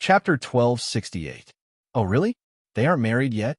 Chapter 1268. Oh, really? They aren't married yet?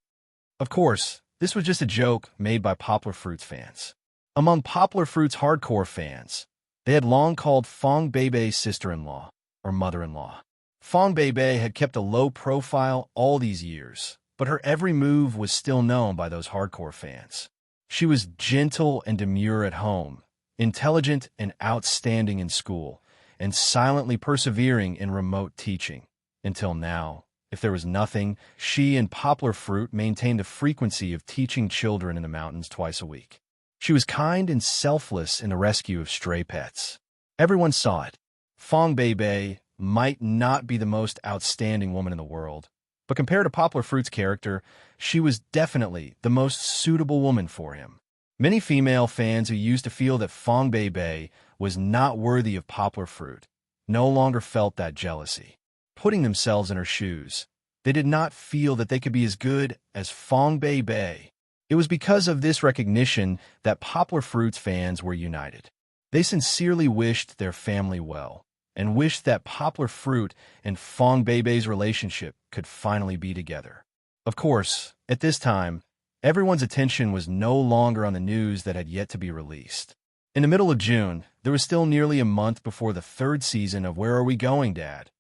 Of course, this was just a joke made by Poplar Fruit's fans. Among Poplar Fruit's hardcore fans, they had long called Fong Beibei's sister-in-law, or mother-in-law. Fong Beibei had kept a low profile all these years, but her every move was still known by those hardcore fans. She was gentle and demure at home, intelligent and outstanding in school, and silently persevering in remote teaching. Until now, if there was nothing, she and Poplar Fruit maintained a frequency of teaching children in the mountains twice a week. She was kind and selfless in the rescue of stray pets. Everyone saw it. Fong Beibei might not be the most outstanding woman in the world, but compared to Poplar Fruit's character, she was definitely the most suitable woman for him. Many female fans who used to feel that Fong Beibei was not worthy of Poplar Fruit no longer felt that jealousy. Putting themselves in her shoes, they did not feel that they could be as good as Fong Beibei. It was because of this recognition that Poplar Fruit's fans were united. They sincerely wished their family well, and wished that Poplar Fruit and Fong Beibei's relationship could finally be together. Of course, at this time, everyone's attention was no longer on the news that had yet to be released. In the middle of June, there was still nearly a month before the third season of Where Are We Going, Dad?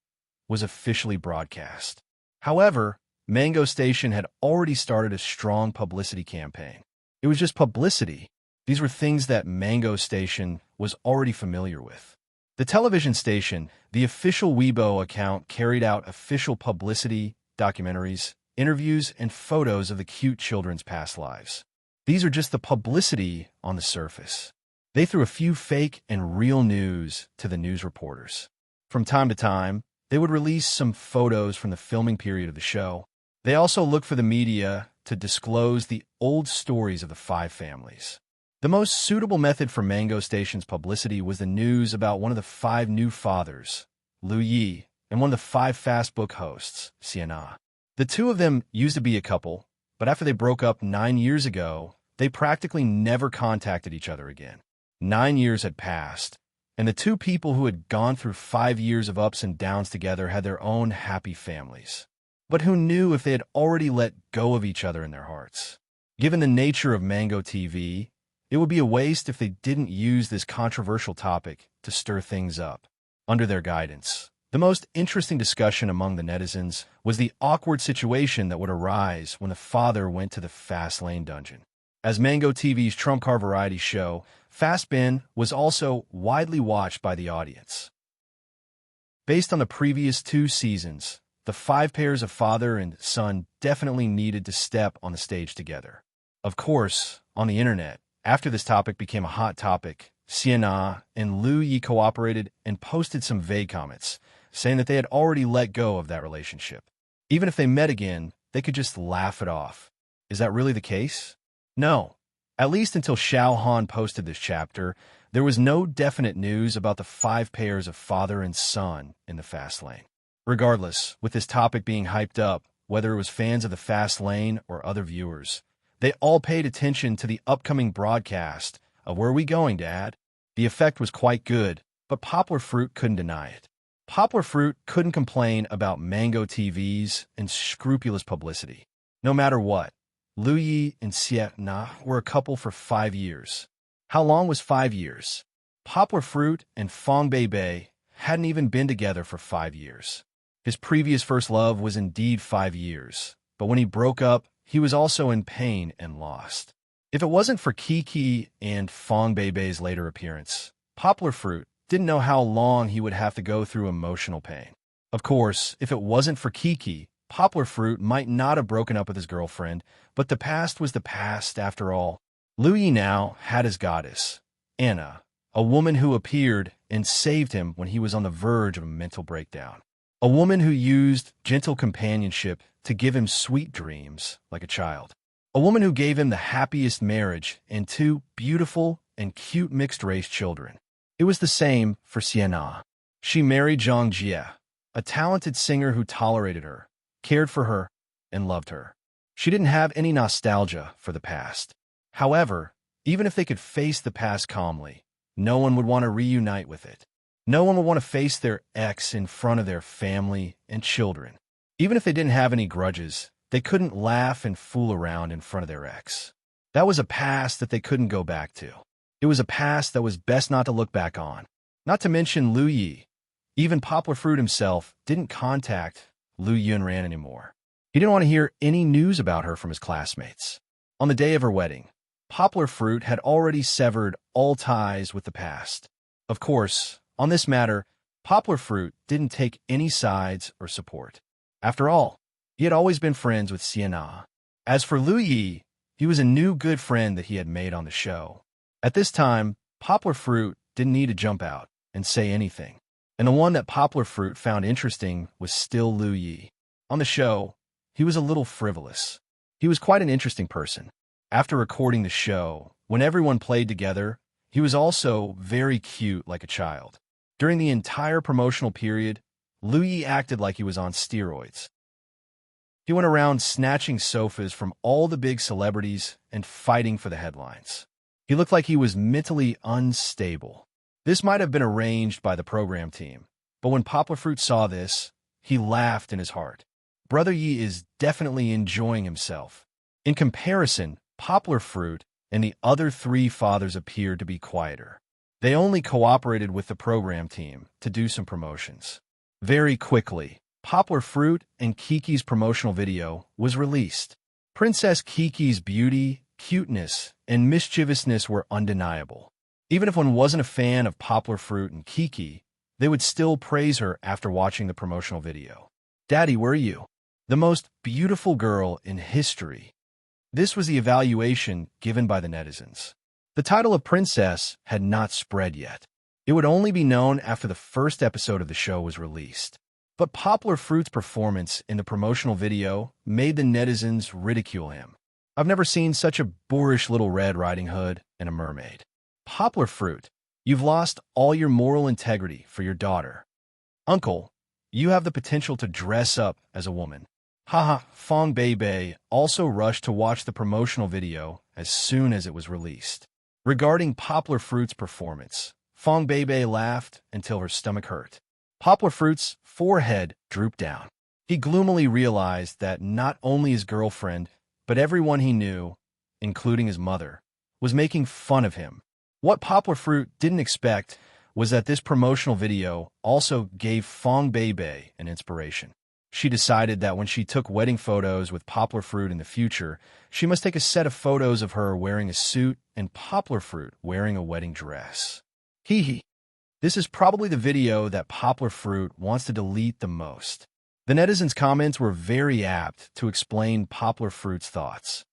Was officially broadcast. However, Mango Station had already started a strong publicity campaign. It was just publicity. These were things that Mango Station was already familiar with. The television station, the official Weibo account, carried out official publicity, documentaries, interviews, and photos of the cute children's past lives. These are just the publicity on the surface. They threw a few fake and real news to the news reporters. From time to time, they would release some photos from the filming period of the show. They also looked for the media to disclose the old stories of the five families. The most suitable method for Mango Station's publicity was the news about one of the five new fathers, Lu Yi, and one of the five fast book hosts, Sienna. The two of them used to be a couple, but after they broke up 9 years ago, they practically never contacted each other again. 9 years had passed, and the two people who had gone through 5 years of ups and downs together had their own happy families. But who knew if they had already let go of each other in their hearts? Given the nature of Mango TV, it would be a waste if they didn't use this controversial topic to stir things up. Under their guidance, the most interesting discussion among the netizens was the awkward situation that would arise when the father went to the Fast Lane dungeon. As Mango TV's trump card variety show, Fast Bin was also widely watched by the audience. Based on the previous 2 seasons, the 5 pairs of father and son definitely needed to step on the stage together. Of course, on the internet, after this topic became a hot topic, Sienna and Lu Yi cooperated and posted some vague comments, saying that they had already let go of that relationship. Even if they met again, they could just laugh it off. Is that really the case? No. At least until Xiao Han posted this chapter, there was no definite news about the 5 pairs of father and son in the Fast Lane. Regardless, with this topic being hyped up, whether it was fans of the Fast Lane or other viewers, they all paid attention to the upcoming broadcast of Where Are We Going, Dad? The effect was quite good, but Poplar Fruit couldn't deny it. Poplar Fruit couldn't complain about Mango TV's unscrupulous publicity. No matter what, Lu Yi and Sienna were a couple for 5 years. How long was 5 years? Poplar Fruit and Fong Beibei hadn't even been together for 5 years. His previous first love was indeed 5 years, but when he broke up, he was also in pain and lost. If it wasn't for Kiki and Fong Beibei's later appearance, Poplar Fruit didn't know how long he would have to go through emotional pain. Of course, if it wasn't for Kiki, Poplar Fruit might not have broken up with his girlfriend, but the past was the past after all. Lu Yi now had his goddess, Anna, a woman who appeared and saved him when he was on the verge of a mental breakdown. A woman who used gentle companionship to give him sweet dreams like a child. A woman who gave him the happiest marriage and 2 beautiful and cute mixed-race children. It was the same for Sienna. She married Zhang Jie, a talented singer who tolerated her, cared for her, and loved her. She didn't have any nostalgia for the past. However, even if they could face the past calmly, no one would want to reunite with it. No one would want to face their ex in front of their family and children. Even if they didn't have any grudges, they couldn't laugh and fool around in front of their ex. That was a past that they couldn't go back to. It was a past that was best not to look back on. Not to mention Lu Yi. Even Poplar Fruit himself didn't contact Lu Yunran anymore. He didn't want to hear any news about her from his classmates. On the day of her wedding, Poplar Fruit had already severed all ties with the past. Of course, on this matter, Poplar Fruit didn't take any sides or support. After all, he had always been friends with Sienna. As for Lu Yi, he was a new good friend that he had made on the show. At this time, Poplar Fruit didn't need to jump out and say anything. And the one that Poplar Fruit found interesting was still Lu Yi. On the show, he was a little frivolous. He was quite an interesting person. After recording the show, when everyone played together, he was also very cute like a child. During the entire promotional period, Lu Yi acted like he was on steroids. He went around snatching sofas from all the big celebrities and fighting for the headlines. He looked like he was mentally unstable. This might have been arranged by the program team, but when Poplar Fruit saw this, he laughed in his heart. Brother Yi is definitely enjoying himself. In comparison, Poplar Fruit and the other three fathers appeared to be quieter. They only cooperated with the program team to do some promotions. Very quickly, Poplar Fruit and Kiki's promotional video was released. Princess Kiki's beauty, cuteness, and mischievousness were undeniable. Even if one wasn't a fan of Poplar Fruit and Kiki, they would still praise her after watching the promotional video. "Daddy, where are you? The most beautiful girl in history." This was the evaluation given by the netizens. The title of princess had not spread yet. It would only be known after the first episode of the show was released. But Poplar Fruit's performance in the promotional video made the netizens ridicule him. "I've never seen such a boorish little Red Riding Hood and a mermaid. Poplar Fruit, you've lost all your moral integrity for your daughter. Uncle, you have the potential to dress up as a woman." Haha, Fong Beibei also rushed to watch the promotional video as soon as it was released. Regarding Poplar Fruit's performance, Fong Beibei laughed until her stomach hurt. Poplar Fruit's forehead drooped down. He gloomily realized that not only his girlfriend, but everyone he knew, including his mother, was making fun of him. What Poplar Fruit didn't expect was that this promotional video also gave Fong Beibei an inspiration. She decided that when she took wedding photos with Poplar Fruit in the future, she must take a set of photos of her wearing a suit and Poplar Fruit wearing a wedding dress. Hee hee. This is probably the video that Poplar Fruit wants to delete the most. The netizens' comments were very apt to explain Poplar Fruit's thoughts.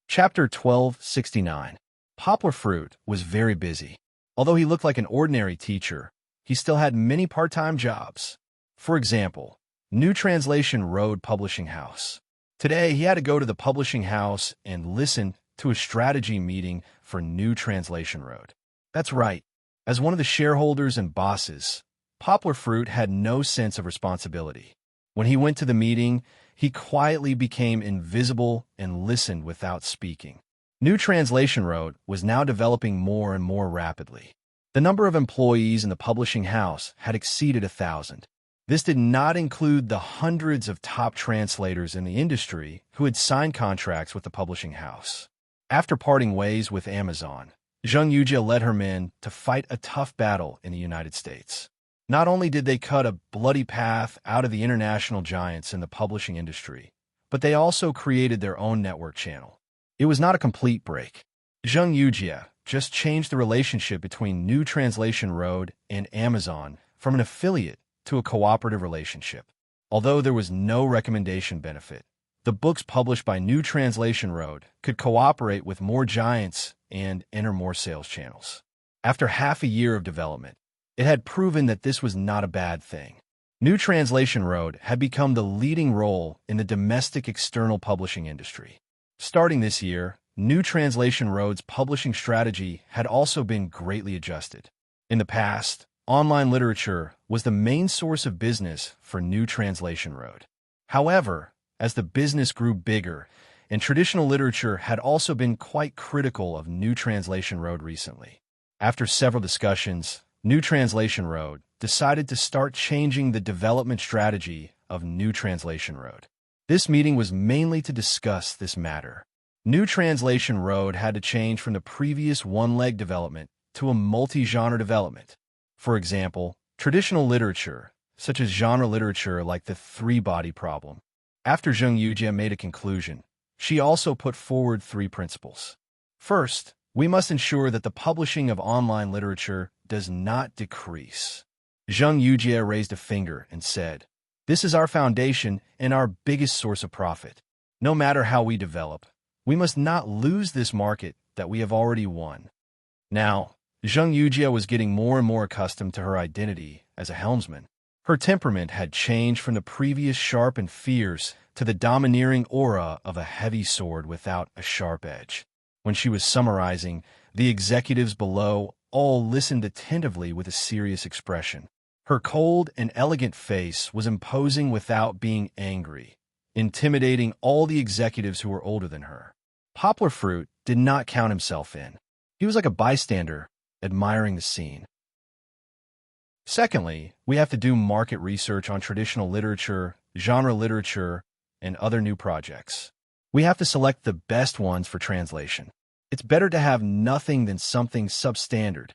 Chapter 1269. Poplar Fruit was very busy. Although he looked like an ordinary teacher, he still had many part-time jobs. For example, New Translation Road Publishing House. Today, he had to go to the publishing house and listen to a strategy meeting for New Translation Road. That's right. As one of the shareholders and bosses, Poplar Fruit had no sense of responsibility. When he went to the meeting, he quietly became invisible and listened without speaking. New Translation Road was now developing more and more rapidly. The number of employees in the publishing house had exceeded 1,000. This did not include the hundreds of top translators in the industry who had signed contracts with the publishing house. After parting ways with Amazon, Zheng Yujia led her men to fight a tough battle in the United States. Not only did they cut a bloody path out of the international giants in the publishing industry, but they also created their own network channel. It was not a complete break. Zheng Yujia just changed the relationship between New Translation Road and Amazon from an affiliate to a cooperative relationship. Although there was no recommendation benefit, the books published by New Translation Road could cooperate with more giants and enter more sales channels. After half a year of development, it had proven that this was not a bad thing. New Translation Road had become the leading role in the domestic external publishing industry. Starting this year, New Translation Road's publishing strategy had also been greatly adjusted. In the past, online literature was the main source of business for New Translation Road. However, as the business grew bigger, and traditional literature had also been quite critical of New Translation Road recently. After several discussions, New Translation Road decided to start changing the development strategy of New Translation Road. This meeting was mainly to discuss this matter. New Translation Road had to change from the previous one-leg development to a multi-genre development. For example, traditional literature, such as genre literature like the three-body problem. After Zheng Yujie made a conclusion, she also put forward 3 principles. First, we must ensure that the publishing of online literature does not decrease. Zheng Yujie raised a finger and said, "This is our foundation and our biggest source of profit. No matter how we develop, we must not lose this market that we have already won." Now, Zheng Yujie was getting more and more accustomed to her identity as a helmsman. Her temperament had changed from the previous sharp and fierce to the domineering aura of a heavy sword without a sharp edge. When she was summarizing, the executives below all listened attentively with a serious expression. Her cold and elegant face was imposing without being angry, intimidating all the executives who were older than her. Poplar Fruit did not count himself in. He was like a bystander, admiring the scene. Secondly, we have to do market research on traditional literature, genre literature, and other new projects. We have to select the best ones for translation. It's better to have nothing than something substandard.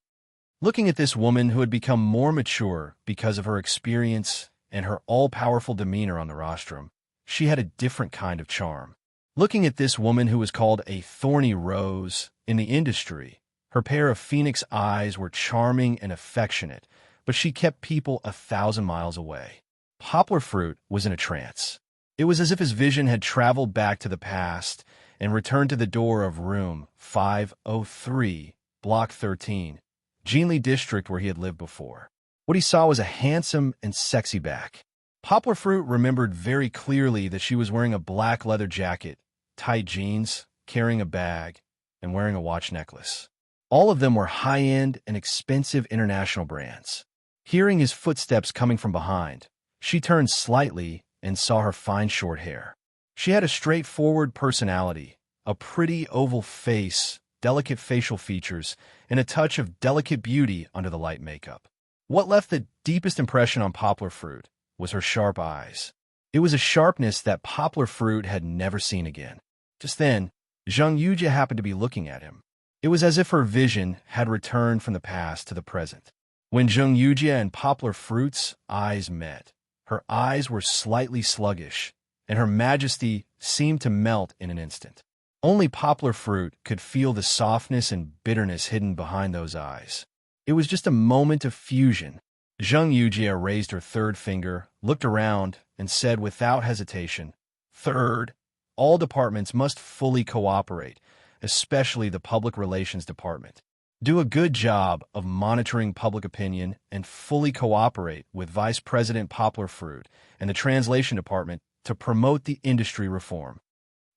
Looking at this woman who had become more mature because of her experience and her all-powerful demeanor on the rostrum, she had a different kind of charm. Looking at this woman who was called a thorny rose in the industry, her pair of phoenix eyes were charming and affectionate, but she kept people 1,000 miles away. Poplar Fruit was in a trance. It was as if his vision had traveled back to the past and returned to the door of room 503, block 13, Jinli district where he had lived before. What he saw was a handsome and sexy back. Poplar Fruit remembered very clearly that she was wearing a black leather jacket, tight jeans, carrying a bag, and wearing a watch necklace. All of them were high-end and expensive international brands. Hearing his footsteps coming from behind, she turned slightly and saw her fine short hair. She had a straightforward personality, a pretty oval face, delicate facial features, and a touch of delicate beauty under the light makeup. What left the deepest impression on Poplar Fruit was her sharp eyes. It was a sharpness that Poplar Fruit had never seen again. Just then, Zheng Yujie happened to be looking at him. It was as if her vision had returned from the past to the present. When Zheng Yujie and Poplar Fruit's eyes met, her eyes were slightly sluggish, and her majesty seemed to melt in an instant. Only Poplar Fruit could feel the softness and bitterness hidden behind those eyes. It was just a moment of fusion. Zheng Yujie raised her third finger, looked around, and said without hesitation, "Third, all departments must fully cooperate, especially the public relations department. Do a good job of monitoring public opinion and fully cooperate with Vice President Poplar Fruit and the translation department to promote the industry reform."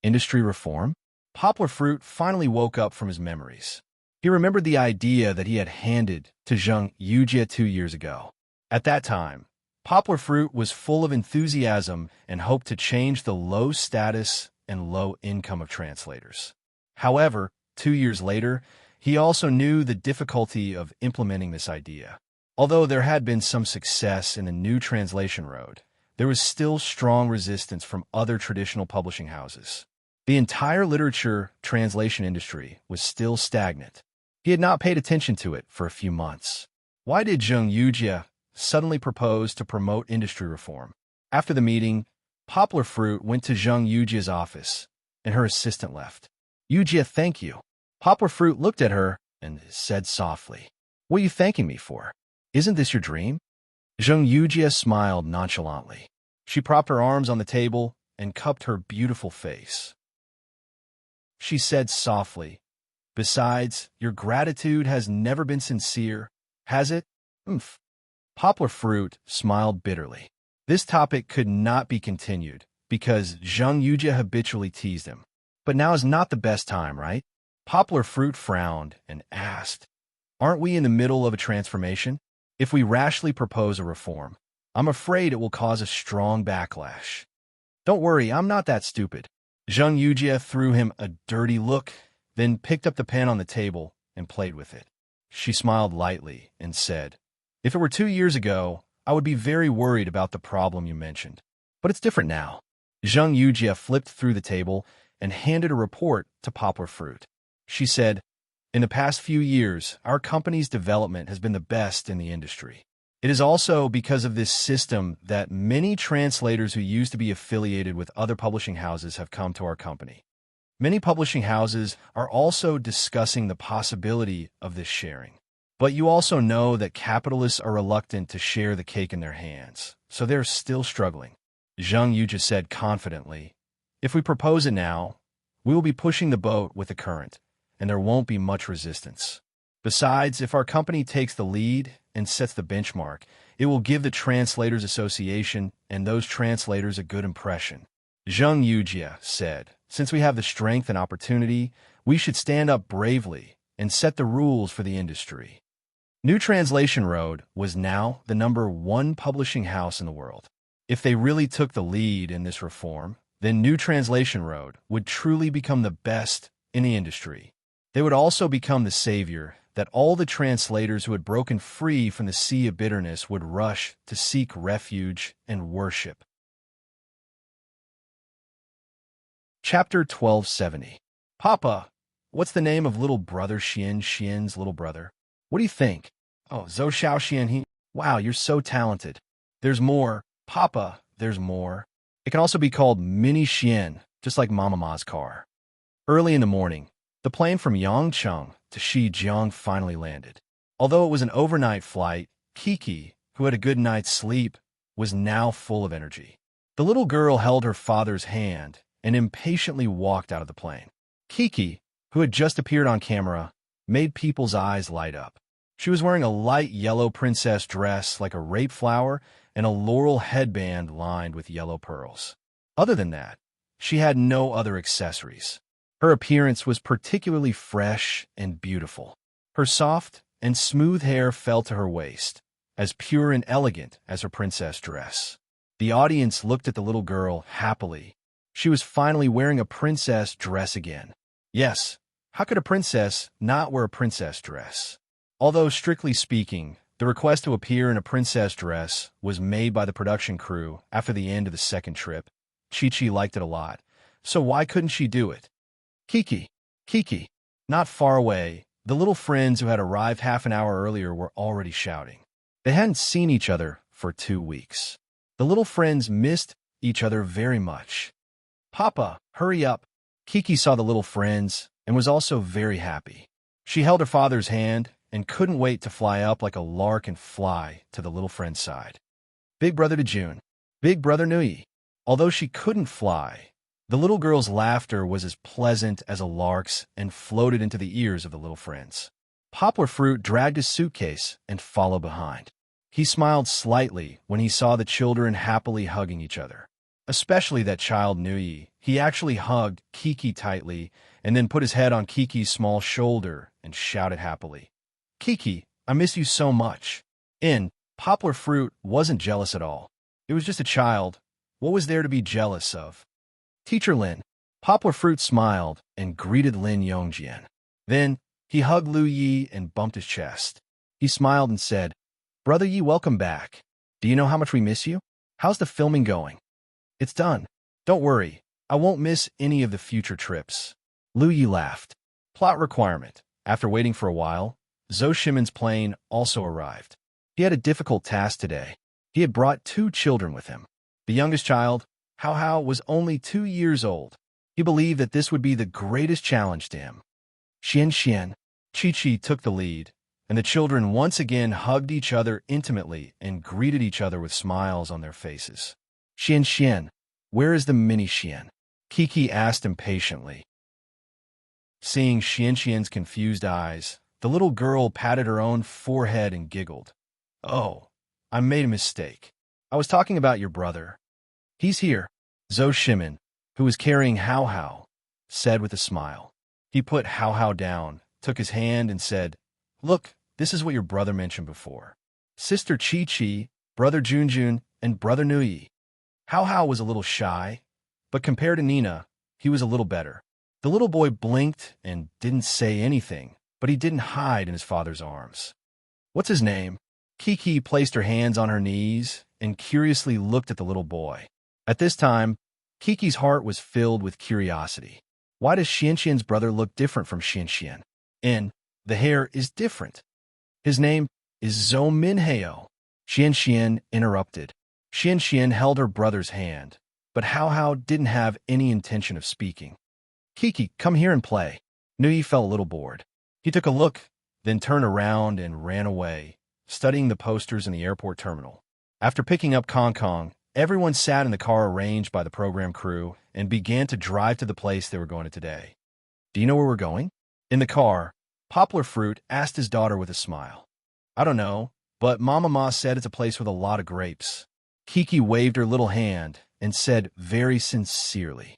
Industry reform? Poplar Fruit finally woke up from his memories. He remembered the idea that he had handed to Zheng Yujie 2 years ago. At that time, Poplar Fruit was full of enthusiasm and hoped to change the low status and low income of translators. However, 2 years later, he also knew the difficulty of implementing this idea. Although there had been some success in the New Translation Road, there was still strong resistance from other traditional publishing houses. The entire literature translation industry was still stagnant. He had not paid attention to it for a few months. Why did Zheng Yujie suddenly propose to promote industry reform? After the meeting, Poplar Fruit went to Zheng Yujie's office, and her assistant left. "Yujie, thank you." Poplar Fruit looked at her and said softly, "What are you thanking me for? Isn't this your dream?" Zheng Yujie smiled nonchalantly. She propped her arms on the table and cupped her beautiful face. She said softly, "Besides, your gratitude has never been sincere, has it?" "Umph." Poplar Fruit smiled bitterly. This topic could not be continued because Zheng Yujie habitually teased him. But now is not the best time, right? Poplar Fruit frowned and asked, "Aren't we in the middle of a transformation? If we rashly propose a reform, I'm afraid it will cause a strong backlash." "Don't worry, I'm not that stupid." Zheng Yujie threw him a dirty look, then picked up the pen on the table and played with it. She smiled lightly and said, "If it were 2 years ago, I would be very worried about the problem you mentioned. But it's different now." Zhang Yujie flipped through the table and handed a report to Poplar Fruit. She said, "In the past few years, our company's development has been the best in the industry. It is also because of this system that many translators who used to be affiliated with other publishing houses have come to our company. Many publishing houses are also discussing the possibility of this sharing. But you also know that capitalists are reluctant to share the cake in their hands, so they're still struggling." Zhang Yujie said confidently, "If we propose it now, we will be pushing the boat with the current, and there won't be much resistance. Besides, if our company takes the lead and sets the benchmark, it will give the Translators Association and those translators a good impression." Zhang Yujie said, "Since we have the strength and opportunity, we should stand up bravely and set the rules for the industry." New Translation Road was now the #1 publishing house in the world. If they really took the lead in this reform, then New Translation Road would truly become the best in the industry. They would also become the savior that all the translators who had broken free from the sea of bitterness would rush to seek refuge and worship. Chapter 1270. "Papa, what's the name of little brother Xian's little brother? What do you think?" "Oh, Zhou Xiao. Wow, you're so talented." "There's more. Papa, there's more. It can also be called Mini Xian, just like Mama Ma's car." Early in the morning, the plane from Yangcheng to Shijiang finally landed. Although it was an overnight flight, Kiki, who had a good night's sleep, was now full of energy. The little girl held her father's hand and impatiently walked out of the plane. Kiki, who had just appeared on camera, made people's eyes light up. She was wearing a light yellow princess dress like a rape flower and a laurel headband lined with yellow pearls. Other than that, she had no other accessories. Her appearance was particularly fresh and beautiful. Her soft and smooth hair fell to her waist, as pure and elegant as her princess dress. The audience looked at the little girl happily. She was finally wearing a princess dress again. Yes, how could a princess not wear a princess dress? Although, strictly speaking, the request to appear in a princess dress was made by the production crew after the end of the second trip. Chi-Chi liked it a lot, so why couldn't she do it? Kiki. Not far away, the little friends who had arrived half an hour earlier were already shouting. They hadn't seen each other for 2 weeks. The little friends missed each other very much. "Papa, hurry up." Kiki saw the little friends and was also very happy. She held her father's hand and couldn't wait to fly up like a lark and fly to the little friend's side. "Big brother to June. Big brother Nui." Although she couldn't fly, the little girl's laughter was as pleasant as a lark's and floated into the ears of the little friends. Poplar Fruit dragged his suitcase and followed behind. He smiled slightly when he saw the children happily hugging each other. Especially that child Nui. He actually hugged Kiki tightly and then put his head on Kiki's small shoulder and shouted happily, "Kiki, I miss you so much." Poplar Fruit wasn't jealous at all. It was just a child. What was there to be jealous of? "Teacher Lin." Poplar Fruit smiled and greeted Lin Yongjian. Then he hugged Lu Yi and bumped his chest. He smiled and said, "Brother Yi, welcome back. Do you know how much we miss you? How's the filming going?" "It's done. Don't worry. I won't miss any of the future trips." Lu Yi laughed. Plot requirement. After waiting for a while, Zhou Shimin's plane also arrived. He had a difficult task today. He had brought 2 children with him. The youngest child, Hao Hao, was only 2 years old. He believed that this would be the greatest challenge to him. Xian, Chi-Chi took the lead, and the children once again hugged each other intimately and greeted each other with smiles on their faces. Xian, where is the mini Xian?" Kiki asked impatiently. Seeing Xian's confused eyes, the little girl patted her own forehead and giggled. "Oh, I made a mistake. I was talking about your brother. He's here." Zhou Shimin, who was carrying Hao Hao, said with a smile. He put Hao Hao down, took his hand, and said, "Look, this is what your brother mentioned before. Sister Chi-Chi, brother Junjun, and brother Nui." Hao Hao was a little shy, but compared to Nina, he was a little better. The little boy blinked and didn't say anything, but he didn't hide in his father's arms. "What's his name?" Kiki placed her hands on her knees and curiously looked at the little boy. At this time, Kiki's heart was filled with curiosity. Why does Xianxian's brother look different from Xianxian? And the hair is different. His name is Zhou Minhao. Xianxian interrupted. Xianxian held her brother's hand, but Hao didn't have any intention of speaking. "Kiki, come here and play." Nui felt a little bored. He took a look, then turned around and ran away, studying the posters in the airport terminal. After picking up Kong, everyone sat in the car arranged by the program crew and began to drive to the place they were going to today. "Do you know where we're going?" In the car, Poplar Fruit asked his daughter with a smile. "I don't know, but Mama Ma said it's a place with a lot of grapes." Kiki waved her little hand and said very sincerely,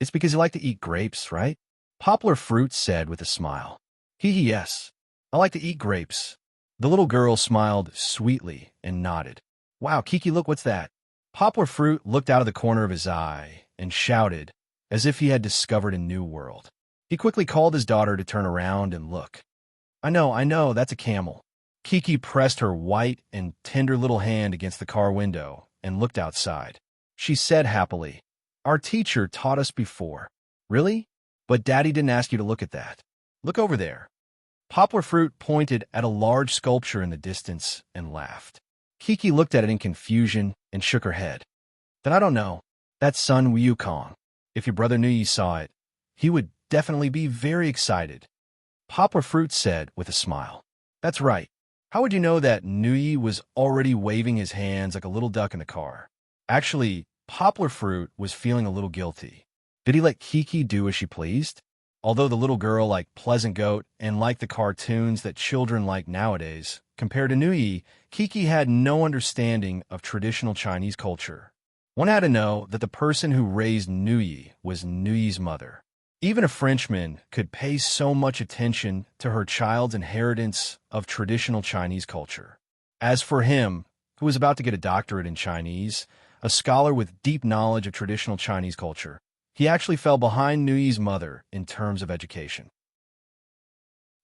"It's because you like to eat grapes, right?" Poplar Fruit said with a smile, Yes, I like to eat grapes." The little girl smiled sweetly and nodded. "Wow, Kiki, look, what's that?" Poplar Fruit looked out of the corner of his eye and shouted, as if he had discovered a new world. He quickly called his daughter to turn around and look. I know, that's a camel." Kiki pressed her white and tender little hand against the car window and looked outside. She said happily, "Our teacher taught us before." "Really? But Daddy didn't ask you to look at that. Look over there." Poplar Fruit pointed at a large sculpture in the distance and laughed. Kiki looked at it in confusion and shook her head. "Then I don't know. That's Sun Wukong. If your brother Nui saw it, he would definitely be very excited." Poplar Fruit said with a smile. "That's right. How would you know that Nui was already waving his hands like a little duck in the car?" Actually, Poplar Fruit was feeling a little guilty. Did he let Kiki do as she pleased? Although the little girl liked Pleasant Goat and liked the cartoons that children like nowadays, compared to Nui, Kiki had no understanding of traditional Chinese culture. One had to know that the person who raised Nui was Nui's mother. Even a Frenchman could pay so much attention to her child's inheritance of traditional Chinese culture. As for him, who was about to get a doctorate in Chinese, a scholar with deep knowledge of traditional Chinese culture, he actually fell behind Nui's mother in terms of education.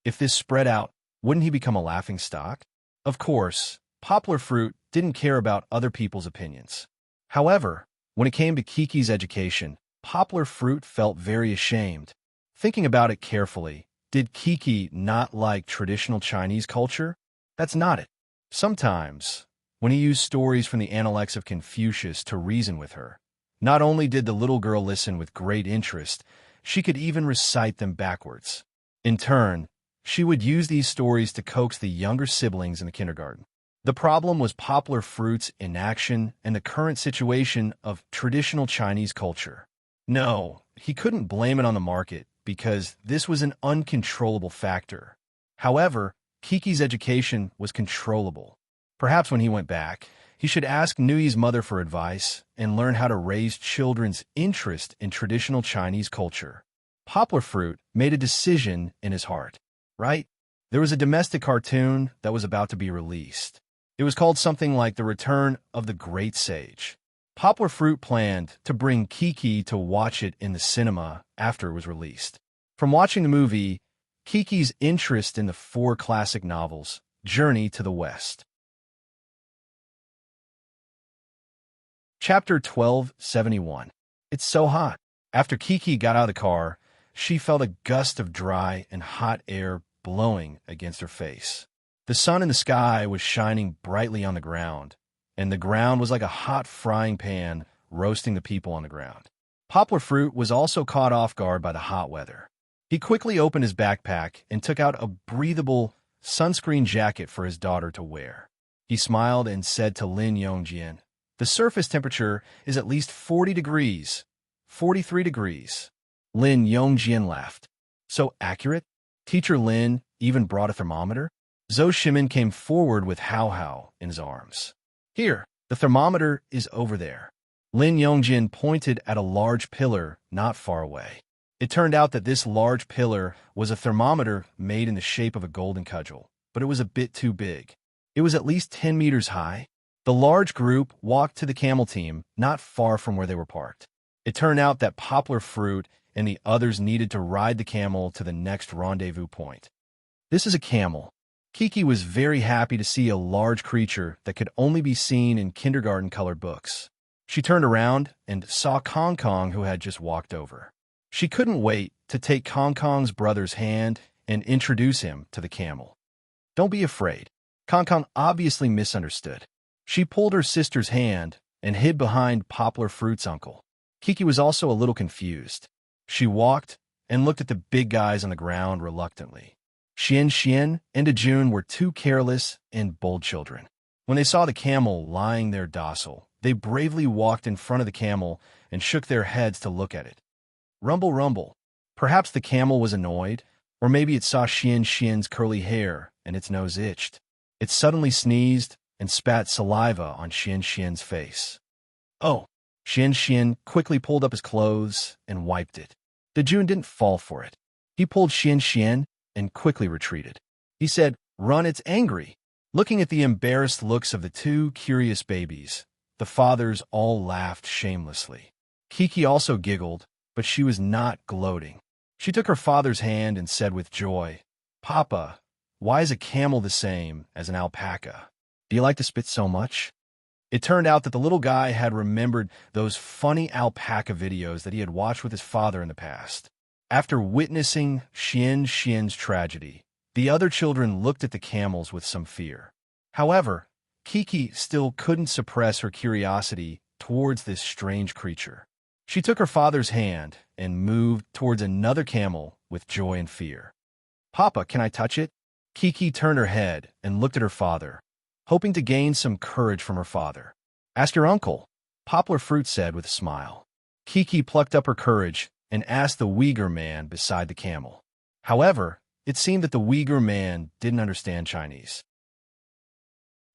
If this spread out, wouldn't he become a laughingstock? Of course, Poplar Fruit didn't care about other people's opinions. However, when it came to Kiki's education, Poplar Fruit felt very ashamed. Thinking about it carefully, did Kiki not like traditional Chinese culture? That's not it. Sometimes, when he used stories from the Analects of Confucius to reason with her, not only did the little girl listen with great interest, she could even recite them backwards. In turn, she would use these stories to coax the younger siblings in the kindergarten. The problem was Poplar Fruit's inaction and the current situation of traditional Chinese culture. No, he couldn't blame it on the market because this was an uncontrollable factor. However, Kiki's education was controllable. Perhaps when he went back, he should ask Nui's mother for advice and learn how to raise children's interest in traditional Chinese culture. Poplar Fruit made a decision in his heart, right? There was a domestic cartoon that was about to be released. It was called something like The Return of the Great Sage. Poplar Fruit planned to bring Kiki to watch it in the cinema after it was released. From watching the movie, Kiki's interest in the 4 classic novels, Journey to the West. Chapter 1271. It's so hot. After Kiki got out of the car, she felt a gust of dry and hot air blowing against her face. The sun in the sky was shining brightly on the ground, and the ground was like a hot frying pan roasting the people on the ground. Poplar Fruit was also caught off guard by the hot weather. He quickly opened his backpack and took out a breathable sunscreen jacket for his daughter to wear. He smiled and said to Lin Yongjian, "The surface temperature is at least 40 degrees, 43 degrees. Lin Yongjian laughed. "So accurate?" Teacher Lin even brought a thermometer. Zhou Shimin came forward with Hao in his arms. "Here, the thermometer is over there." Lin Yongjian pointed at a large pillar not far away. It turned out that this large pillar was a thermometer made in the shape of a golden cudgel, but it was a bit too big. It was at least 10 meters high. The large group walked to the camel team not far from where they were parked. It turned out that Poplar Fruit and the others needed to ride the camel to the next rendezvous point. This is a camel. Kiki was very happy to see a large creature that could only be seen in kindergarten-colored books. She turned around and saw Kong Kong, who had just walked over. She couldn't wait to take Kong Kong's brother's hand and introduce him to the camel. Don't be afraid. Kong Kong obviously misunderstood. She pulled her sister's hand and hid behind Poplar Fruit's uncle. Kiki was also a little confused. She walked and looked at the big guys on the ground reluctantly. Xian and Ajun were two careless and bold children. When they saw the camel lying there docile, they bravely walked in front of the camel and shook their heads to look at it. Rumble, rumble. Perhaps the camel was annoyed, or maybe it saw Xian's curly hair and its nose itched. It suddenly sneezed and spat saliva on Xian's face. Oh! Xian quickly pulled up his clothes and wiped it. Dejun didn't fall for it. He pulled Xian and quickly retreated. He said, "Run, it's angry." Looking at the embarrassed looks of the two curious babies, the fathers all laughed shamelessly. Kiki also giggled, but she was not gloating. She took her father's hand and said with joy, "Papa, why is a camel the same as an alpaca? Do you like to spit so much?" It turned out that the little guy had remembered those funny alpaca videos that he had watched with his father in the past. After witnessing Xian's tragedy, the other children looked at the camels with some fear. However, Kiki still couldn't suppress her curiosity towards this strange creature. She took her father's hand and moved towards another camel with joy and fear. "Papa, can I touch it?" Kiki turned her head and looked at her father, hoping to gain some courage from her father. "Ask your uncle," Poplar Fruit said with a smile. Kiki plucked up her courage and asked the Uyghur man beside the camel. However, it seemed that the Uyghur man didn't understand Chinese.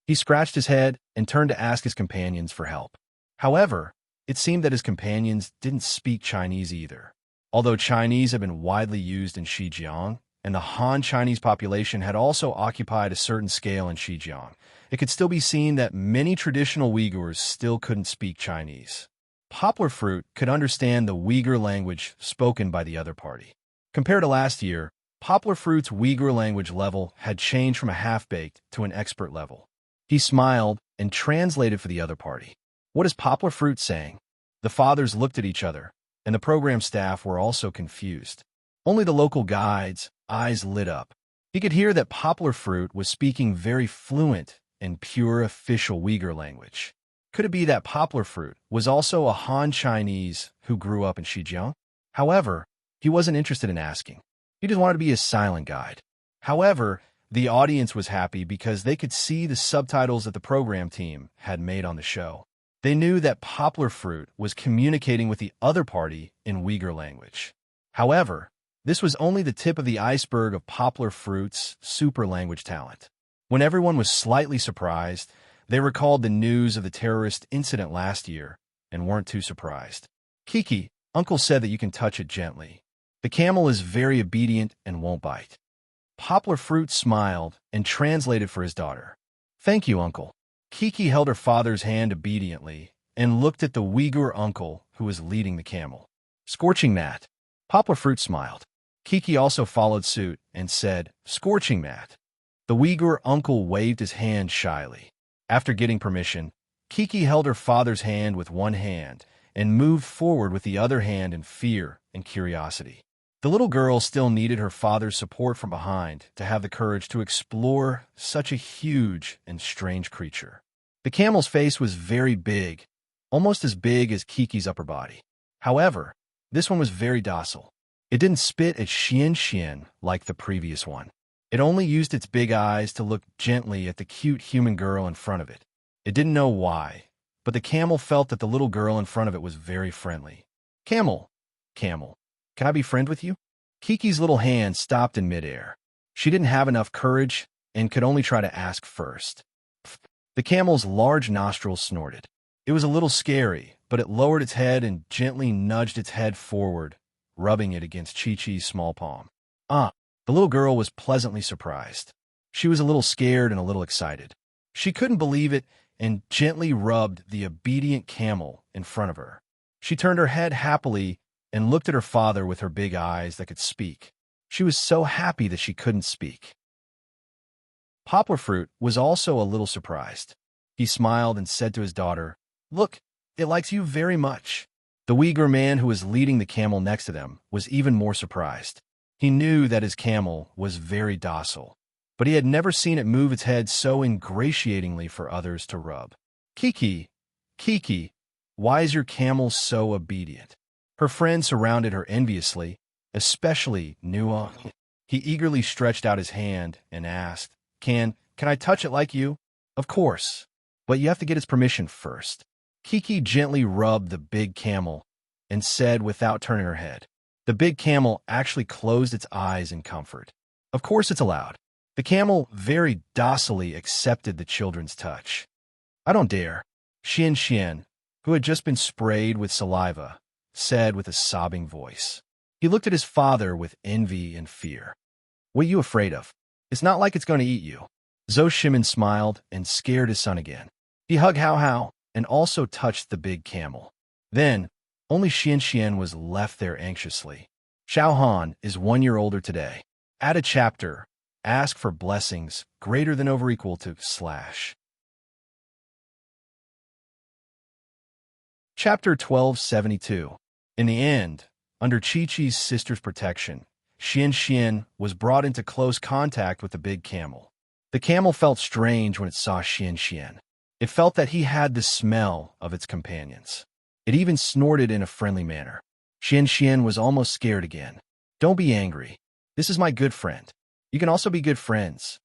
He scratched his head and turned to ask his companions for help. However, it seemed that his companions didn't speak Chinese either. Although Chinese had been widely used in Xinjiang, and the Han Chinese population had also occupied a certain scale in Xinjiang, it could still be seen that many traditional Uyghurs still couldn't speak Chinese. Poplar Fruit could understand the Uyghur language spoken by the other party. Compared to last year, Poplar Fruit's Uyghur language level had changed from a half-baked to an expert level. He smiled and translated for the other party. "What is Poplar Fruit saying?" The fathers looked at each other, and the program staff were also confused. Only the local guide's eyes lit up. He could hear that Poplar Fruit was speaking very fluent and pure official Uyghur language. Could it be that Poplar Fruit was also a Han Chinese who grew up in Xinjiang? However, he wasn't interested in asking. He just wanted to be a silent guide. However, the audience was happy because they could see the subtitles that the program team had made on the show. They knew that Poplar Fruit was communicating with the other party in Uyghur language. However, this was only the tip of the iceberg of Poplar Fruit's super language talent. When everyone was slightly surprised, they recalled the news of the terrorist incident last year and weren't too surprised. "Kiki, Uncle said that you can touch it gently. The camel is very obedient and won't bite." Poplar Fruit smiled and translated for his daughter. "Thank you, Uncle." Kiki held her father's hand obediently and looked at the Uyghur uncle who was leading the camel. "Scorching mat." Poplar Fruit smiled. Kiki also followed suit and said, "Scorching mat." The Uyghur uncle waved his hand shyly. After getting permission, Kiki held her father's hand with one hand and moved forward with the other hand in fear and curiosity. The little girl still needed her father's support from behind to have the courage to explore such a huge and strange creature. The camel's face was very big, almost as big as Kiki's upper body. However, this one was very docile. It didn't spit at Xian like the previous one. It only used its big eyes to look gently at the cute human girl in front of it. It didn't know why, but the camel felt that the little girl in front of it was very friendly. Camel, can I be friend with you?" Kiki's little hand stopped in midair. She didn't have enough courage and could only try to ask first. The camel's large nostrils snorted. It was a little scary, but it lowered its head and gently nudged its head forward, rubbing it against Chi-Chi's small palm. The little girl was pleasantly surprised. She was a little scared and a little excited. She couldn't believe it and gently rubbed the obedient camel in front of her. She turned her head happily and looked at her father with her big eyes that could speak. She was so happy that she couldn't speak. Poplar Fruit was also a little surprised. He smiled and said to his daughter, "Look, it likes you very much." The Uyghur man who was leading the camel next to them was even more surprised. He knew that his camel was very docile, but he had never seen it move its head so ingratiatingly for others to rub. "Kiki, Kiki, why is your camel so obedient?" Her friends surrounded her enviously, especially Nua. He eagerly stretched out his hand and asked, Can I touch it like you?" "Of course, but you have to get its permission first." Kiki gently rubbed the big camel and said without turning her head. The big camel actually closed its eyes in comfort. Of course it's allowed. The camel very docilely accepted the children's touch. "I don't dare," Xian, who had just been sprayed with saliva, said with a sobbing voice. He looked at his father with envy and fear. "What are you afraid of? It's not like it's going to eat you." Zhou Shimin smiled and scared his son again. He hugged Hao Hao and also touched the big camel. Then, only Xian was left there anxiously. Xiao Han is 1 year older today. Add a chapter. Ask for blessings greater than over equal to / Chapter 1272. In the end, under Chi-Chi's sister's protection, Xian was brought into close contact with the big camel. The camel felt strange when it saw Xian. It felt that he had the smell of its companions. It even snorted in a friendly manner. Xian was almost scared again. "Don't be angry. This is my good friend. You can also be good friends."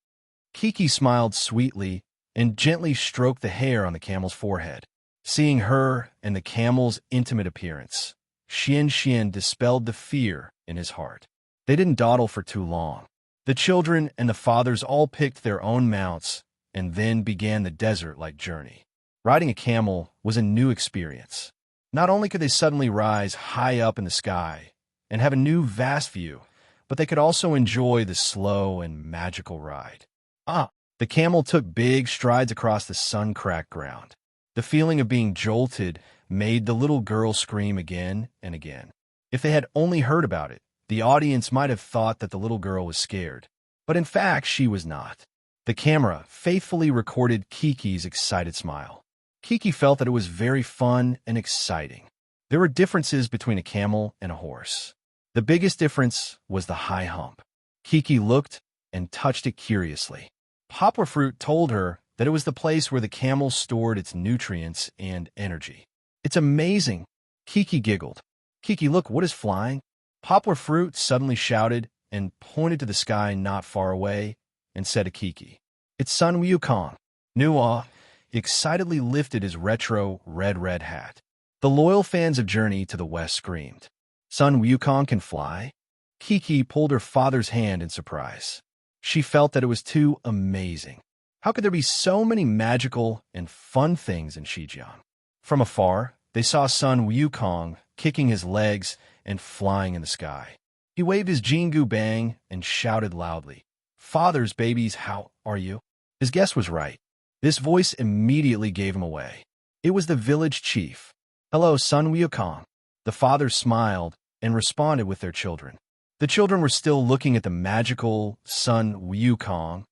Kiki smiled sweetly and gently stroked the hair on the camel's forehead. Seeing her and the camel's intimate appearance, Xian dispelled the fear in his heart. They didn't dawdle for too long. The children and the fathers all picked their own mounts and then began the desert-like journey. Riding a camel was a new experience. Not only could they suddenly rise high up in the sky and have a new vast view, but they could also enjoy the slow and magical ride. The camel took big strides across the sun-cracked ground. The feeling of being jolted made the little girl scream again and again. If they had only heard about it, the audience might have thought that the little girl was scared. But in fact, she was not. The camera faithfully recorded Kiki's excited smile. Kiki felt that it was very fun and exciting. There were differences between a camel and a horse. The biggest difference was the high hump. Kiki looked and touched it curiously. Poplar Fruit told her that it was the place where the camel stored its nutrients and energy. "It's amazing," Kiki giggled. "Kiki, look, what is flying?" Poplar Fruit suddenly shouted and pointed to the sky not far away and said to Kiki, "It's Sun Wukong." Nua excitedly lifted his retro red hat. The loyal fans of Journey to the West screamed, "Sun Wukong can fly?" Kiki pulled her father's hand in surprise. She felt that it was too amazing. How could there be so many magical and fun things in Xinjiang? From afar, they saw Sun Wukong kicking his legs and flying in the sky. He waved his Jingu bang and shouted loudly, "Fathers, babies, how are you?" His guess was right. This voice immediately gave him away. It was the village chief. "Hello, Sun Wukong." The fathers smiled and responded with their children. The children were still looking at the magical Sun Wukong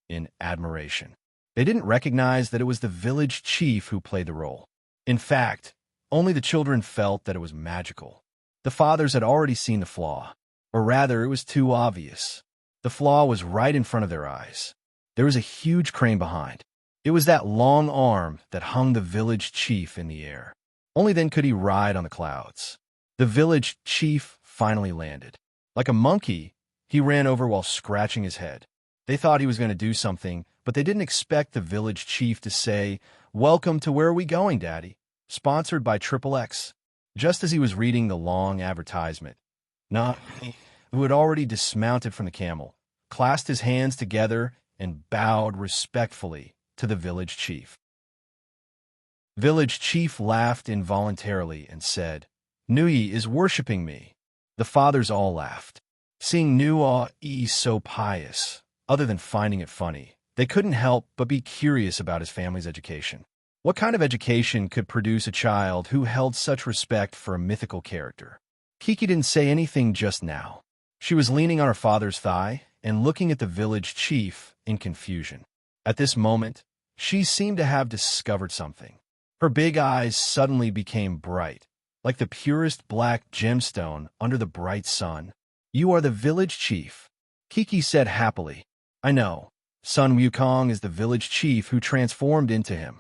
in admiration. They didn't recognize that it was the village chief who played the role. In fact, only the children felt that it was magical. The fathers had already seen the flaw, or rather, it was too obvious. The flaw was right in front of their eyes. There was a huge crane behind. It was that long arm that hung the village chief in the air. Only then could he ride on the clouds. The village chief finally landed. Like a monkey, he ran over while scratching his head. They thought he was going to do something, but they didn't expect the village chief to say, "Welcome to Where Are We Going, Daddy?" Sponsored by XXX. Just as he was reading the long advertisement, Nani, who had already dismounted from the camel, clasped his hands together and bowed respectfully to the village chief. Village chief laughed involuntarily and said, "Nui is worshipping me." The fathers all laughed. Seeing Nui so pious, other than finding it funny, they couldn't help but be curious about his family's education. What kind of education could produce a child who held such respect for a mythical character? Kiki didn't say anything just now. She was leaning on her father's thigh and looking at the village chief in confusion. At this moment, she seemed to have discovered something. Her big eyes suddenly became bright, like the purest black gemstone under the bright sun. "You are the village chief," Kiki said happily. "I know. Sun Wukong is the village chief who transformed into him."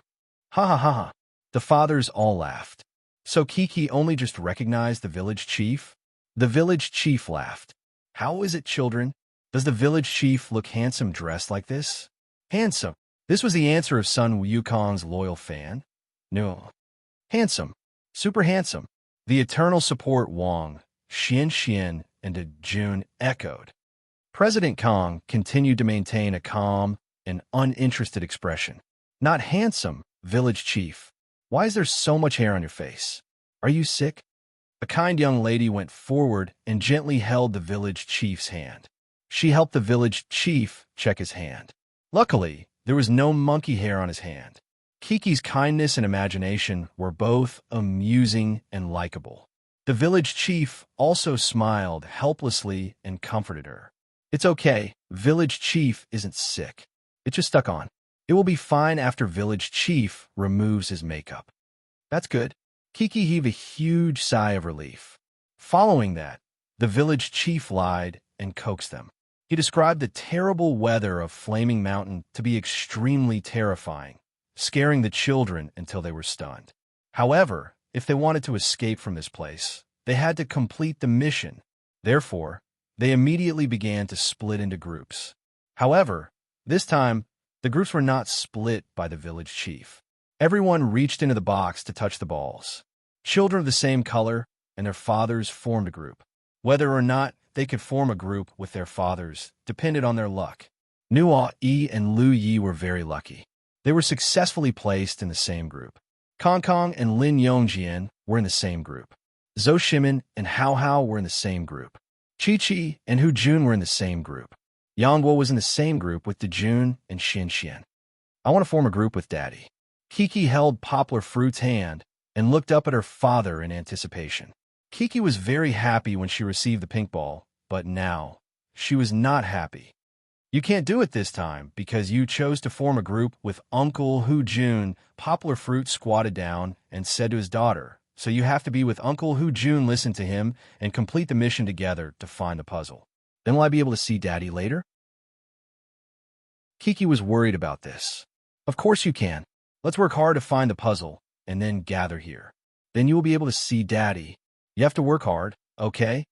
Ha ha ha ha. The fathers all laughed. So Kiki only just recognized the village chief? The village chief laughed. "How is it, children? Does the village chief look handsome dressed like this?" "Handsome." This was the answer of Sun Wukong's loyal fan. "No. Handsome. Super handsome." The eternal support Wang, Xian, and Jun echoed. President Kong continued to maintain a calm and uninterested expression. "Not handsome, village chief. Why is there so much hair on your face? Are you sick?" A kind young lady went forward and gently held the village chief's hand. She helped the village chief check his hand. Luckily, there was no monkey hair on his hand. Kiki's kindness and imagination were both amusing and likable. The village chief also smiled helplessly and comforted her. "It's okay. Village chief isn't sick. It just stuck on. It will be fine after village chief removes his makeup." "That's good." Kiki heaved a huge sigh of relief. Following that, the village chief lied and coaxed them. He described the terrible weather of Flaming Mountain to be extremely terrifying, scaring the children until they were stunned. However, if they wanted to escape from this place, they had to complete the mission. Therefore, they immediately began to split into groups. However, this time, the groups were not split by the village chief. Everyone reached into the box to touch the balls. Children of the same color and their fathers formed a group. Whether or not they could form a group with their fathers depended on their luck. Nuo Yi and Lu Yi were very lucky. They were successfully placed in the same group. Kong Kong and Lin Yongjian were in the same group. Zhou Shimin and Hao Hao were in the same group. Chi Chi and Hu Jun were in the same group. Yangguo was in the same group with Dejun and Xian. "I want to form a group with Daddy." Kiki held Poplar Fruit's hand and looked up at her father in anticipation. Kiki was very happy when she received the pink ball, but now she was not happy. "You can't do it this time because you chose to form a group with Uncle Hu Jun." Poplar Fruit squatted down and said to his daughter, "So you have to be with Uncle Hu Jun, listen to him, and complete the mission together to find the puzzle. Then will I be able to see Daddy later?" Kiki was worried about this. "Of course you can. Let's work hard to find the puzzle, and then gather here. Then you will be able to see Daddy. You have to work hard, okay?"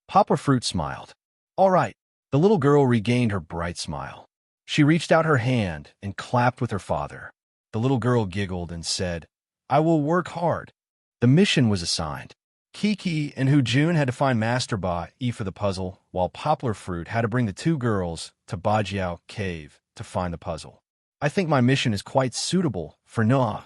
Poplar Fruit smiled. "All right." The little girl regained her bright smile. She reached out her hand and clapped with her father. The little girl giggled and said, "I will work hard." The mission was assigned. Kiki and Hu Jun had to find Master Ba Yi for the puzzle, while Poplar Fruit had to bring the two girls to Bajiao Cave to find the puzzle. "I think my mission is quite suitable for Nuo."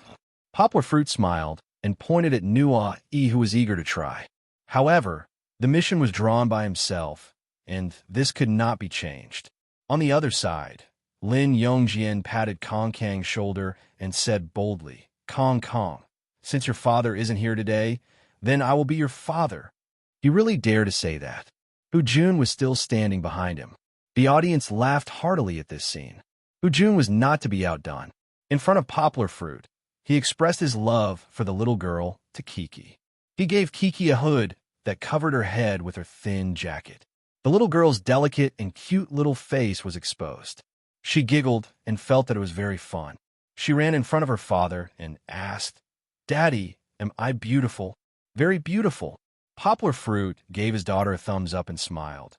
Poplar Fruit smiled and pointed at Nuo Yi, who was eager to try. However, the mission was drawn by himself, and this could not be changed. On the other side, Lin Yongjian patted Kong Kang's shoulder and said boldly, Kong, since your father isn't here today, then I will be your father." He really dared to say that. Hu Jun was still standing behind him. The audience laughed heartily at this scene. Hu Jun was not to be outdone. In front of Poplar Fruit, he expressed his love for the little girl to Kiki. He gave Kiki a hood that covered her head with her thin jacket. The little girl's delicate and cute little face was exposed. She giggled and felt that it was very fun. She ran in front of her father and asked, "Daddy, am I beautiful?" "Very beautiful." Poplar Fruit gave his daughter a thumbs up and smiled,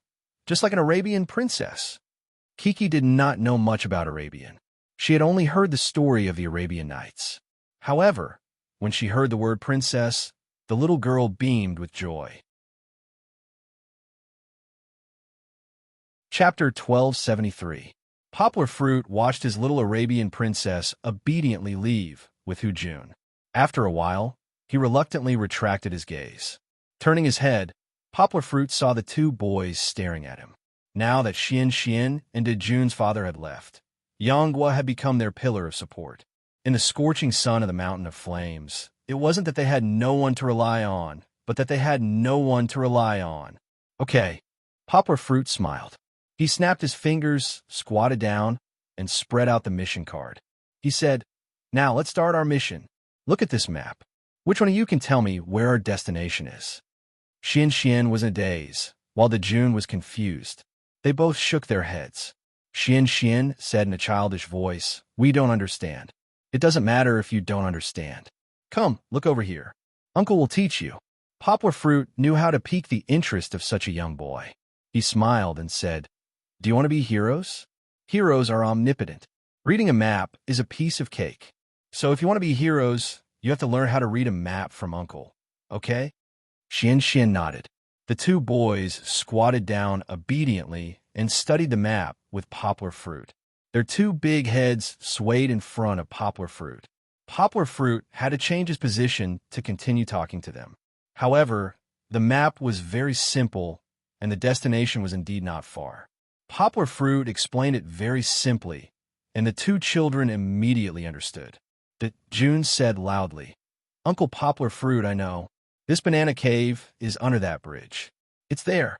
just like an Arabian princess. Kiki did not know much about Arabian. She had only heard the story of the Arabian Nights. However, when she heard the word princess, the little girl beamed with joy. Chapter 1273. Poplar Fruit watched his little Arabian princess obediently leave with Hu Jun. After a while, he reluctantly retracted his gaze. Turning his head, Poplar Fruit saw the two boys staring at him. Now that Xian and Dejun's father had left, Yangguo had become their pillar of support. In the scorching sun of the Mountain of Flames, it wasn't that they had no one to rely on, but that they had no one to rely on. "Okay." Poplar Fruit smiled. He snapped his fingers, squatted down, and spread out the mission card. He said, "Now let's start our mission. Look at this map. Which one of you can tell me where our destination is?" Xian was in a daze, while the Jun was confused. They both shook their heads. Xian said in a childish voice, "We don't understand." "It doesn't matter if you don't understand. Come, look over here. Uncle will teach you." Poplar Fruit knew how to pique the interest of such a young boy. He smiled and said, "Do you want to be heroes? Heroes are omnipotent. Reading a map is a piece of cake. So if you want to be heroes, you have to learn how to read a map from Uncle. Okay?" Xian nodded. The two boys squatted down obediently and studied the map with Poplar Fruit. Their two big heads swayed in front of Poplar Fruit. Poplar Fruit had to change his position to continue talking to them. However, the map was very simple, and the destination was indeed not far. Poplar Fruit explained it very simply, and the two children immediately understood. The Jun said loudly, "Uncle Poplar Fruit, I know. This banana cave is under that bridge. It's there."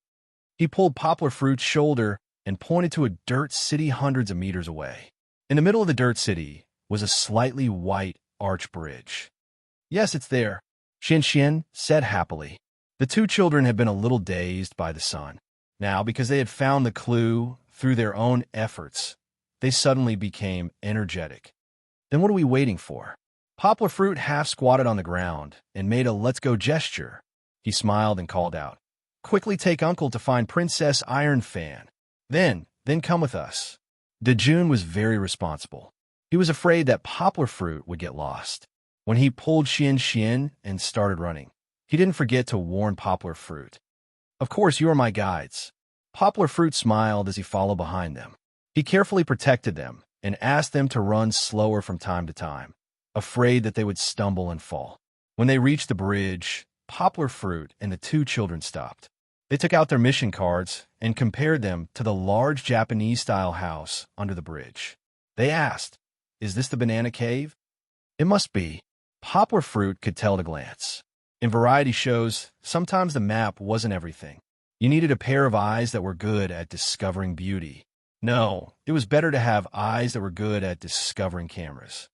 He pulled Poplar Fruit's shoulder and pointed to a dirt city hundreds of meters away. In the middle of the dirt city was a slightly white arch bridge. "Yes, it's there," Xian said happily. The two children had been a little dazed by the sun. Now, because they had found the clue through their own efforts, they suddenly became energetic. "Then what are we waiting for?" Poplar Fruit half squatted on the ground and made a "let's go" gesture. He smiled and called out, "Quickly take Uncle to find Princess Iron Fan. Then come with us." Dejun was very responsible. He was afraid that Poplar Fruit would get lost. When he pulled Xian and started running, he didn't forget to warn Poplar Fruit. "Of course, you are my guides." Poplar Fruit smiled as he followed behind them. He carefully protected them and asked them to run slower from time to time, afraid that they would stumble and fall. When they reached the bridge, Poplar Fruit and the two children stopped. They took out their mission cards and compared them to the large Japanese-style house under the bridge. They asked, "Is this the banana cave?" "It must be." Poplar Fruit could tell at a glance. In variety shows, sometimes the map wasn't everything. You needed a pair of eyes that were good at discovering beauty. No, it was better to have eyes that were good at discovering cameras.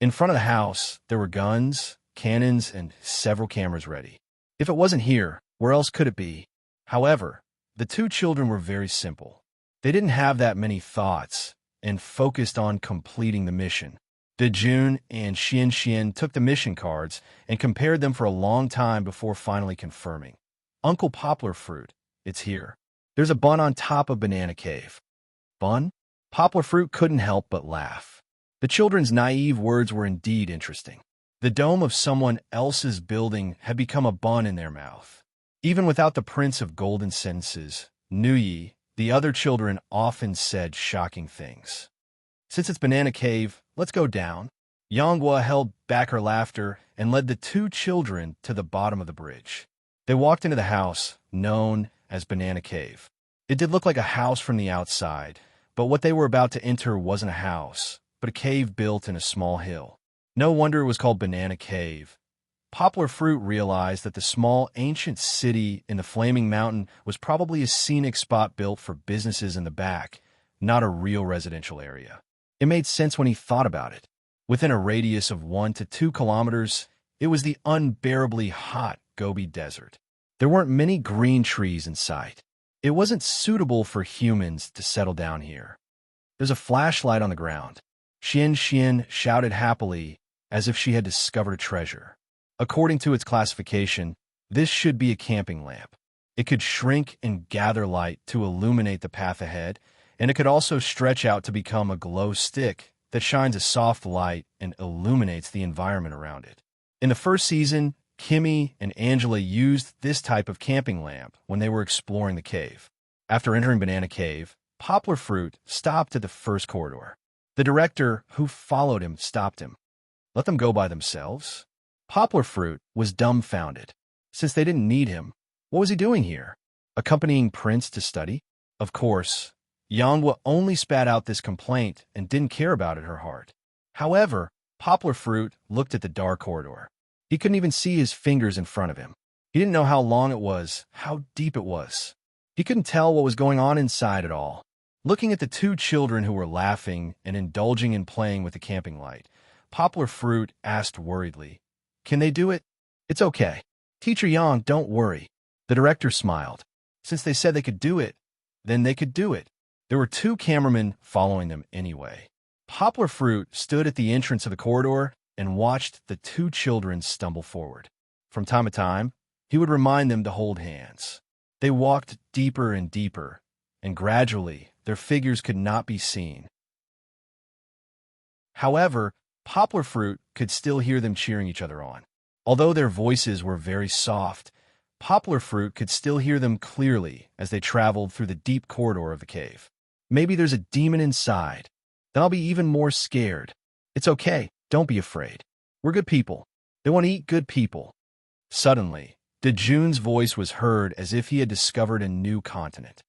In front of the house, there were guns, cannons, and several cameras ready. If it wasn't here, where else could it be? However, the two children were very simple. They didn't have that many thoughts and focused on completing the mission. Dejun and Xian took the mission cards and compared them for a long time before finally confirming. "Uncle Poplar Fruit, it's here. There's a bun on top of Banana Cave." "Bun?" Poplar Fruit couldn't help but laugh. The children's naive words were indeed interesting. The dome of someone else's building had become a bun in their mouth. Even without the Prince of Golden Sentences, Nuyi, the other children often said shocking things. "Since it's Banana Cave, let's go down." Yanghua held back her laughter and led the two children to the bottom of the bridge. They walked into the house, known as Banana Cave. It did look like a house from the outside, but what they were about to enter wasn't a house, but a cave built in a small hill. No wonder it was called Banana Cave. Poplar Fruit realized that the small, ancient city in the Flaming Mountain was probably a scenic spot built for businesses in the back, not a real residential area. It made sense when he thought about it. Within a radius of 1 to 2 kilometers, it was the unbearably hot Gobi Desert. There weren't many green trees in sight. It wasn't suitable for humans to settle down here. There's a flashlight on the ground. Xian shouted happily, as if she had discovered a treasure. According to its classification, this should be a camping lamp. It could shrink and gather light to illuminate the path ahead, and it could also stretch out to become a glow stick that shines a soft light and illuminates the environment around it. In the first season, Kimmy and Angela used this type of camping lamp when they were exploring the cave. After entering Banana Cave, Poplar Fruit stopped at the first corridor. The director, who followed him, stopped him. Let them go by themselves? Poplar Fruit was dumbfounded. Since they didn't need him, what was he doing here? Accompanying Prince to study? Of course, Yanghua only spat out this complaint and didn't care about it in her heart. However, Poplar Fruit looked at the dark corridor. He couldn't even see his fingers in front of him. He didn't know how long it was, how deep it was. He couldn't tell what was going on inside at all. Looking at the two children who were laughing and indulging in playing with the camping light, Poplar Fruit asked worriedly, "Can they do it?" "It's okay. Teacher Yang, don't worry." The director smiled. Since they said they could do it, then they could do it. There were two cameramen following them anyway. Poplar Fruit stood at the entrance of the corridor and watched the two children stumble forward. From time to time, he would remind them to hold hands. They walked deeper and deeper, and gradually their figures could not be seen. However, Poplar Fruit could still hear them cheering each other on. Although their voices were very soft, Poplar Fruit could still hear them clearly as they traveled through the deep corridor of the cave. "Maybe there's a demon inside. Then I'll be even more scared." "It's okay. Don't be afraid. We're good people. They want to eat good people." Suddenly, Dejun's voice was heard as if he had discovered a new continent.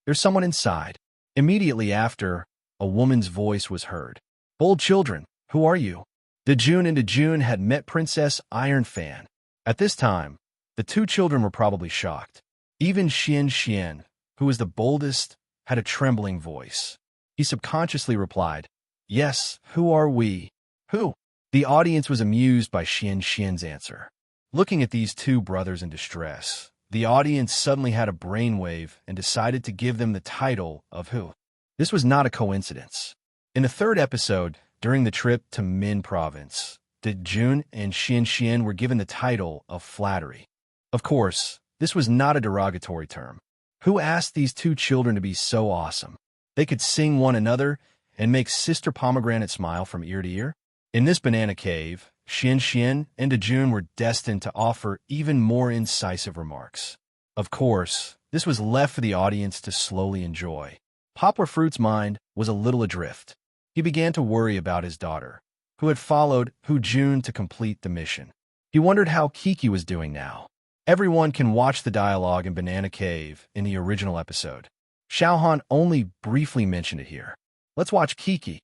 "There's someone inside." Immediately after, a woman's voice was heard. "Bold children, who are you?" Dejun and Dejun had met Princess Iron Fan. At this time, the two children were probably shocked. Even Xian Xian, who was the boldest, had a trembling voice. He subconsciously replied, "Yes, who are we?" "Who?" The audience was amused by Xian Xian's answer. Looking at these two brothers in distress, the audience suddenly had a brainwave and decided to give them the title of Who. This was not a coincidence. In the third episode, during the trip to Min Province, Dejun and Xian Xian were given the title of Flattery. Of course, this was not a derogatory term. Who asked these two children to be so awesome? They could sing one another and make Sister Pomegranate smile from ear to ear. In this banana cave, Xian Xian and Dejun were destined to offer even more incisive remarks. Of course, this was left for the audience to slowly enjoy. Poplar Fruit's mind was a little adrift. He began to worry about his daughter, who had followed Hu Jun to complete the mission. He wondered how Kiki was doing now. Everyone can watch the dialogue in Banana Cave in the original episode. Xiaohan only briefly mentioned it here. Let's watch Kiki.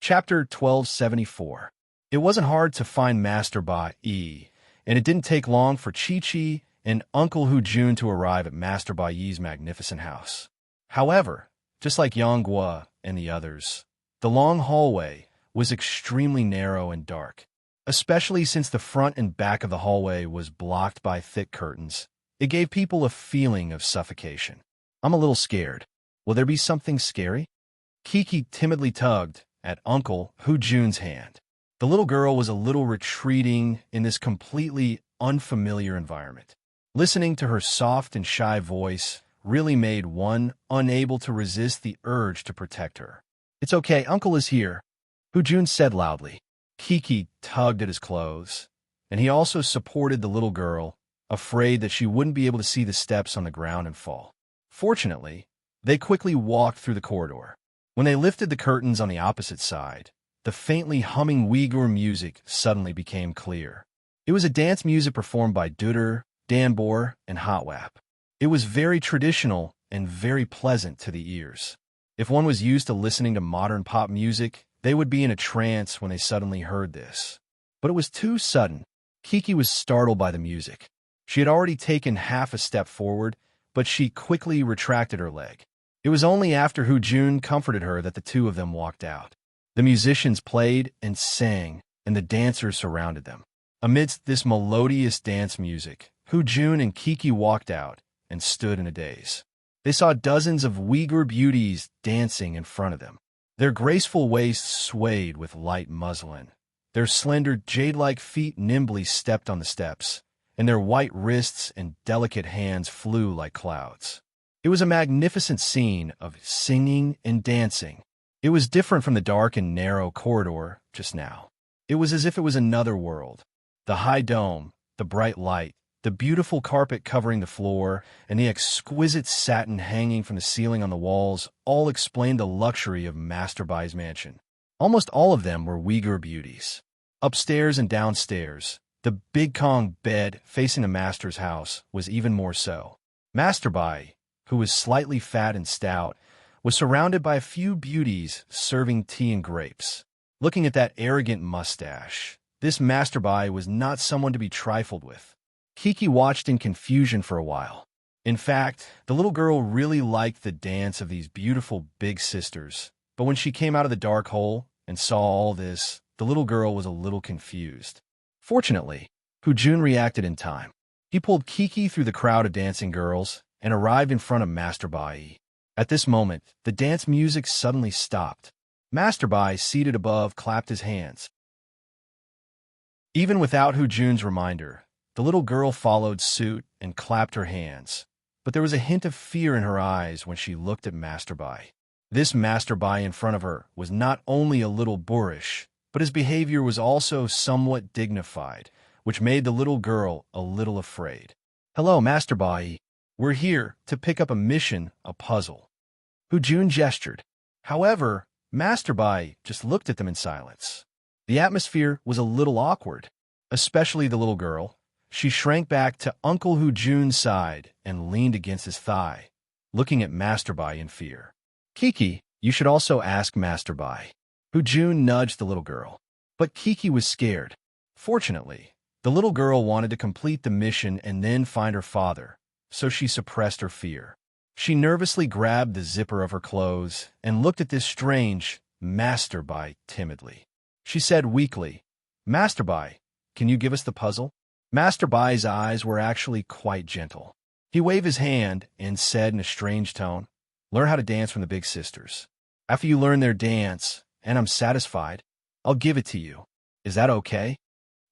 Chapter 1274. It wasn't hard to find Master Bai Yi, and it didn't take long for Chi-Chi and Uncle Hu Jun to arrive at Master Bai Yi's magnificent house. However, just like Yang Guo and the others, the long hallway was extremely narrow and dark. Especially since the front and back of the hallway was blocked by thick curtains, it gave people a feeling of suffocation. "I'm a little scared. Will there be something scary?" Kiki timidly tugged at Uncle Hu Jun's hand. The little girl was a little retreating in this completely unfamiliar environment. Listening to her soft and shy voice really made one unable to resist the urge to protect her. "It's okay, Uncle is here," Hu Jun said loudly. Kiki tugged at his clothes, and he also supported the little girl, afraid that she wouldn't be able to see the steps on the ground and fall. Fortunately, they quickly walked through the corridor. When they lifted the curtains on the opposite side, the faintly humming Uyghur music suddenly became clear. It was a dance music performed by Duder, Danbor, and Hotwap. It was very traditional and very pleasant to the ears. If one was used to listening to modern pop music, they would be in a trance when they suddenly heard this. But it was too sudden. Kiki was startled by the music. She had already taken half a step forward, but she quickly retracted her leg. It was only after Hu Jun comforted her that the two of them walked out. The musicians played and sang, and the dancers surrounded them. Amidst this melodious dance music, Hu Jun and Kiki walked out and stood in a daze. They saw dozens of Uyghur beauties dancing in front of them. Their graceful waists swayed with light muslin. Their slender, jade-like feet nimbly stepped on the steps, and their white wrists and delicate hands flew like clouds. It was a magnificent scene of singing and dancing. It was different from the dark and narrow corridor just now. It was as if it was another world. The high dome, the bright light, the beautiful carpet covering the floor, and the exquisite satin hanging from the ceiling on the walls all explained the luxury of Master Bai's mansion. Almost all of them were Uyghur beauties. Upstairs and downstairs, the big Kong bed facing the master's house was even more so. Master Bai, who was slightly fat and stout, was surrounded by a few beauties serving tea and grapes. Looking at that arrogant mustache, this Master Bai was not someone to be trifled with. Kiki watched in confusion for a while. In fact, the little girl really liked the dance of these beautiful big sisters, but when she came out of the dark hole and saw all this, the little girl was a little confused. Fortunately, Jun reacted in time. He pulled Kiki through the crowd of dancing girls and arrived in front of Master Bai. At this moment, the dance music suddenly stopped. Master Bai, seated above, clapped his hands. Even without Jun's reminder, the little girl followed suit and clapped her hands. But there was a hint of fear in her eyes when she looked at Master Bai. This Master Bai in front of her was not only a little boorish, but his behavior was also somewhat dignified, which made the little girl a little afraid. "Hello, Master Bai. We're here to pick up a mission, a puzzle." Jun gestured. However, Master Bai just looked at them in silence. The atmosphere was a little awkward, especially the little girl. She shrank back to Uncle Jun's side and leaned against his thigh, looking at Master Bai in fear. "Kiki, you should also ask Master Bai." Jun nudged the little girl. But Kiki was scared. Fortunately, the little girl wanted to complete the mission and then find her father, so she suppressed her fear. She nervously grabbed the zipper of her clothes and looked at this strange Master Bai timidly. She said weakly, "Master Bai, can you give us the puzzle?" Master Bai's eyes were actually quite gentle. He waved his hand and said in a strange tone, "Learn how to dance from the big sisters. After you learn their dance, and I'm satisfied, I'll give it to you. Is that okay?"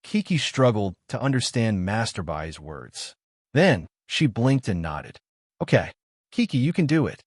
Kiki struggled to understand Master Bai's words. Then she blinked and nodded. "Okay, Kiki, you can do it."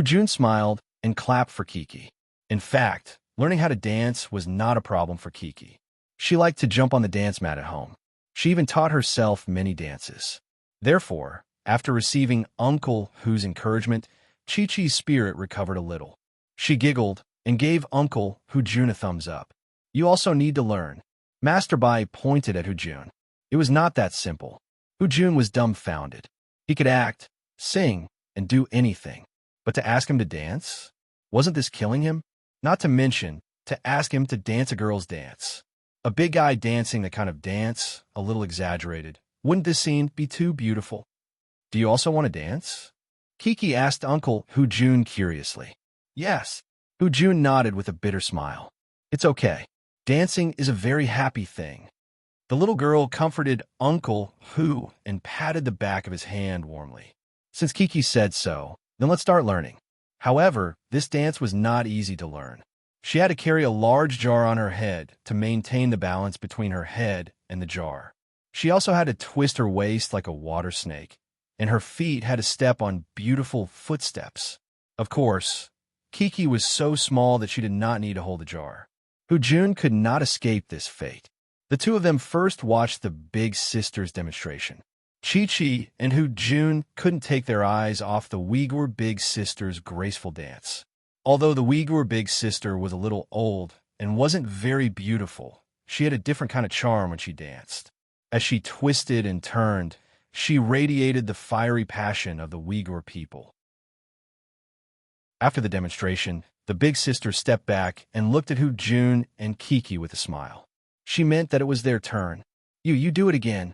Jun smiled and clapped for Kiki. In fact, learning how to dance was not a problem for Kiki. She liked to jump on the dance mat at home. She even taught herself many dances. Therefore, after receiving Uncle Hu's encouragement, Chi-Chi's spirit recovered a little. She giggled and gave Uncle Jun a thumbs up. "You also need to learn." Master Bai pointed at Jun. It was not that simple. Jun was dumbfounded. He could act, sing, and do anything. But to ask him to dance? Wasn't this killing him? Not to mention, to ask him to dance a girl's dance. A big guy dancing that kind of dance, a little exaggerated. Wouldn't this scene be too beautiful? "Do you also want to dance?" Kiki asked Uncle Jun curiously. "Yes." Jun nodded with a bitter smile. "It's okay. Dancing is a very happy thing." The little girl comforted Uncle Hu and patted the back of his hand warmly. "Since Kiki said so, then let's start learning." However, this dance was not easy to learn. She had to carry a large jar on her head to maintain the balance between her head and the jar. She also had to twist her waist like a water snake, and her feet had to step on beautiful footsteps. Of course, Kiki was so small that she did not need to hold the jar. Jun could not escape this fate. The two of them first watched the big sisters demonstration. Chi-Chi and Jun couldn't take their eyes off the Uyghur big sister's graceful dance. Although the Uyghur big sister was a little old and wasn't very beautiful, she had a different kind of charm when she danced. As she twisted and turned, she radiated the fiery passion of the Uyghur people. After the demonstration, the big sister stepped back and looked at Jun and Kiki with a smile. She meant that it was their turn. You do it again,"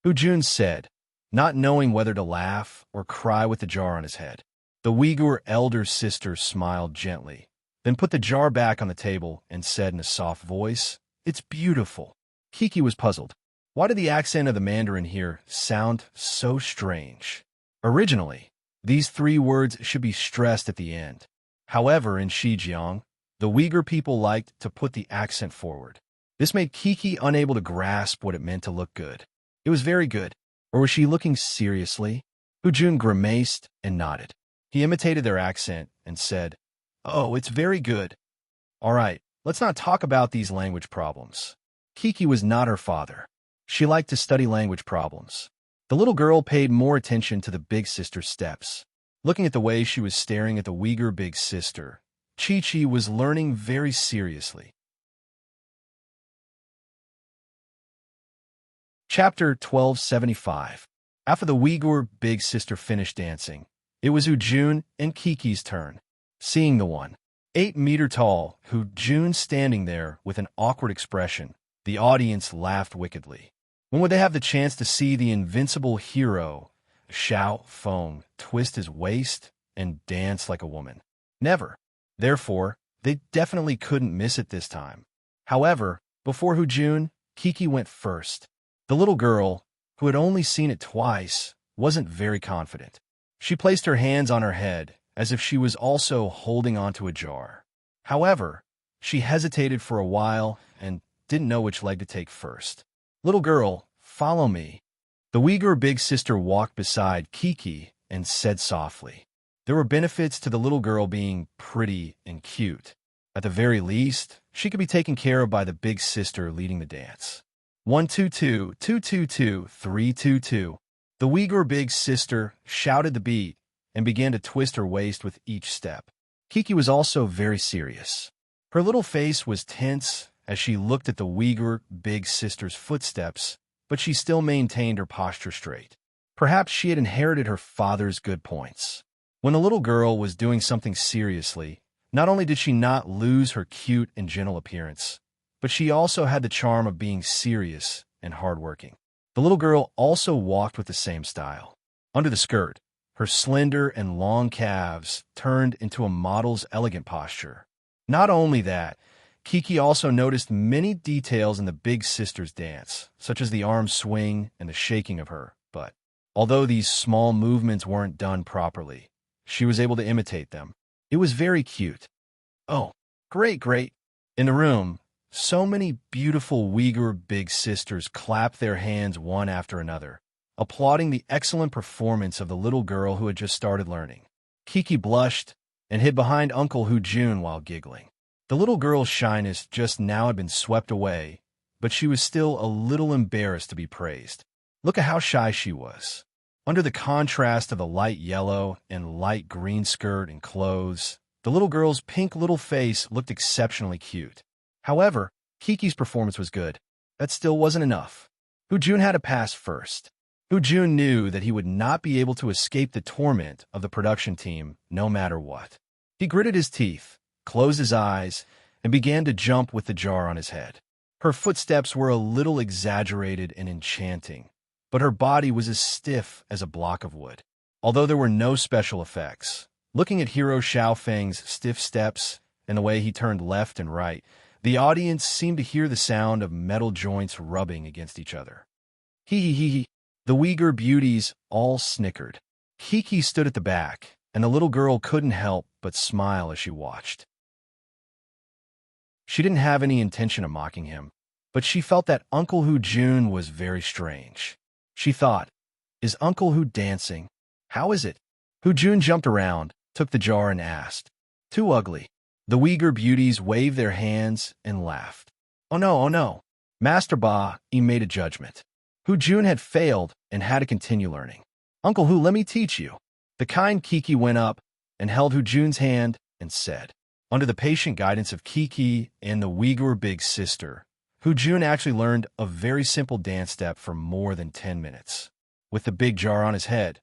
Jun said, not knowing whether to laugh or cry with the jar on his head. The Uyghur elder sister smiled gently, then put the jar back on the table and said in a soft voice, "It's beautiful." Kiki was puzzled. Why did the accent of the Mandarin here sound so strange? Originally, these three words should be stressed at the end. However, in Xinjiang, the Uyghur people liked to put the accent forward. This made Kiki unable to grasp what it meant to look good. It was very good. Or was she looking seriously? Jun grimaced and nodded. He imitated their accent and said, "Oh, it's very good." "All right, let's not talk about these language problems." Kiki was not her father. She liked to study language problems. The little girl paid more attention to the big sister's steps. Looking at the way she was staring at the Uyghur big sister, Chi-Chi was learning very seriously. Chapter 1275. After the Uyghur big sister finished dancing, it was Jun and Kiki's turn. Seeing the 1.8 meter tall Jun standing there with an awkward expression, the audience laughed wickedly. When would they have the chance to see the invincible hero Xiao Feng twist his waist and dance like a woman. Never. Therefore, they definitely couldn't miss it this time. However, before Jun, Kiki went first. The little girl, who had only seen it twice, wasn't very confident. She placed her hands on her head, as if she was also holding onto a jar. However, she hesitated for a while and didn't know which leg to take first. Little girl, follow me. The Uyghur big sister walked beside Kiki and said softly. There were benefits to the little girl being pretty and cute. At the very least, she could be taken care of by the big sister leading the dance. 122, 222, 322. The Uyghur big sister shouted the beat and began to twist her waist with each step. Kiki was also very serious. Her little face was tense as she looked at the Uyghur big sister's footsteps, but she still maintained her posture straight. Perhaps she had inherited her father's good points. When the little girl was doing something seriously, not only did she not lose her cute and gentle appearance, but she also had the charm of being serious and hardworking. The little girl also walked with the same style. Under the skirt, her slender and long calves turned into a model's elegant posture. Not only that, Kiki also noticed many details in the big sister's dance, such as the arm swing and the shaking of her butt. Although these small movements weren't done properly, she was able to imitate them. It was very cute. Oh, great. In the room, so many beautiful Uyghur big sisters clapped their hands one after another, applauding the excellent performance of the little girl who had just started learning. Kiki blushed and hid behind Uncle Jun while giggling. The little girl's shyness just now had been swept away, but she was still a little embarrassed to be praised. Look at how shy she was. Under the contrast of the light yellow and light green skirt and clothes, the little girl's pink little face looked exceptionally cute. However, Kiki's performance was good. That still wasn't enough. Jun had to pass first. Jun knew that he would not be able to escape the torment of the production team no matter what. He gritted his teeth, closed his eyes, and began to jump with the jar on his head. Her footsteps were a little exaggerated and enchanting, but her body was as stiff as a block of wood. Although there were no special effects, looking at Hero Xiaofeng's stiff steps and the way he turned left and right, the audience seemed to hear the sound of metal joints rubbing against each other. Hee. The Uyghur beauties all snickered. Kiki stood at the back, and the little girl couldn't help but smile as she watched. She didn't have any intention of mocking him, but she felt that Uncle Jun was very strange. She thought, is Uncle dancing? How is it? Jun jumped around, took the jar and asked. Too ugly. The Uyghur beauties waved their hands and laughed. Oh no. Master Ba, he made a judgment. Jun had failed and had to continue learning. Uncle let me teach you. The kind Kiki went up and held Jun's hand and said. Under the patient guidance of Kiki and the Uyghur big sister, Jun actually learned a very simple dance step for more than 10 minutes. With the big jar on his head,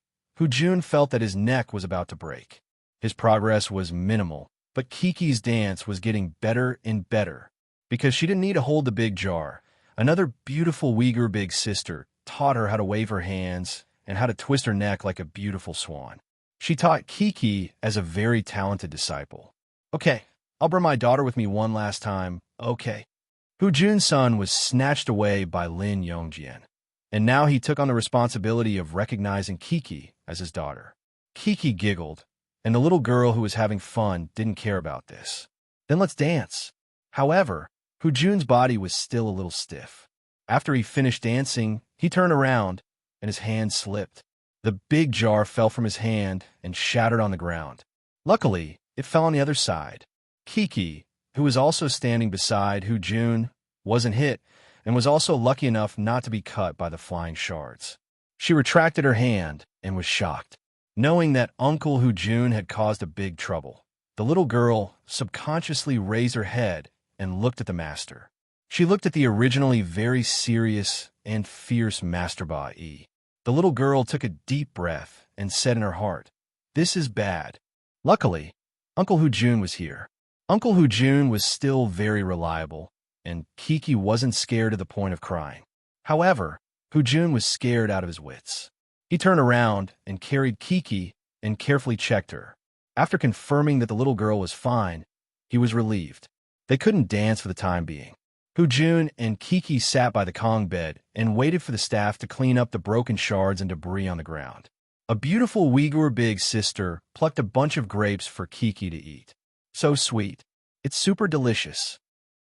Jun felt that his neck was about to break. His progress was minimal, but Kiki's dance was getting better and better. Because she didn't need to hold the big jar, another beautiful Uyghur big sister taught her how to wave her hands and how to twist her neck like a beautiful swan. She taught Kiki as a very talented disciple. Okay, I'll bring my daughter with me one last time, okay. Jun's son was snatched away by Lin Yongjian, and now he took on the responsibility of recognizing Kiki as his daughter. Kiki giggled, and the little girl who was having fun didn't care about this. Then let's dance. However, Jun's body was still a little stiff. After he finished dancing, he turned around, and his hand slipped. The big jar fell from his hand and shattered on the ground. Luckily, it fell on the other side. Kiki, who was also standing beside Jun, wasn't hit, and was also lucky enough not to be cut by the flying shards. She retracted her hand and was shocked. Knowing that Uncle Jun had caused a big trouble, the little girl subconsciously raised her head and looked at the master. She looked at the originally very serious and fierce Master Ba-yi. The little girl took a deep breath and said in her heart, "This is bad." Luckily, Uncle Jun was here. Uncle Jun was still very reliable, and Kiki wasn't scared to the point of crying. However, Jun was scared out of his wits. He turned around and carried Kiki and carefully checked her. After confirming that the little girl was fine, he was relieved. They couldn't dance for the time being. Jun and Kiki sat by the Kong bed and waited for the staff to clean up the broken shards and debris on the ground. A beautiful Uyghur big sister plucked a bunch of grapes for Kiki to eat. So sweet. It's super delicious.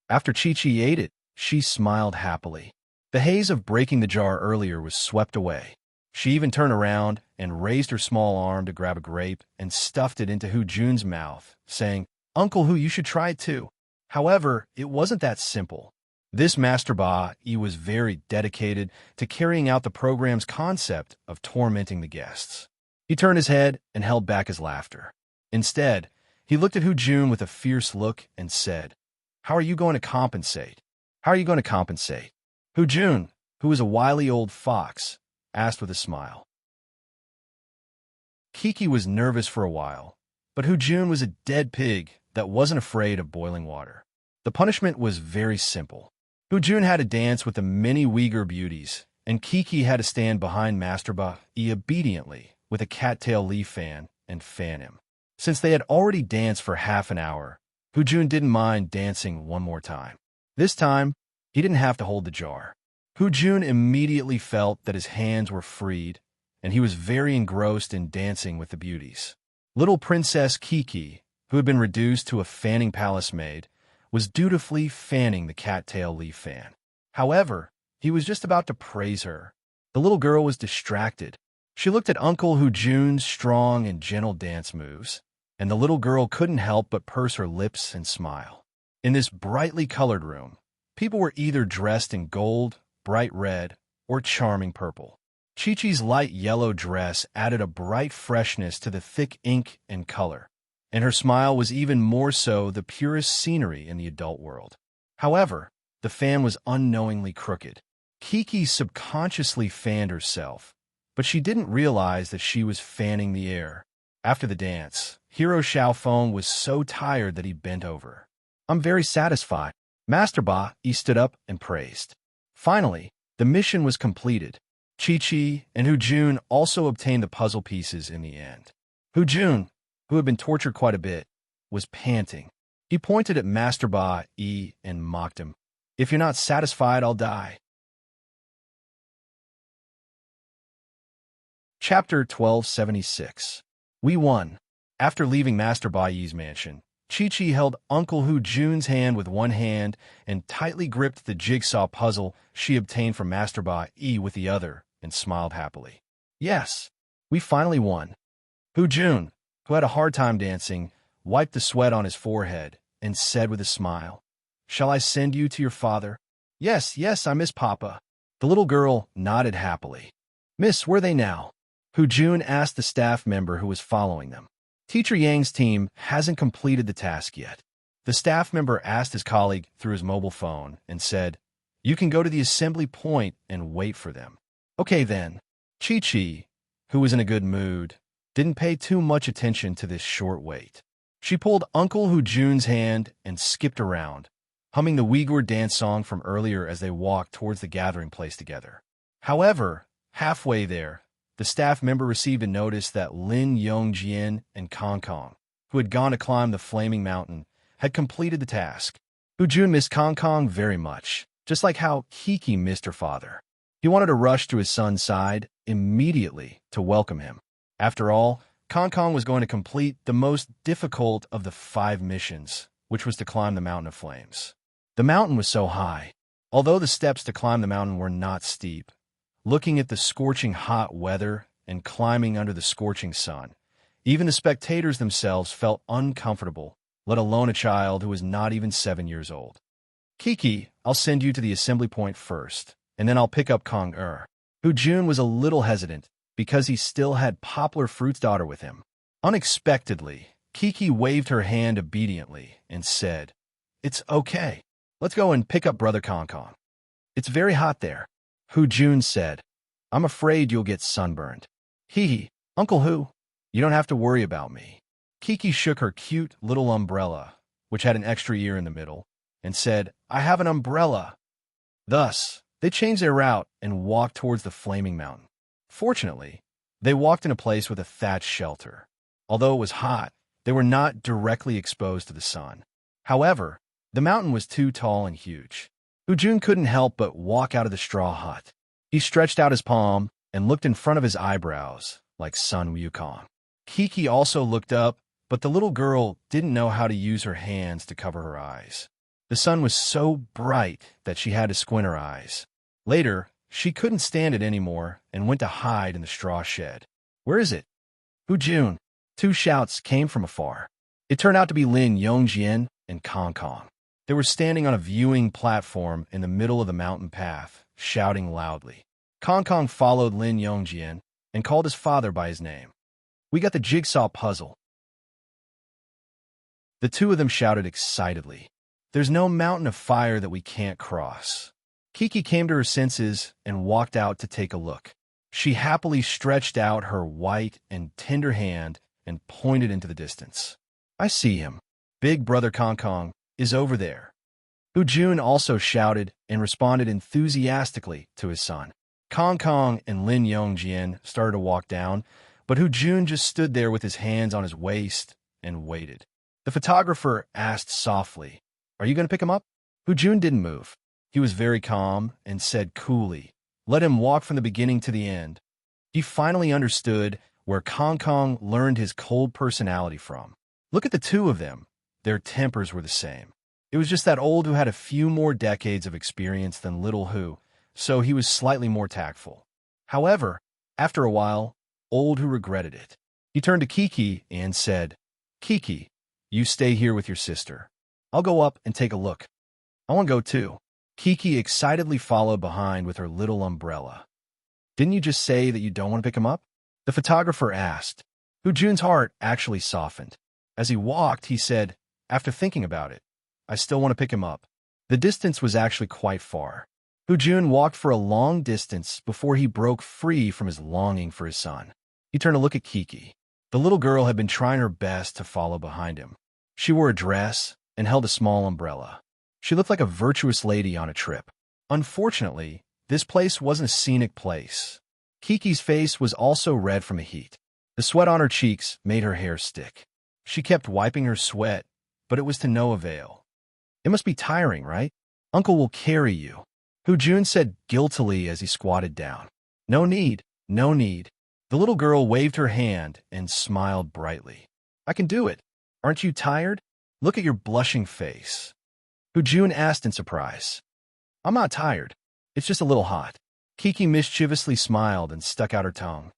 After Chi-Chi ate it, she smiled happily. The haze of breaking the jar earlier was swept away. She even turned around and raised her small arm to grab a grape and stuffed it into Jun's mouth, saying, "Uncle Hu, you should try it too." However, it wasn't that simple. This Master Ba Yi was very dedicated to carrying out the program's concept of tormenting the guests. He turned his head and held back his laughter. Instead, he looked at Jun with a fierce look and said, "How are you going to compensate? How are you going to compensate?" Jun, who was a wily old fox, asked with a smile. Kiki was nervous for a while, but Jun was a dead pig that wasn't afraid of boiling water. The punishment was very simple. Jun had to dance with the many Uyghur beauties, and Kiki had to stand behind Master Ba Yi obediently with a cattail leaf fan and fan him. Since they had already danced for half an hour, Jun didn't mind dancing one more time. This time, he didn't have to hold the jar. Jun immediately felt that his hands were freed, and he was very engrossed in dancing with the beauties. Little Princess Kiki, who had been reduced to a fanning palace maid, was dutifully fanning the cattail leaf fan. However, he was just about to praise her. The little girl was distracted. She looked at Uncle Jun's strong and gentle dance moves, and the little girl couldn't help but purse her lips and smile. In this brightly colored room, people were either dressed in gold, bright red, or charming purple. Chi-Chi's light yellow dress added a bright freshness to the thick ink and color, and her smile was even more so the purest scenery in the adult world. However, the fan was unknowingly crooked. Kiki subconsciously fanned herself, but she didn't realize that she was fanning the air. After the dance, Hero Xiaofeng was so tired that he bent over. "I'm very satisfied." Master Ba Yi stood up and praised. Finally, the mission was completed. Chi-Chi and Jun also obtained the puzzle pieces in the end. Jun, who had been tortured quite a bit, was panting. He pointed at Master Ba Yi and mocked him. "If you're not satisfied, I'll die." Chapter 1276. We won. After leaving Master Ba Yi's mansion, Chi-Chi held Uncle Jun's hand with one hand and tightly gripped the jigsaw puzzle she obtained from Master Ba Yi with the other and smiled happily. "Yes, we finally won." Jun, who had a hard time dancing, wiped the sweat on his forehead and said with a smile, "Shall I send you to your father?" Yes, I miss Papa." The little girl nodded happily. "Miss, where are they now?" Jun asked the staff member who was following them. "Teacher Yang's team hasn't completed the task yet." The staff member asked his colleague through his mobile phone and said, "You can go to the assembly point and wait for them." Okay then. Chi-Chi, who was in a good mood, didn't pay too much attention to this short wait. She pulled Uncle Jun's hand and skipped around, humming the Uyghur dance song from earlier as they walked towards the gathering place together. However, halfway there, the staff member received a notice that Lin Yongjian and Kong Kong, who had gone to climb the flaming mountain, had completed the task. Jun missed Kong Kong very much, just like how Kiki missed her father. He wanted to rush to his son's side immediately to welcome him. After all, Kong Kong was going to complete the most difficult of the 5 missions, which was to climb the Mountain of Flames. The mountain was so high. Although the steps to climb the mountain were not steep, looking at the scorching hot weather and climbing under the scorching sun, even the spectators themselves felt uncomfortable, let alone a child who was not even 7 years old. "Kiki, I'll send you to the assembly point first, and then I'll pick up Kong Jun was a little hesitant because he still had Poplar Fruit's daughter with him. Unexpectedly, Kiki waved her hand obediently and said, "It's okay. Let's go and pick up Brother Kong Kong." "It's very hot there," Jun said. "I'm afraid you'll get sunburned." "Hee, Uncle Hu, you don't have to worry about me." Kiki shook her cute little umbrella, which had an extra ear in the middle, and said, "I have an umbrella." Thus, they changed their route and walked towards the flaming mountain. Fortunately, They walked in a place with a thatched shelter. Although it was hot, they were not directly exposed to the sun. However, the mountain was too tall and huge. Jun couldn't help but walk out of the straw hut. He stretched out his palm and looked in front of his eyebrows, like Sun Wukong. Kiki also looked up, but the little girl didn't know how to use her hands to cover her eyes. The sun was so bright that she had to squint her eyes. Later, she couldn't stand it anymore and went to hide in the straw shed. "Where is it?" "Jun." Two shouts came from afar. It turned out to be Lin Yongjian and Kong Kong. They were standing on a viewing platform in the middle of the mountain path, shouting loudly. Kong Kong followed Lin Yongjian and called his father by his name. "We got the jigsaw puzzle." The two of them shouted excitedly. "There's no mountain of fire that we can't cross." Kiki came to her senses and walked out to take a look. She happily stretched out her white and tender hand and pointed into the distance. "I see him. Big brother Kong Kong is over there." Jun also shouted and responded enthusiastically to his son. Kong Kong and Lin Yongjian started to walk down, but Jun just stood there with his hands on his waist and waited. The photographer asked softly, "Are you going to pick him up?" Jun didn't move. He was very calm and said coolly, "Let him walk from the beginning to the end." He finally understood where Kong Kong learned his cold personality from. Look at the two of them. Their tempers were the same. It was just that Old Hu had a few more decades of experience than Little Hu, so he was slightly more tactful. However, after a while, Old Hu regretted it. He turned to Kiki and said, "Kiki, you stay here with your sister. I'll go up and take a look." "I want to go too." Kiki excitedly followed behind with her little umbrella. "Didn't you just say that you don't want to pick him up?" The photographer asked. Jun's heart actually softened. As he walked, he said, "After thinking about it, I still want to pick him up." The distance was actually quite far. Jun walked for a long distance before he broke free from his longing for his son. He turned to look at Kiki. The little girl had been trying her best to follow behind him. She wore a dress and held a small umbrella. She looked like a virtuous lady on a trip. Unfortunately, this place wasn't a scenic place. Kiki's face was also red from the heat. The sweat on her cheeks made her hair stick. She kept wiping her sweat, but it was to no avail. "It must be tiring, right? Uncle will carry you," Jun said guiltily as he squatted down. "No need, no need." The little girl waved her hand and smiled brightly. "I can do it. Aren't you tired? Look at your blushing face." Jun asked in surprise. "I'm not tired. It's just a little hot." Kiki mischievously smiled and stuck out her tongue.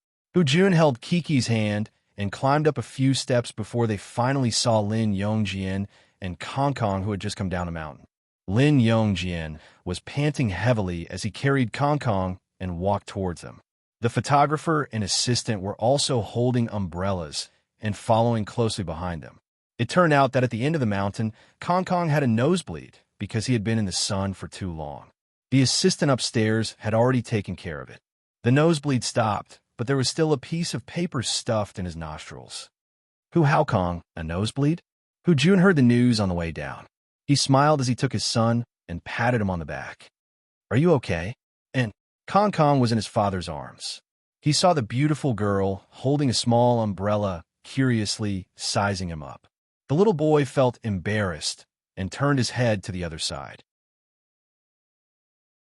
Jun held Kiki's hand and climbed up a few steps before they finally saw Lin Yongjian and Kong Kong, who had just come down the mountain. Lin Yongjian was panting heavily as he carried Kong Kong and walked towards them. The photographer and assistant were also holding umbrellas and following closely behind them. It turned out that at the end of the mountain, Kong Kong had a nosebleed because he had been in the sun for too long. The assistant upstairs had already taken care of it. The nosebleed stopped, but there was still a piece of paper stuffed in his nostrils. How Kong, a nosebleed? Jun heard the news on the way down. He smiled as he took his son and patted him on the back. "Are you okay?" And Kong Kong was in his father's arms. He saw the beautiful girl holding a small umbrella, curiously sizing him up. The little boy felt embarrassed and turned his head to the other side.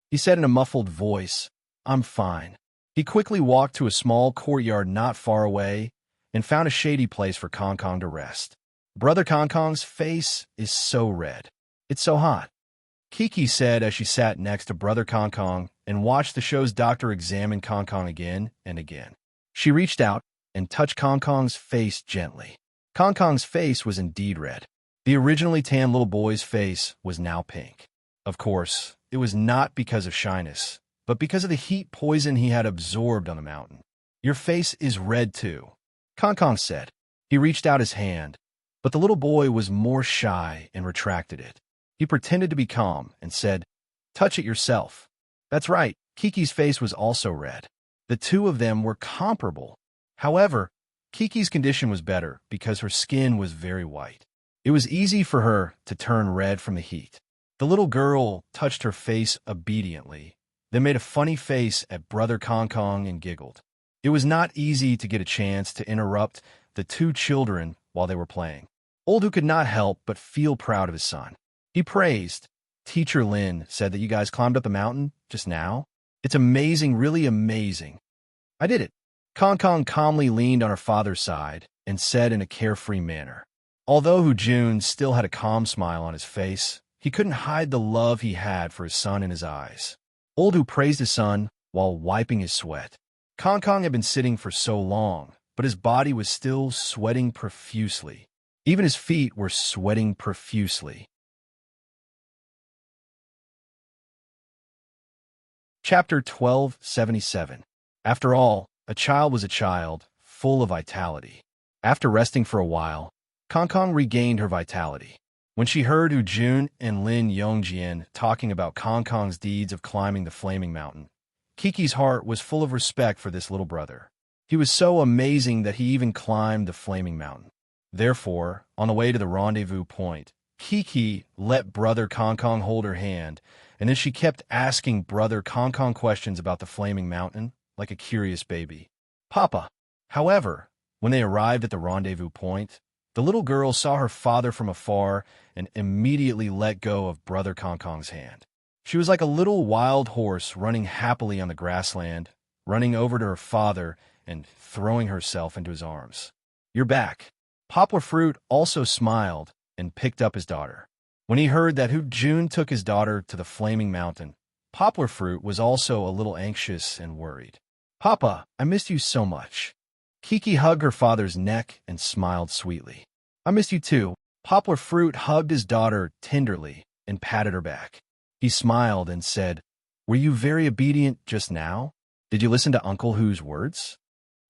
He said in a muffled voice, "I'm fine." He quickly walked to a small courtyard not far away and found a shady place for Kong Kong to rest. Brother Kong Kong's face is so red. It's so hot. Kiki said as she sat next to Brother Kong Kong and watched the show's doctor examine Kong Kong again and again. She reached out and touched Kong Kong's face gently. Kong Kong's face was indeed red. The originally tan little boy's face was now pink. Of course, it was not because of shyness, but because of the heat poison he had absorbed on the mountain. "Your face is red too," Kong Kong said. He reached out his hand, but the little boy was more shy and retracted it. He pretended to be calm and said, "Touch it yourself." That's right, Kiki's face was also red. The two of them were comparable. However, Kiki's condition was better because her skin was very white. It was easy for her to turn red from the heat. The little girl touched her face obediently, then made a funny face at Brother Kong Kong and giggled. It was not easy to get a chance to interrupt the two children while they were playing. Oldu could not help but feel proud of his son. He praised. Teacher Lin said that you guys climbed up the mountain just now. It's amazing, really amazing. I did it. Kong Kong calmly leaned on her father's side and said in a carefree manner. Although Hu Jun still had a calm smile on his face, he couldn't hide the love he had for his son in his eyes. Oldu praised his son while wiping his sweat. Kong Kong had been sitting for so long, but his body was still sweating profusely. Even his feet were sweating profusely. Chapter 1277. After all, a child was a child, full of vitality. After resting for a while, Kong Kong regained her vitality. When she heard Hu Jun and Lin Yongjian talking about Kong Kong's deeds of climbing the flaming mountain, Kiki's heart was full of respect for this little brother. He was so amazing that he even climbed the flaming mountain. Therefore, on the way to the rendezvous point, Kiki let brother Kong Kong hold her hand, and then she kept asking brother Kong Kong questions about the flaming mountain, like a curious baby. Papa. However, when they arrived at the rendezvous point, the little girl saw her father from afar and immediately let go of brother Kong Kong's hand. She was like a little wild horse running happily on the grassland, running over to her father and throwing herself into his arms. You're back. Poplar Fruit also smiled and picked up his daughter. When he heard that Hu Jun took his daughter to the flaming mountain, Poplar Fruit was also a little anxious and worried. Papa, I missed you so much. Kiki hugged her father's neck and smiled sweetly. I missed you too. Poplar Fruit hugged his daughter tenderly and patted her back. He smiled and said, Were you very obedient just now? Did you listen to Uncle Hu's words?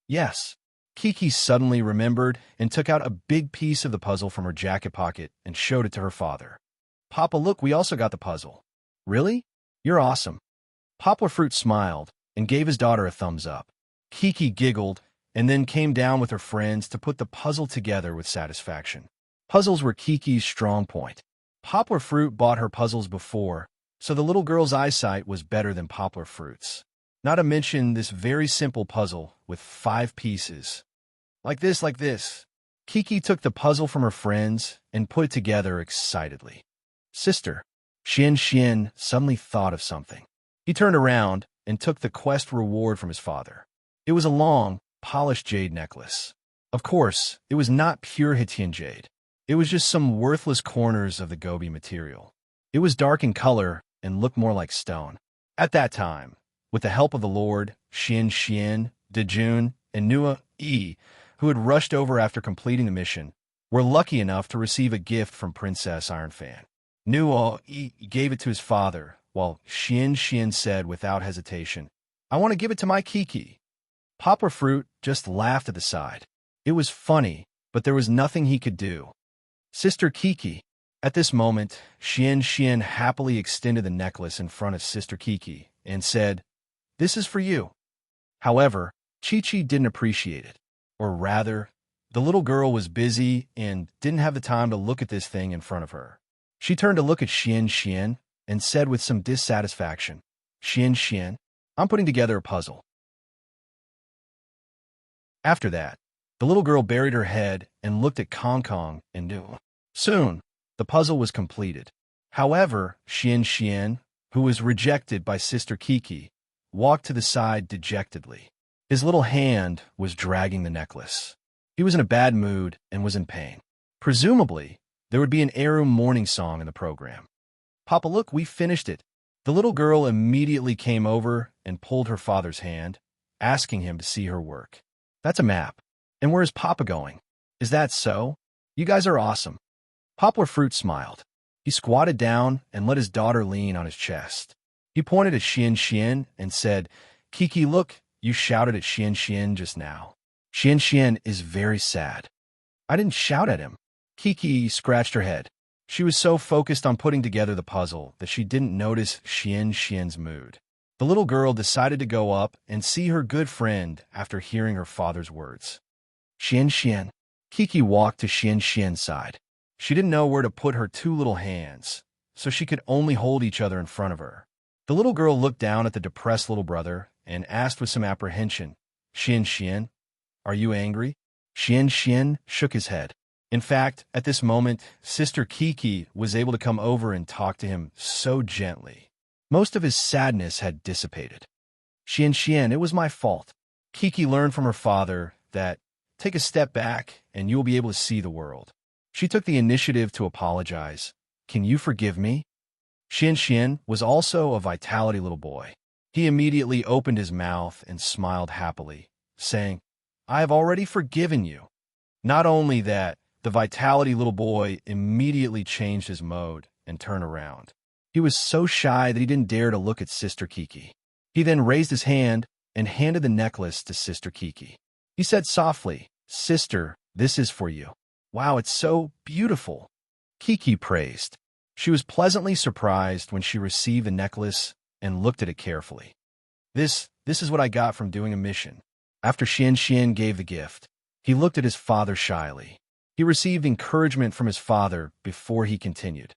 Yes. Kiki suddenly remembered and took out a big piece of the puzzle from her jacket pocket and showed it to her father. Papa, look, we also got the puzzle. Really? You're awesome. Poplar Fruit smiled and gave his daughter a thumbs up. Kiki giggled and then came down with her friends to put the puzzle together with satisfaction. Puzzles were Kiki's strong point. Poplar Fruit bought her puzzles before, so the little girl's eyesight was better than Poplar Fruit's. Not to mention this very simple puzzle with 5 pieces. Like this. Kiki took the puzzle from her friends and put it together excitedly. Sister, Xian suddenly thought of something. He turned around and took the quest reward from his father. It was a long, polished jade necklace. Of course, it was not pure Hitian jade. It was just some worthless corners of the gobi material. It was dark in color and looked more like stone. At that time, with the help of the Lord, Xian, Dejun, and Nua Yi, who had rushed over after completing the mission, were lucky enough to receive a gift from Princess Ironfan. Nua Yi gave it to his father, while Xian said without hesitation, I want to give it to my Kiki. Poplar Fruit just laughed at the side. It was funny, but there was nothing he could do. Sister Kiki. At this moment, Xian happily extended the necklace in front of Sister Kiki and said, This is for you. However, Chi-Chi didn't appreciate it. Or rather, the little girl was busy and didn't have the time to look at this thing in front of her. She turned to look at Xian and said with some dissatisfaction, Xian, I'm putting together a puzzle. After that, the little girl buried her head and looked at Kong Kong and knew. Soon, the puzzle was completed. However, Xian, who was rejected by Sister Kiki, walked to the side dejectedly. His little hand was dragging the necklace. He was in a bad mood and was in pain. Presumably, there would be an heirloom morning song in the program. Papa, look, we finished it. The little girl immediately came over and pulled her father's hand, asking him to see her work. That's a map. And where is Papa going? Is that so? You guys are awesome. Poplar Fruit smiled. He squatted down and let his daughter lean on his chest. He pointed at Xian and said, Kiki, look, you shouted at Xian just now. Xian is very sad. I didn't shout at him. Kiki scratched her head. She was so focused on putting together the puzzle that she didn't notice Xian's mood. The little girl decided to go up and see her good friend after hearing her father's words. Xian. Kiki walked to Xian's side. She didn't know where to put her 2 little hands, so she could only hold each other in front of her. The little girl looked down at the depressed little brother and asked with some apprehension, Xian, are you angry? Xian shook his head. In fact, at this moment, Sister Kiki was able to come over and talk to him so gently. Most of his sadness had dissipated. Xian, it was my fault. Kiki learned from her father that take a step back and you'll be able to see the world. She took the initiative to apologize. Can you forgive me? Xian was also a vitality little boy. He immediately opened his mouth and smiled happily, saying, I have already forgiven you. Not only that, the vitality little boy immediately changed his mode and turned around. He was so shy that he didn't dare to look at Sister Kiki. He then raised his hand and handed the necklace to Sister Kiki. He said softly, Sister, this is for you. Wow, it's so beautiful. Kiki praised. She was pleasantly surprised when she received the necklace and looked at it carefully. This is what I got from doing a mission. After Xian gave the gift, he looked at his father shyly. He received encouragement from his father before he continued.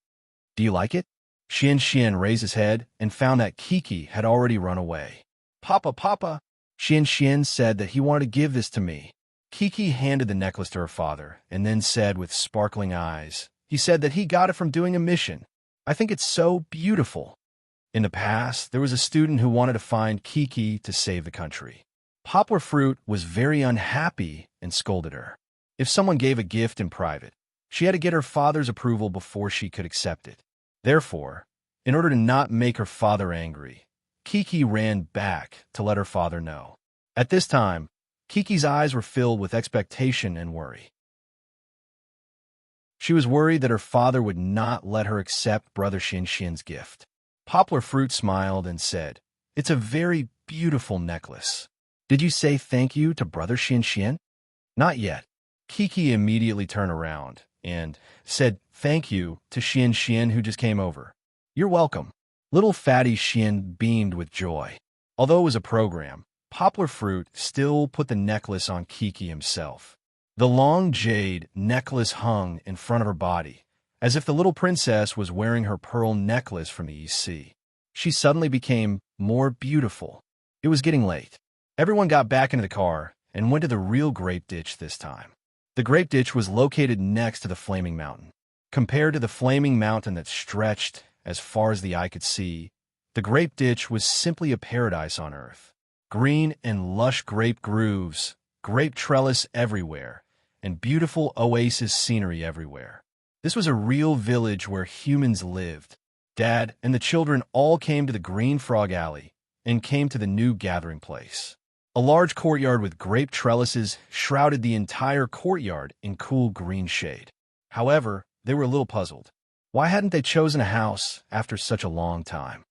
Do you like it? Xian raised his head and found that Kiki had already run away. Papa, Xian said that he wanted to give this to me. Kiki handed the necklace to her father and then said with sparkling eyes, he said that he got it from doing a mission. I think it's so beautiful. In the past, there was a student who wanted to find Kiki to save the country. Poplar Fruit was very unhappy and scolded her. If someone gave a gift in private, she had to get her father's approval before she could accept it. Therefore, in order to not make her father angry, Kiki ran back to let her father know. At this time, Kiki's eyes were filled with expectation and worry. She was worried that her father would not let her accept Brother Xian's gift. Poplar Fruit smiled and said, It's a very beautiful necklace. Did you say thank you to Brother Xian? Not yet. Kiki immediately turned around and said thank you to Xian who just came over. You're welcome. Little fatty Xian beamed with joy. Although it was a program, Poplar Fruit still put the necklace on Kiki himself. The long jade necklace hung in front of her body, as if the little princess was wearing her pearl necklace from the East Sea. She suddenly became more beautiful. It was getting late. Everyone got back into the car and went to the real grape ditch this time. The grape ditch was located next to the Flaming Mountain. Compared to the Flaming Mountain that stretched as far as the eye could see, the grape ditch was simply a paradise on earth. Green and lush grape grooves, grape trellis everywhere, and beautiful oasis scenery everywhere. This was a real village where humans lived. Dad and the children all came to the Green Frog Alley and came to the new gathering place. A large courtyard with grape trellises shrouded the entire courtyard in cool green shade. However, they were a little puzzled. Why hadn't they chosen a house after such a long time?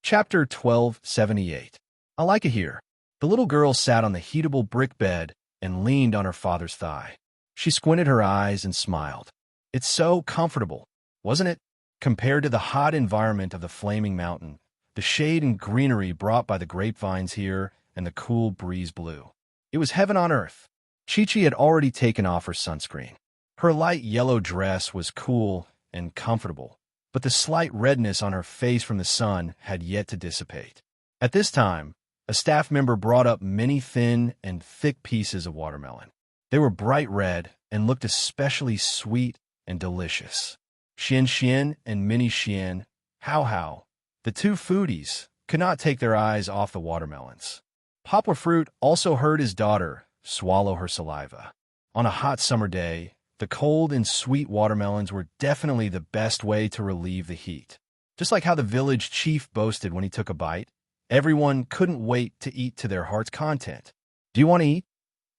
Chapter 1278. I like it here. The little girl sat on the heatable brick bed and leaned on her father's thigh. She squinted her eyes and smiled. It's so comfortable, wasn't it? Compared to the hot environment of the Flaming Mountain, the shade and greenery brought by the grapevines here and the cool breeze blew. It was heaven on earth. Chi-Chi had already taken off her sunscreen. Her light yellow dress was cool and comfortable, but the slight redness on her face from the sun had yet to dissipate. At this time, a staff member brought up many thin and thick pieces of watermelon. They were bright red and looked especially sweet and delicious. Xian and Mini Xian, Hao, the two foodies, could not take their eyes off the watermelons. Poplar Fruit also heard his daughter swallow her saliva. On a hot summer day, the cold and sweet watermelons were definitely the best way to relieve the heat. Just like how the village chief boasted when he took a bite, everyone couldn't wait to eat to their heart's content. Do you want to eat?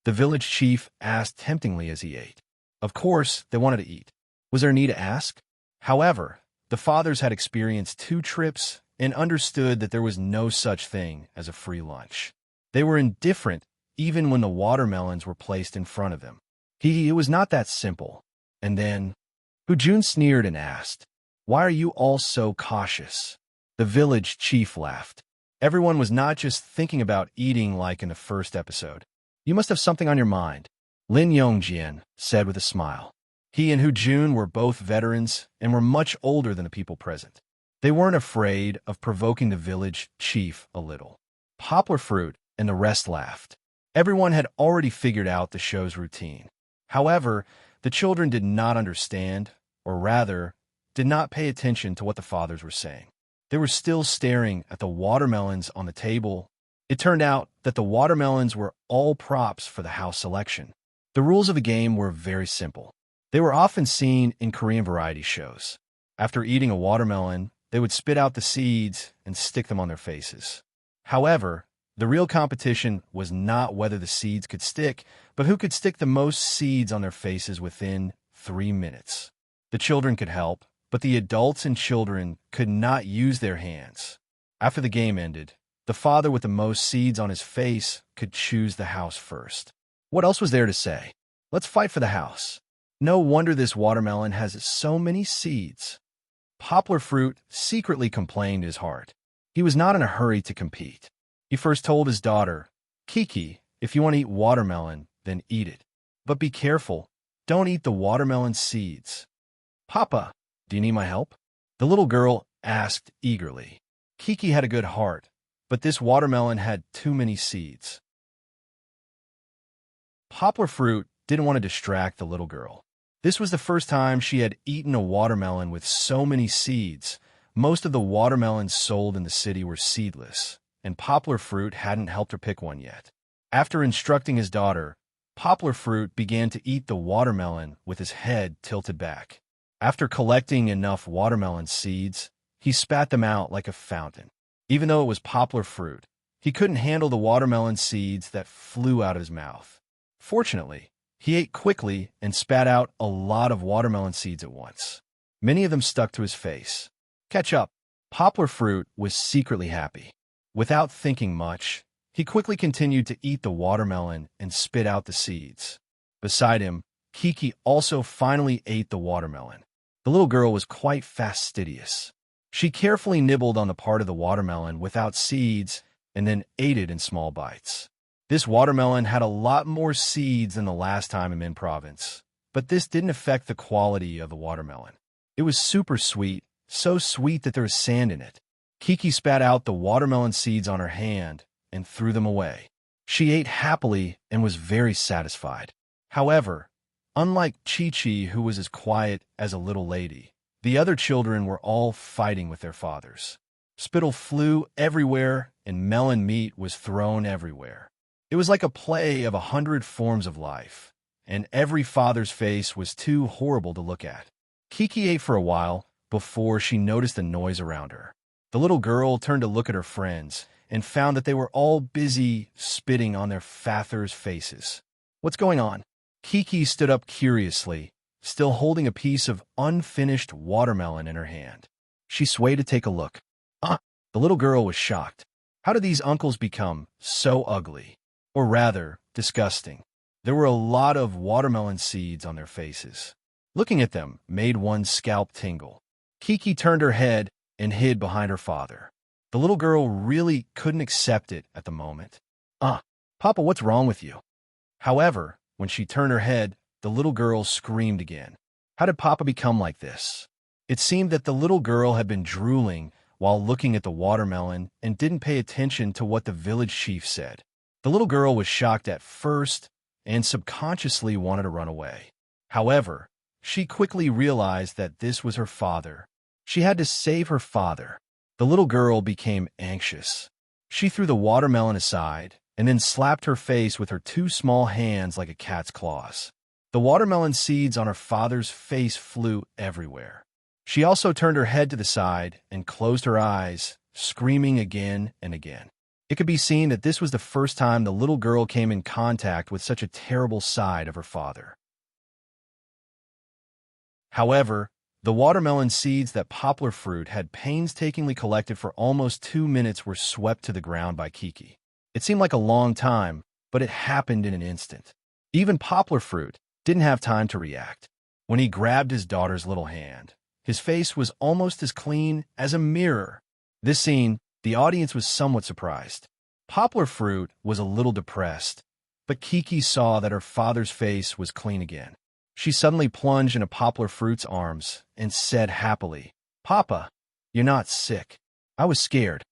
The village chief asked temptingly as he ate. Of course, they wanted to eat. Was there need to ask? However, the fathers had experienced 2 trips and understood that there was no such thing as a free lunch. They were indifferent even when the watermelons were placed in front of them. It was not that simple. And then, Hujun sneered and asked, Why are you all so cautious? The village chief laughed. Everyone was not just thinking about eating like in the first episode. You must have something on your mind, Lin Yongjian said with a smile. He and Hujun were both veterans and were much older than the people present. They weren't afraid of provoking the village chief a little. Poplar Fruit and the rest laughed. Everyone had already figured out the show's routine. However, the children did not understand, or rather, did not pay attention to what the fathers were saying. They were still staring at the watermelons on the table. It turned out that the watermelons were all props for the house selection. The rules of the game were very simple. They were often seen in Korean variety shows. After eating a watermelon, they would spit out the seeds and stick them on their faces. However, the real competition was not whether the seeds could stick, but who could stick the most seeds on their faces within 3 minutes. The children could help, but the adults and children could not use their hands. After the game ended, the father with the most seeds on his face could choose the house first. What else was there to say? Let's fight for the house. No wonder this watermelon has so many seeds. Poplar Fruit secretly complained his heart. He was not in a hurry to compete. He first told his daughter, "Kiki, if you want to eat watermelon, then eat it. But be careful, don't eat the watermelon seeds." "Papa, do you need my help?" the little girl asked eagerly. Kiki had a good heart, but this watermelon had too many seeds. Poplar Fruit didn't want to distract the little girl. This was the first time she had eaten a watermelon with so many seeds. Most of the watermelons sold in the city were seedless, and Poplar Fruit hadn't helped her pick one yet. After instructing his daughter, Poplar Fruit began to eat the watermelon with his head tilted back. After collecting enough watermelon seeds, he spat them out like a fountain. Even though it was Poplar Fruit, he couldn't handle the watermelon seeds that flew out of his mouth. Fortunately, he ate quickly and spat out a lot of watermelon seeds at once. Many of them stuck to his face. Catch up. Poplar Fruit was secretly happy. Without thinking much, he quickly continued to eat the watermelon and spit out the seeds. Beside him, Kiki also finally ate the watermelon. The little girl was quite fastidious. She carefully nibbled on the part of the watermelon without seeds and then ate it in small bites. This watermelon had a lot more seeds than the last time in Min Province, but this didn't affect the quality of the watermelon. It was super sweet, so sweet that there was sand in it. Kiki spat out the watermelon seeds on her hand and threw them away. She ate happily and was very satisfied. However, unlike Chi-Chi, who was as quiet as a little lady, the other children were all fighting with their fathers. Spittle flew everywhere and melon meat was thrown everywhere. It was like a play of 100 forms of life, and every father's face was too horrible to look at. Kiki ate for a while before she noticed a noise around her. The little girl turned to look at her friends and found that they were all busy spitting on their fathers' faces. "What's going on?" Kiki stood up curiously, still holding a piece of unfinished watermelon in her hand. She swayed to take a look. The little girl was shocked. How did these uncles become so ugly? Or rather, disgusting. There were a lot of watermelon seeds on their faces. Looking at them made one's scalp tingle. Kiki turned her head and hid behind her father. The little girl really couldn't accept it at the moment. Papa, what's wrong with you?" However, when she turned her head, the little girl screamed again. How did Papa become like this? It seemed that the little girl had been drooling while looking at the watermelon and didn't pay attention to what the village chief said. The little girl was shocked at first and subconsciously wanted to run away. However, she quickly realized that this was her father. She had to save her father. The little girl became anxious. She threw the watermelon aside and then slapped her face with her 2 small hands like a cat's claws. The watermelon seeds on her father's face flew everywhere. She also turned her head to the side and closed her eyes, screaming again and again. It could be seen that this was the first time the little girl came in contact with such a terrible side of her father. However, the watermelon seeds that Poplar Fruit had painstakingly collected for almost 2 minutes were swept to the ground by Kiki. It seemed like a long time, but it happened in an instant. Even Poplar Fruit didn't have time to react. When he grabbed his daughter's little hand, his face was almost as clean as a mirror. This scene, the audience was somewhat surprised. Poplar Fruit was a little depressed, but Kiki saw that her father's face was clean again. She suddenly plunged into Poplar Fruit's arms and said happily, "Papa, You're not sick. I was scared.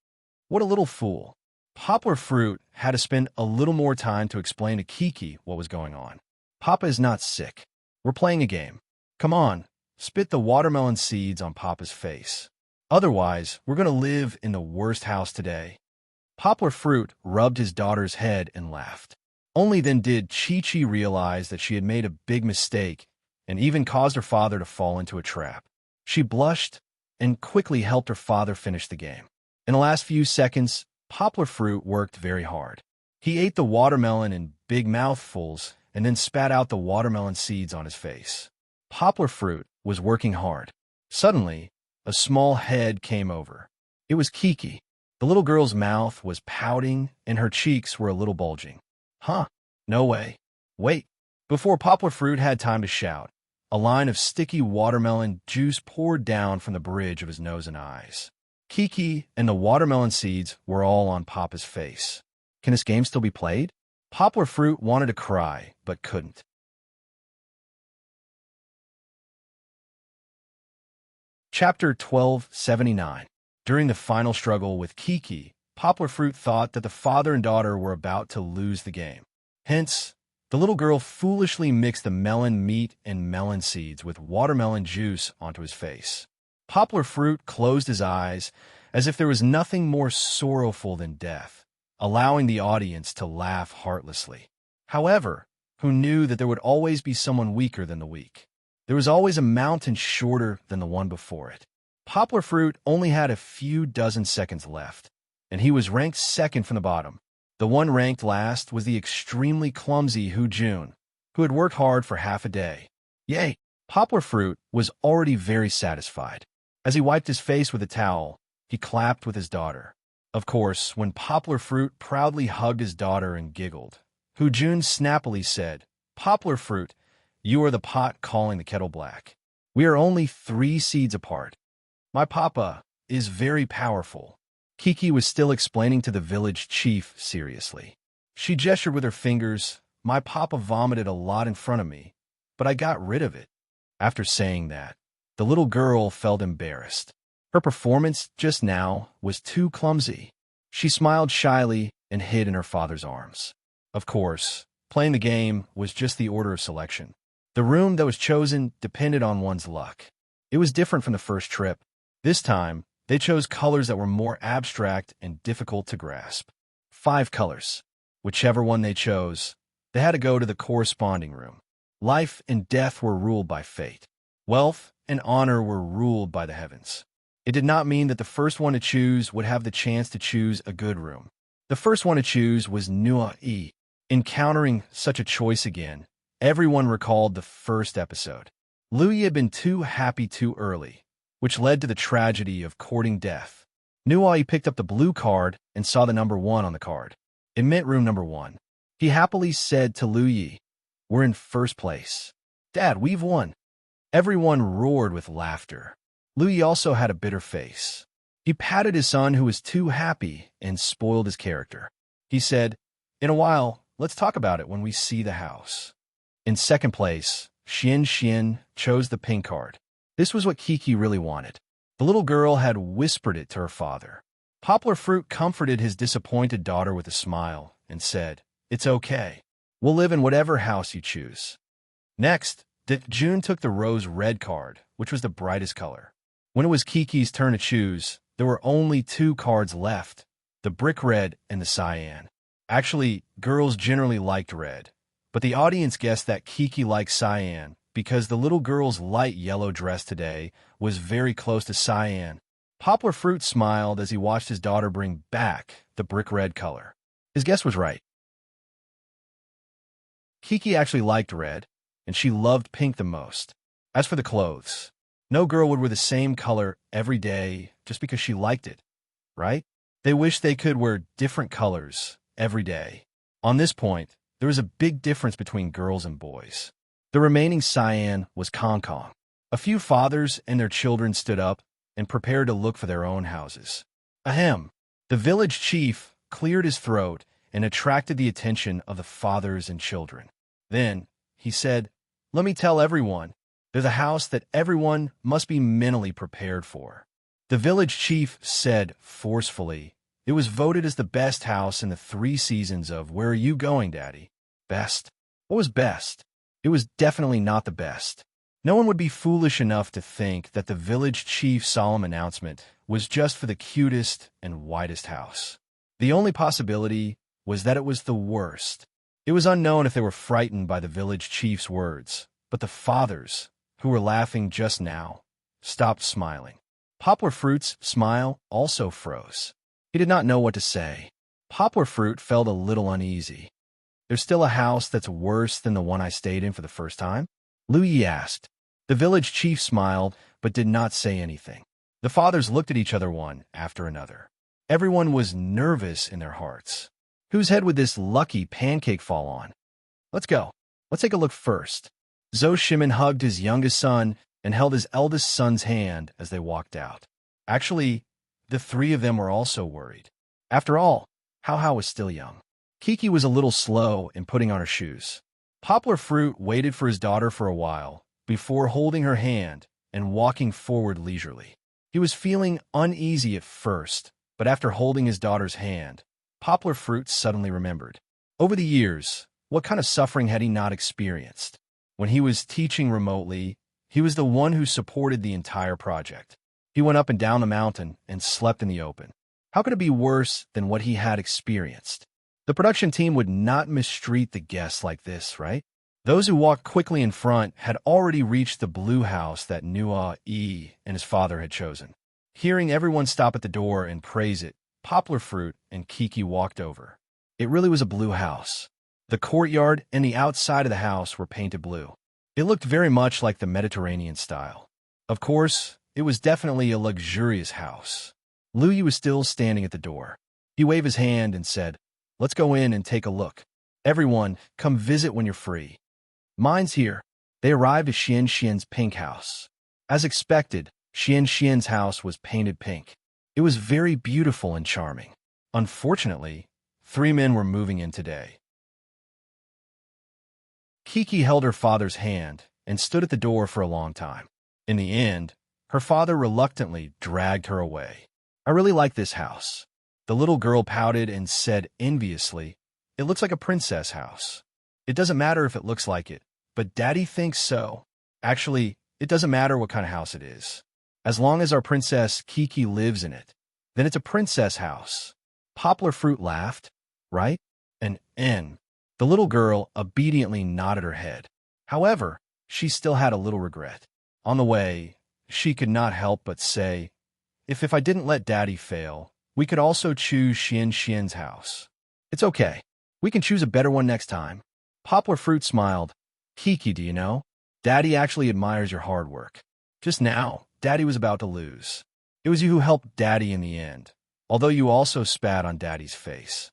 What a little fool. Poplar Fruit had to spend a little more time to explain to Kiki what was going on. Papa is not sick. We're playing a game. Come on, spit the watermelon seeds on Papa's face. Otherwise, we're going to live in the worst house today. Poplar Fruit rubbed his daughter's head and laughed. Only then did Chi-Chi realize that she had made a big mistake and even caused her father to fall into a trap. She blushed and quickly helped her father finish the game. In the last few seconds, Poplar Fruit worked very hard. He ate the watermelon in big mouthfuls and then spat out the watermelon seeds on his face. Poplar Fruit was working hard. Suddenly, a small head came over. It was Kiki. The little girl's mouth was pouting and her cheeks were a little bulging. Huh? No way. Wait. Before Poplar Fruit had time to shout, a line of sticky watermelon juice poured down from the bridge of his nose and eyes. Kiki and the watermelon seeds were all on Papa's face. Can this game still be played? Poplar Fruit wanted to cry, but couldn't. Chapter 1279. During the final struggle with Kiki, Poplar Fruit thought that the father and daughter were about to lose the game. Hence, the little girl foolishly mixed the melon meat and melon seeds with watermelon juice onto his face. Poplar Fruit closed his eyes as if there was nothing more sorrowful than death, allowing the audience to laugh heartlessly. However, who knew that there would always be someone weaker than the weak? There was always a mountain shorter than the one before it. Poplar Fruit only had a few dozen seconds left, and he was ranked second from the bottom. The one ranked last was the extremely clumsy Jun, who had worked hard for half a day. Yay! Poplar Fruit was already very satisfied. As he wiped his face with a towel, he clapped with his daughter. Of course, when Poplar Fruit proudly hugged his daughter and giggled, Jun snappily said, "Poplar Fruit, you are the pot calling the kettle black. We are only 3 seeds apart. My papa is very powerful." Kiki was still explaining to the village chief seriously. She gestured with her fingers. "My papa vomited a lot in front of me, but I got rid of it." After saying that, the little girl felt embarrassed. Her performance just now was too clumsy. She smiled shyly and hid in her father's arms. Of course, playing the game was just the order of selection. The room that was chosen depended on one's luck. It was different from the first trip. This time, they chose colors that were more abstract and difficult to grasp. 5 colors. Whichever one they chose, they had to go to the corresponding room. Life and death were ruled by fate. Wealth and honor were ruled by the heavens. It did not mean that the first one to choose would have the chance to choose a good room. The first one to choose was Nua-E. Encountering such a choice again, everyone recalled the first episode. Louis had been too happy too early, which led to the tragedy of courting death. Nua-E picked up the blue card and saw the number 1 on the card. It meant room number 1. He happily said to Louis, "We're in first place. Dad, we've won." Everyone roared with laughter. Louis also had a bitter face. He patted his son who was too happy and spoiled his character. He said, "In a while, let's talk about it when we see the house." In second place, Xian chose the pink card. This was what Kiki really wanted. The little girl had whispered it to her father. Poplar Fruit comforted his disappointed daughter with a smile and said, "It's okay. We'll live in whatever house you choose." Next, Jun took the rose red card, which was the brightest color. When it was Kiki's turn to choose, there were only 2 cards left, the brick red and the cyan. Actually, girls generally liked red, but the audience guessed that Kiki liked cyan because the little girl's light yellow dress today was very close to cyan. Poplar Fruit smiled as he watched his daughter bring back the brick red color. His guess was right. Kiki actually liked red, and she loved pink the most. As for the clothes, no girl would wear the same color every day just because she liked it, right? They wished they could wear different colors every day. On this point, there was a big difference between girls and boys. The remaining cyan was Kong Kong. A few fathers and their children stood up and prepared to look for their own houses. Ahem! The village chief cleared his throat and attracted the attention of the fathers and children. Then, he said, "Let me tell everyone, there's a house that everyone must be mentally prepared for. The village chief said forcefully. It was voted as the best house in the 3 seasons of Where Are You Going, Daddy? Best? What was best? It was definitely not the best. No one would be foolish enough to think that the village chief's solemn announcement was just for the cutest and whitest house. The only possibility was that it was the worst. It was unknown if they were frightened by the village chief's words, but the fathers, who were laughing just now, stopped smiling. Poplar Fruit's smile also froze. He did not know what to say. Poplar Fruit felt a little uneasy. There's still a house that's worse than the one I stayed in for the first time? Louis asked. The village chief smiled, but did not say anything. The fathers looked at each other one after another. Everyone was nervous in their hearts. Whose head would this lucky pancake fall on? Let's go. Let's take a look first. Zhou Shimin hugged his youngest son and held his eldest son's hand as they walked out. Actually, the 3 of them were also worried. After all, Hao was still young. Kiki was a little slow in putting on her shoes. Poplar Fruit waited for his daughter for a while before holding her hand and walking forward leisurely. He was feeling uneasy at first, but after holding his daughter's hand, Poplar Fruit suddenly remembered. Over the years, what kind of suffering had he not experienced? When he was teaching remotely, he was the one who supported the entire project. He went up and down the mountain and slept in the open. How could it be worse than what he had experienced? The production team would not mistreat the guests like this, right? Those who walked quickly in front had already reached the blue house that Nua E and his father had chosen. Hearing everyone stop at the door and praise it, Poplar Fruit and Kiki walked over. It really was a blue house. The courtyard and the outside of the house were painted blue. It looked very much like the Mediterranean style. Of course, it was definitely a luxurious house. Louis was still standing at the door. He waved his hand and said, "Let's go in and take a look. Everyone, come visit when you're free." "Mine's here." They arrived at Xian Xian's pink house. As expected, Xian Xian's house was painted pink. It was very beautiful and charming. Unfortunately, 3 men were moving in today. Kiki held her father's hand and stood at the door for a long time. In the end, her father reluctantly dragged her away. "I really like this house." The little girl pouted and said enviously, "It looks like a princess house." "It doesn't matter if it looks like it, but Daddy thinks so." "Actually, it doesn't matter what kind of house it is. As long as our princess Kiki lives in it, then it's a princess house." Poplar Fruit laughed. "Right?" And the little girl obediently nodded her head. However, she still had a little regret. On the way, she could not help but say, if I didn't let Daddy fail, we could also choose Xian Xian's house. It's okay. We can choose a better one next time." Poplar Fruit smiled. "Kiki, do you know? Daddy actually admires your hard work. Just now, Daddy was about to lose. It was you who helped Daddy in the end, although you also spat on Daddy's face."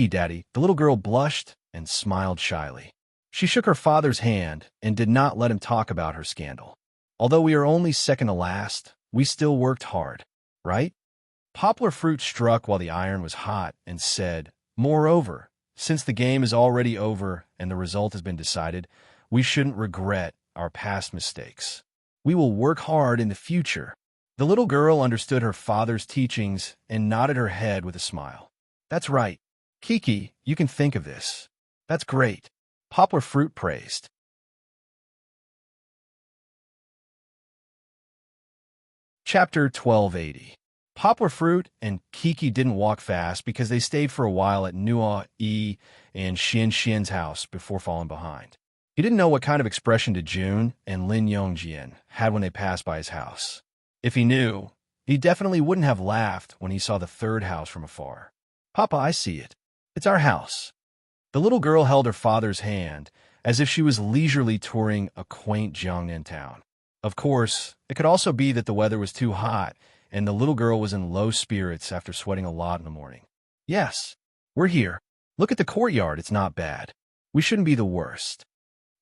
Daddy." The little girl blushed and smiled shyly. She shook her father's hand and did not let him talk about her scandal. "Although we are only second to last, we still worked hard, right?" Poplar Fruit struck while the iron was hot and said, "Moreover, since the game is already over and the result has been decided, we shouldn't regret our past mistakes. We will work hard in the future." The little girl understood her father's teachings and nodded her head with a smile. "That's right. Kiki, you can think of this. That's great." Poplar Fruit praised. Chapter 1280. Poplar Fruit and Kiki didn't walk fast because they stayed for a while at Nua E and Xian Xian's house before falling behind. He didn't know what kind of expression Jun and Lin Yongjian had when they passed by his house. If he knew, he definitely wouldn't have laughed when he saw the 3rd house from afar. "Papa, I see it. It's our house." The little girl held her father's hand as if she was leisurely touring a quaint Jiangnan town. Of course, it could also be that the weather was too hot and the little girl was in low spirits after sweating a lot in the morning. "Yes, we're here. Look at the courtyard. It's not bad. We shouldn't be the worst."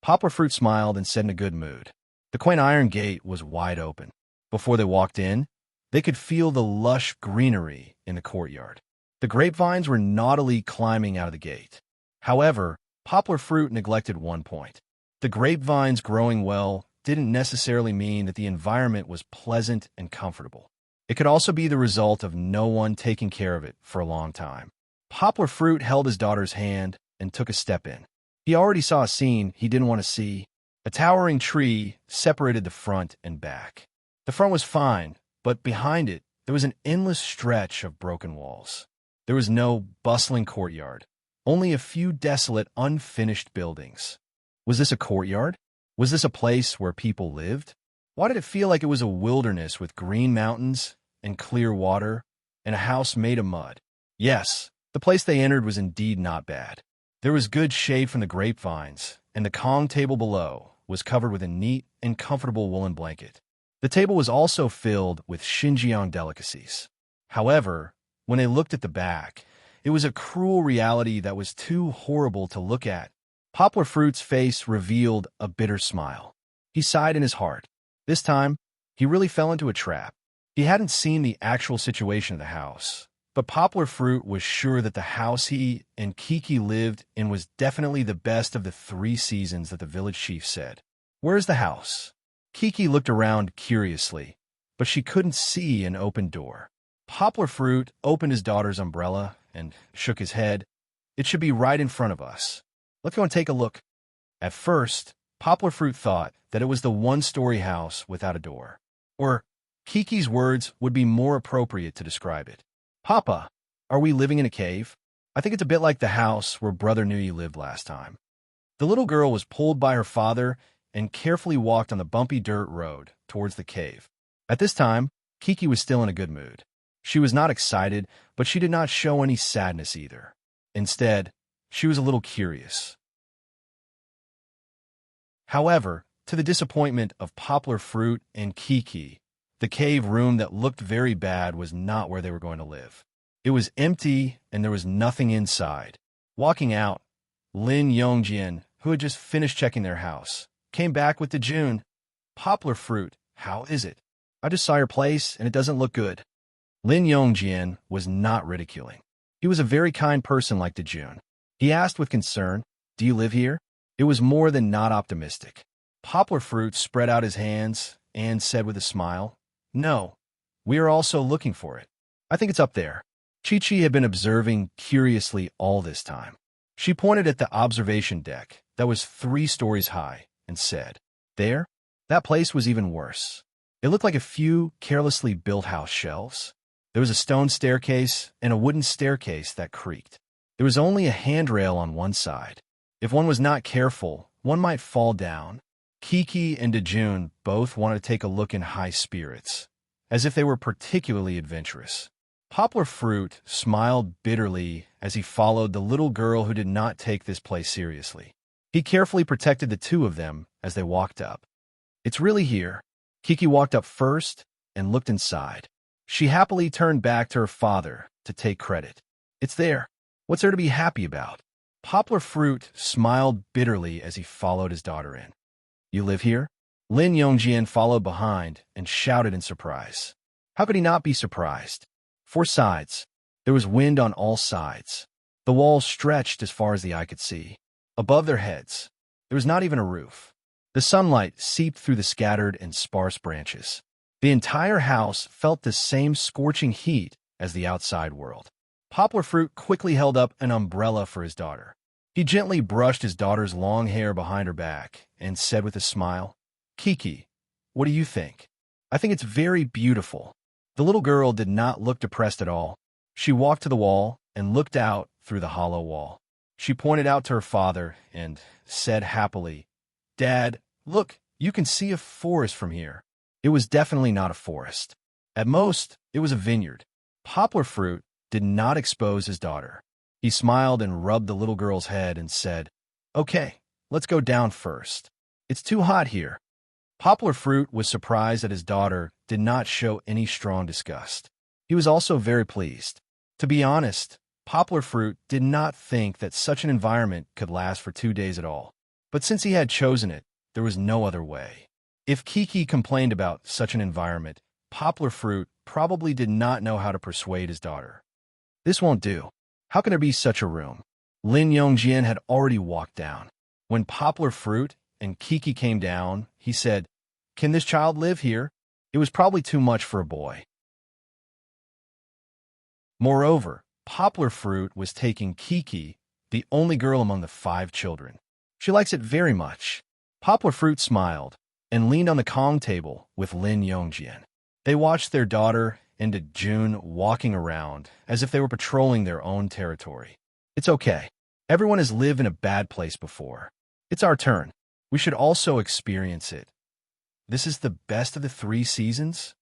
Poplar Fruit smiled and said in a good mood. The quaint iron gate was wide open. Before they walked in, they could feel the lush greenery in the courtyard. The grapevines were naughtily climbing out of the gate. However, Poplar Fruit neglected one point. The grapevines growing well didn't necessarily mean that the environment was pleasant and comfortable. It could also be the result of no one taking care of it for a long time. Poplar Fruit held his daughter's hand and took a step in. He already saw a scene he didn't want to see. A towering tree separated the front and back. The front was fine, but behind it, there was an endless stretch of broken walls. There was no bustling courtyard, only a few desolate, unfinished buildings. Was this a courtyard? Was this a place where people lived? Why did it feel like it was a wilderness with green mountains and clear water and a house made of mud? Yes, the place they entered was indeed not bad. There was good shade from the grapevines, and the Kong table below was covered with a neat and comfortable woolen blanket. The table was also filled with Xinjiang delicacies. However, when they looked at the back, it was a cruel reality that was too horrible to look at. Poplar Fruit's face revealed a bitter smile. He sighed in his heart. This time, he really fell into a trap. He hadn't seen the actual situation of the house, but Poplar Fruit was sure that the house he and Kiki lived in was definitely the best of the 3 seasons that the village chief said. "Where's the house?" Kiki looked around curiously, but she couldn't see an open door. Poplar Fruit opened his daughter's umbrella and shook his head. "It should be right in front of us. Let's go and take a look." At first, Poplar Fruit thought that it was the 1-story house without a door. Or Kiki's words would be more appropriate to describe it. "Papa, are we living in a cave? I think it's a bit like the house where Brother Nui lived last time." The little girl was pulled by her father and carefully walked on the bumpy dirt road towards the cave. At this time, Kiki was still in a good mood. She was not excited, but she did not show any sadness either. Instead, she was a little curious. However, to the disappointment of Poplar Fruit and Kiki, the cave room that looked very bad was not where they were going to live. It was empty and there was nothing inside. Walking out, Lin Yongjian, who had just finished checking their house, came back with Dejun. "Poplar Fruit, how is it? I just saw your place and it doesn't look good." Lin Yongjian was not ridiculing. He was a very kind person like Dejun. He asked with concern, "Do you live here?" It was more than not optimistic. Poplar Fruit spread out his hands and said with a smile, "No, we are also looking for it. I think it's up there." Chi-Chi had been observing curiously all this time. She pointed at the observation deck that was 3 stories high and said, "There? That place was even worse. It looked like a few carelessly built house shelves. There was a stone staircase and a wooden staircase that creaked. There was only a handrail on one side. If one was not careful, one might fall down." Kiki and Dejun both wanted to take a look in high spirits, as if they were particularly adventurous. Poplar Fruit smiled bitterly as he followed the little girl who did not take this place seriously. He carefully protected the 2 of them as they walked up. "It's really here." Kiki walked up first and looked inside. She happily turned back to her father to take credit. "It's there. What's there to be happy about?" Poplar Fruit smiled bitterly as he followed his daughter in. "You live here?" Lin Yongjian followed behind and shouted in surprise. How could he not be surprised? 4 sides. There was wind on all sides. The walls stretched as far as the eye could see. Above their heads, there was not even a roof. The sunlight seeped through the scattered and sparse branches. The entire house felt the same scorching heat as the outside world. Poplar Fruit quickly held up an umbrella for his daughter. He gently brushed his daughter's long hair behind her back and said with a smile, "Kiki, what do you think?" "I think it's very beautiful." The little girl did not look depressed at all. She walked to the wall and looked out through the hollow wall. She pointed out to her father and said happily, "Dad, look, you can see a forest from here." It was definitely not a forest. At most, it was a vineyard. Poplar Fruit did not expose his daughter. He smiled and rubbed the little girl's head and said, "Okay, let's go down first. It's too hot here." Poplar Fruit was surprised that his daughter did not show any strong disgust. He was also very pleased. To be honest, Poplar Fruit did not think that such an environment could last for 2 days at all. But since he had chosen it, there was no other way. If Kiki complained about such an environment, Poplar Fruit probably did not know how to persuade his daughter. "This won't do. How can there be such a room?" Lin Yongjian had already walked down. When Poplar Fruit and Kiki came down, he said, "Can this child live here?" It was probably too much for a boy. Moreover, Poplar Fruit was taking Kiki, the only girl among the 5 children. She likes it very much. Poplar Fruit smiled and leaned on the Kong table with Lin Yongjian. They watched their daughter and June walking around as if they were patrolling their own territory. It's okay. Everyone has lived in a bad place before. It's our turn. We should also experience it. This is the best of the 3 seasons?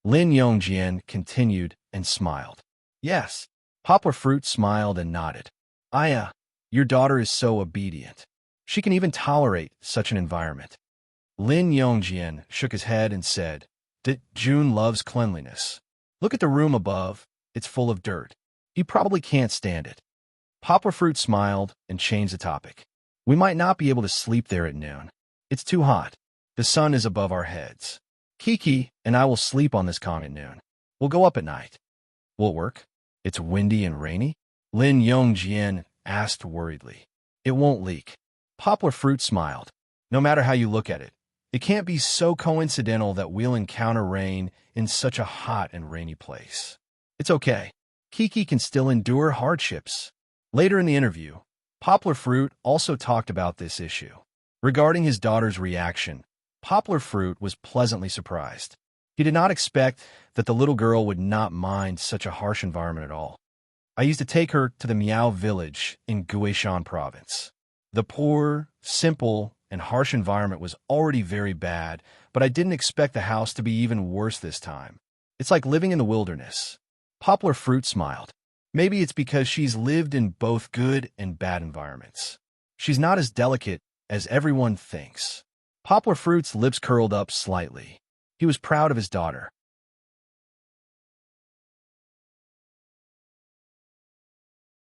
Lin Yongjian continued and smiled. Yes. Poplar Fruit smiled and nodded. Aya, your daughter is so obedient. She can even tolerate such an environment. Lin Yongjian shook his head and said that June loves cleanliness. Look at the room above. It's full of dirt. He probably can't stand it. Poplar Fruit smiled and changed the topic. We might not be able to sleep there at noon. It's too hot. The sun is above our heads. Kiki and I will sleep on this Kong at noon. We'll go up at night. Will it work? It's windy and rainy? Lin Yongjian asked worriedly. It won't leak. Poplar Fruit smiled. No matter how you look at it, it can't be so coincidental that we'll encounter rain in such a hot and rainy place. It's okay. Kiki can still endure hardships. Later in the interview, Poplar Fruit also talked about this issue. Regarding his daughter's reaction, Poplar Fruit was pleasantly surprised. He did not expect that the little girl would not mind such a harsh environment at all. I used to take her to the Miao village in Guishan province. The poor, simple, and harsh environment was already very bad, but I didn't expect the house to be even worse this time. It's like living in the wilderness. Poplar Fruit smiled. Maybe it's because she's lived in both good and bad environments. She's not as delicate as everyone thinks. Poplar Fruit's lips curled up slightly. He was proud of his daughter.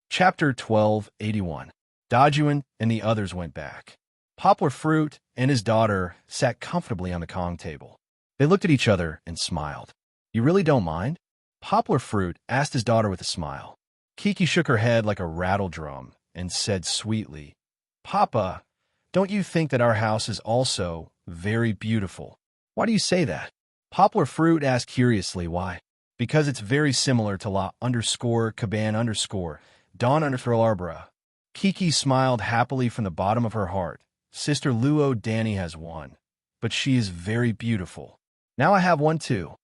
Chapter 1281. Dajuan and the others went back. Poplar Fruit and his daughter sat comfortably on the Kong table. They looked at each other and smiled. You really don't mind? Poplar Fruit asked his daughter with a smile. Kiki shook her head like a rattle drum and said sweetly, Papa, don't you think that our house is also very beautiful? Why do you say that? Poplar Fruit asked curiously why. Because it's very similar to la_caban_Dawn_Arbra. Kiki smiled happily from the bottom of her heart. Sister Luo Danny has one, but she is very beautiful. Now I have one too.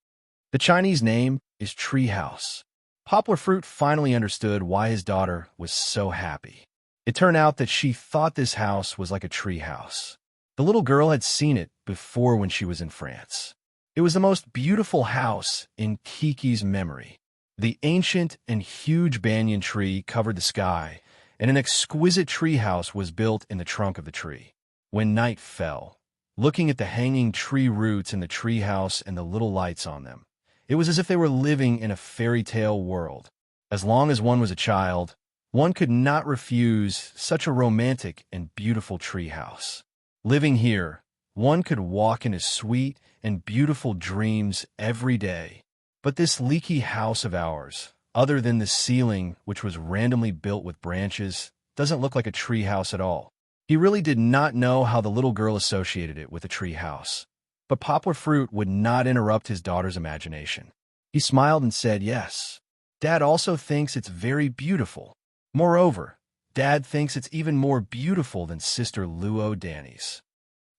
The Chinese name is Treehouse. Poplar Fruit finally understood why his daughter was so happy. It turned out that she thought this house was like a tree house. The little girl had seen it before when she was in France. It was the most beautiful house in Kiki's memory. The ancient and huge banyan tree covered the sky, and an exquisite treehouse was built in the trunk of the tree. When night fell, looking at the hanging tree roots in the treehouse and the little lights on them, it was as if they were living in a fairy tale world. As long as one was a child, one could not refuse such a romantic and beautiful treehouse. Living here, one could walk into sweet and beautiful dreams every day. But this leaky house of ours, other than the ceiling, which was randomly built with branches, doesn't look like a tree house at all. He really did not know how the little girl associated it with a tree house. But Poplar Fruit would not interrupt his daughter's imagination. He smiled and said, yes. Dad also thinks it's very beautiful. Moreover, Dad thinks it's even more beautiful than Sister Luo Danny's.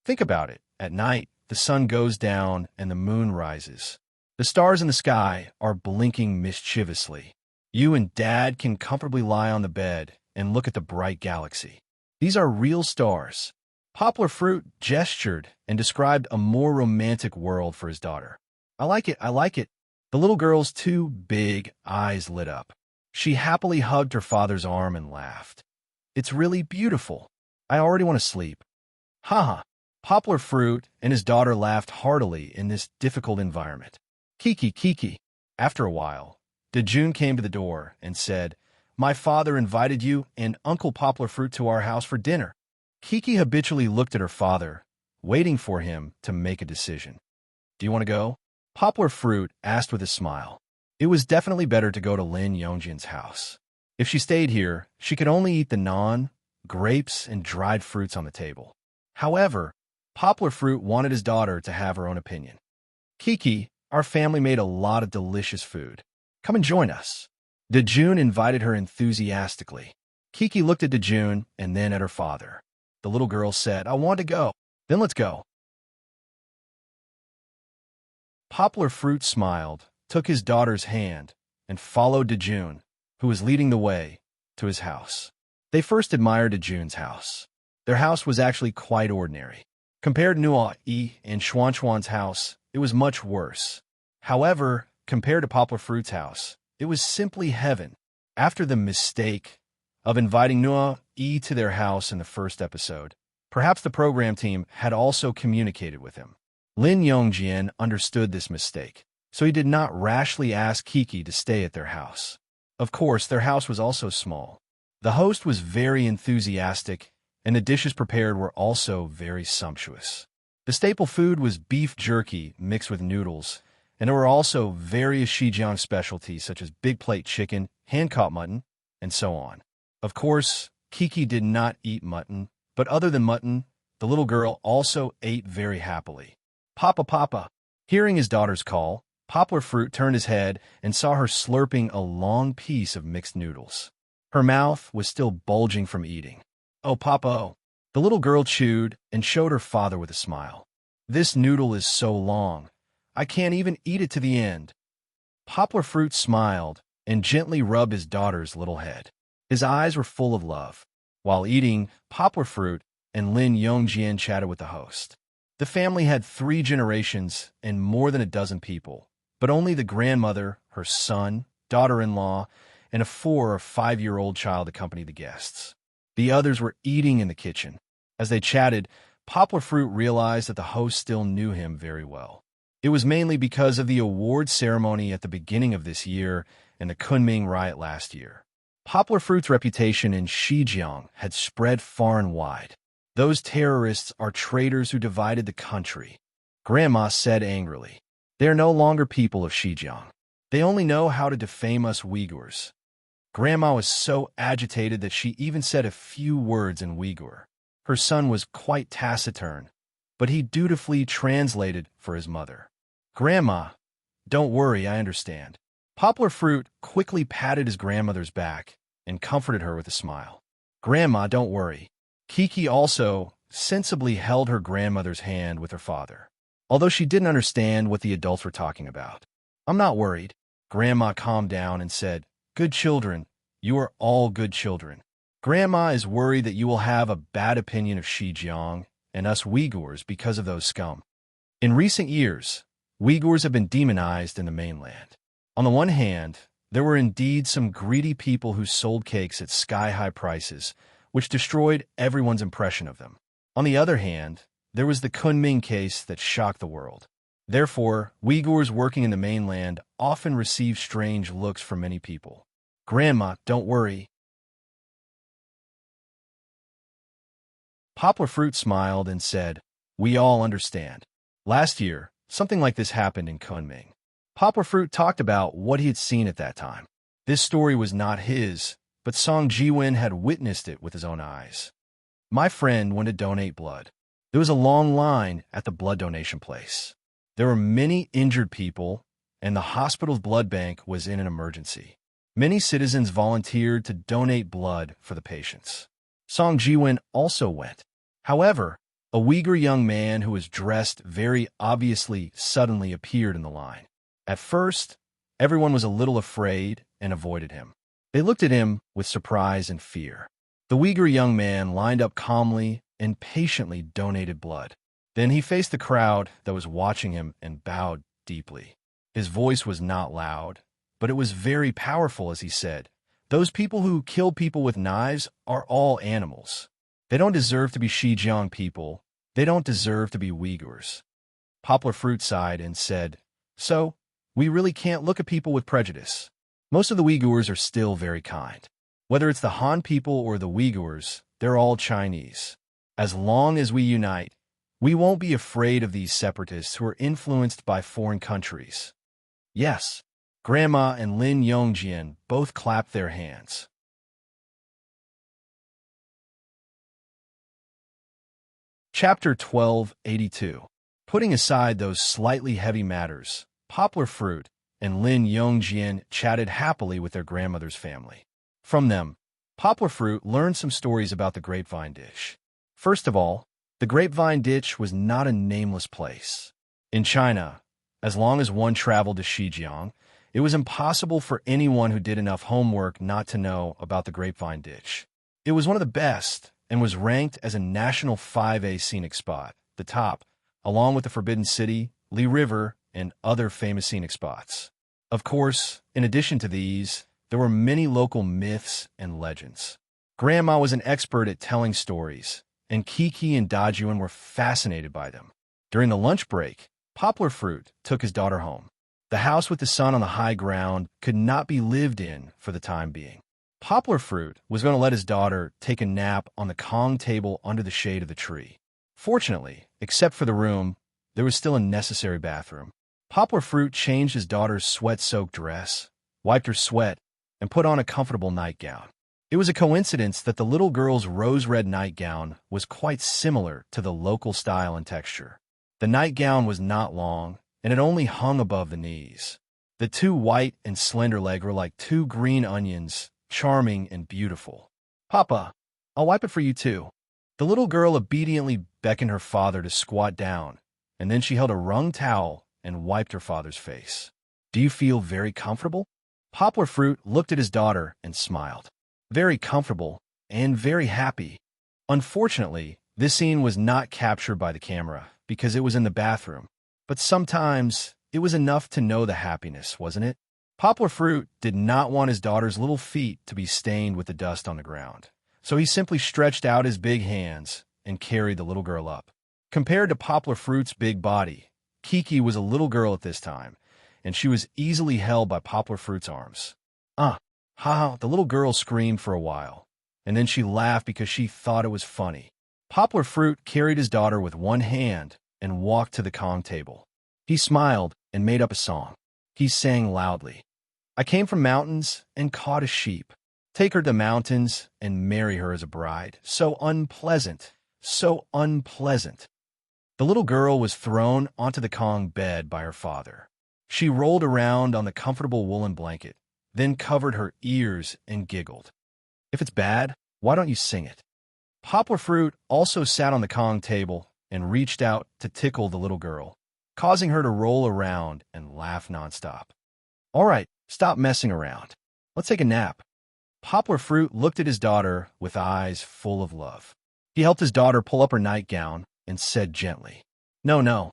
Think about it. At night, the sun goes down and the moon rises. The stars in the sky are blinking mischievously. You and Dad can comfortably lie on the bed and look at the bright galaxy. These are real stars. Poplar Fruit gestured and described a more romantic world for his daughter. I like it, I like it. The little girl's 2 big eyes lit up. She happily hugged her father's arm and laughed. It's really beautiful. I already want to sleep. Haha. Poplar Fruit and his daughter laughed heartily in this difficult environment. Kiki. After a while, Dejun came to the door and said, My father invited you and Uncle Poplar Fruit to our house for dinner. Kiki habitually looked at her father, waiting for him to make a decision. Do you want to go? Poplar Fruit asked with a smile. It was definitely better to go to Lin Yongjian's house. If she stayed here, she could only eat the naan, grapes, and dried fruits on the table. However, Poplar Fruit wanted his daughter to have her own opinion. Kiki, our family made a lot of delicious food. Come and join us. Dejun invited her enthusiastically. Kiki looked at Dejun and then at her father. The little girl said, "I want to go." "Then let's go." Poplar Fruit smiled, took his daughter's hand, and followed Dejun, who was leading the way, to his house. They first admired Dejun's house. Their house was actually quite ordinary. Compared to Nua-E and Xuanxuan's house, it was much worse. However, compared to Poplar Fruit's house, it was simply heaven. After the mistake of inviting Nua-E to their house in the first episode, perhaps the program team had also communicated with him. Lin Yongjian understood this mistake, so he did not rashly ask Kiki to stay at their house. Of course, their house was also small. The host was very enthusiastic, and the dishes prepared were also very sumptuous. The staple food was beef jerky mixed with noodles, and there were also various Xinjiang specialties such as big plate chicken, hand-caught mutton, and so on. Of course, Kiki did not eat mutton, but other than mutton, the little girl also ate very happily. "Papa, Papa." Hearing his daughter's call, Poplar Fruit turned his head and saw her slurping a long piece of mixed noodles. Her mouth was still bulging from eating. "Oh, Papa, oh." The little girl chewed and showed her father with a smile. "This noodle is so long, I can't even eat it to the end." Poplar Fruit smiled and gently rubbed his daughter's little head. His eyes were full of love. While eating, Poplar Fruit and Lin Yongjian chatted with the host. The family had 3 generations and more than a dozen people, but only the grandmother, her son, daughter-in-law, and a 4- or 5-year-old child accompanied the guests. The others were eating in the kitchen. As they chatted, Poplar Fruit realized that the host still knew him very well. It was mainly because of the award ceremony at the beginning of this year and the Kunming riot last year. Poplar Fruit's reputation in Xinjiang had spread far and wide. "Those terrorists are traitors who divided the country," Grandma said angrily. "They are no longer people of Xinjiang. They only know how to defame us Uyghurs." Grandma was so agitated that she even said a few words in Uyghur. Her son was quite taciturn, but he dutifully translated for his mother. "Grandma, don't worry, I understand." Poplar Fruit quickly patted his grandmother's back and comforted her with a smile. "Grandma, don't worry." Kiki also sensibly held her grandmother's hand with her father, although she didn't understand what the adults were talking about. "I'm not worried." Grandma calmed down and said, "Good children, you are all good children. Grandma is worried that you will have a bad opinion of Xinjiang and us Uyghurs because of those scum. In recent years, Uyghurs have been demonized in the mainland. On the one hand, there were indeed some greedy people who sold cakes at sky-high prices, which destroyed everyone's impression of them. On the other hand, there was the Kunming case that shocked the world. Therefore, Uyghurs working in the mainland often receive strange looks from many people. Grandma, don't worry. Poplar Fruit smiled and said, "We all understand. Last year, something like this happened in Kunming." Poplar Fruit talked about what he had seen at that time. This story was not his, but Song Jiwen had witnessed it with his own eyes. My friend went to donate blood. There was a long line at the blood donation place. There were many injured people, and the hospital's blood bank was in an emergency. Many citizens volunteered to donate blood for the patients. Song Jiwen also went. However, a Uyghur young man who was dressed very obviously suddenly appeared in the line. At first, everyone was a little afraid and avoided him. They looked at him with surprise and fear. The Uyghur young man lined up calmly and patiently donated blood. Then he faced the crowd that was watching him and bowed deeply. His voice was not loud, but it was very powerful as he said, "Those people who kill people with knives are all animals. They don't deserve to be Xinjiang people. They don't deserve to be Uyghurs." Poplar Fruit sighed and said, "So, we really can't look at people with prejudice. Most of the Uyghurs are still very kind. Whether it's the Han people or the Uyghurs, they're all Chinese. As long as we unite, we won't be afraid of these separatists who are influenced by foreign countries." Yes, Grandma and Lin Yongjian both clapped their hands. Chapter 1282. Putting aside those slightly heavy matters, Poplar Fruit and Lin Yongjian chatted happily with their grandmother's family. From them, Poplar Fruit learned some stories about the grapevine ditch. First of all, the grapevine ditch was not a nameless place. In China, as long as one traveled to Xinjiang, it was impossible for anyone who did enough homework not to know about the grapevine ditch. It was one of the best and was ranked as a national 5A scenic spot, the top, along with the Forbidden City, Li River, and other famous scenic spots. Of course, in addition to these, there were many local myths and legends. Grandma was an expert at telling stories, and Kiki and Dajuan were fascinated by them. During the lunch break, Poplar Fruit took his daughter home. The house with the sun on the high ground could not be lived in for the time being. Poplar Fruit was going to let his daughter take a nap on the Kong table under the shade of the tree. Fortunately, except for the room, there was still a necessary bathroom. Poplar Fruit changed his daughter's sweat-soaked dress, wiped her sweat, and put on a comfortable nightgown. It was a coincidence that the little girl's rose-red nightgown was quite similar to the local style and texture. The nightgown was not long, and it only hung above the knees. The two white and slender legs were like two green onions, charming and beautiful. "Papa, I'll wipe it for you too." The little girl obediently beckoned her father to squat down, and then she held a wrung towel and wiped her father's face. "Do you feel very comfortable?" Poplar Fruit looked at his daughter and smiled. "Very comfortable and very happy." Unfortunately, this scene was not captured by the camera because it was in the bathroom. But sometimes it was enough to know the happiness, wasn't it? Poplar Fruit did not want his daughter's little feet to be stained with the dust on the ground, so he simply stretched out his big hands and carried the little girl up. Compared to Poplar Fruit's big body, Kiki was a little girl at this time, and she was easily held by Poplar Fruit's arms. Ha, the little girl screamed for a while, and then she laughed because she thought it was funny. Poplar Fruit carried his daughter with one hand and walked to the Kong table. He smiled and made up a song. He sang loudly. "I came from mountains and caught a sheep. Take her to mountains and marry her as a bride. So unpleasant, so unpleasant." The little girl was thrown onto the Kong bed by her father. She rolled around on the comfortable woolen blanket, then covered her ears and giggled. "If it's bad, why don't you sing it?" Poplar Fruit also sat on the Kong table and reached out to tickle the little girl, causing her to roll around and laugh nonstop. "All right, stop messing around. Let's take a nap." Poplar Fruit looked at his daughter with eyes full of love. He helped his daughter pull up her nightgown and said gently, "No, no."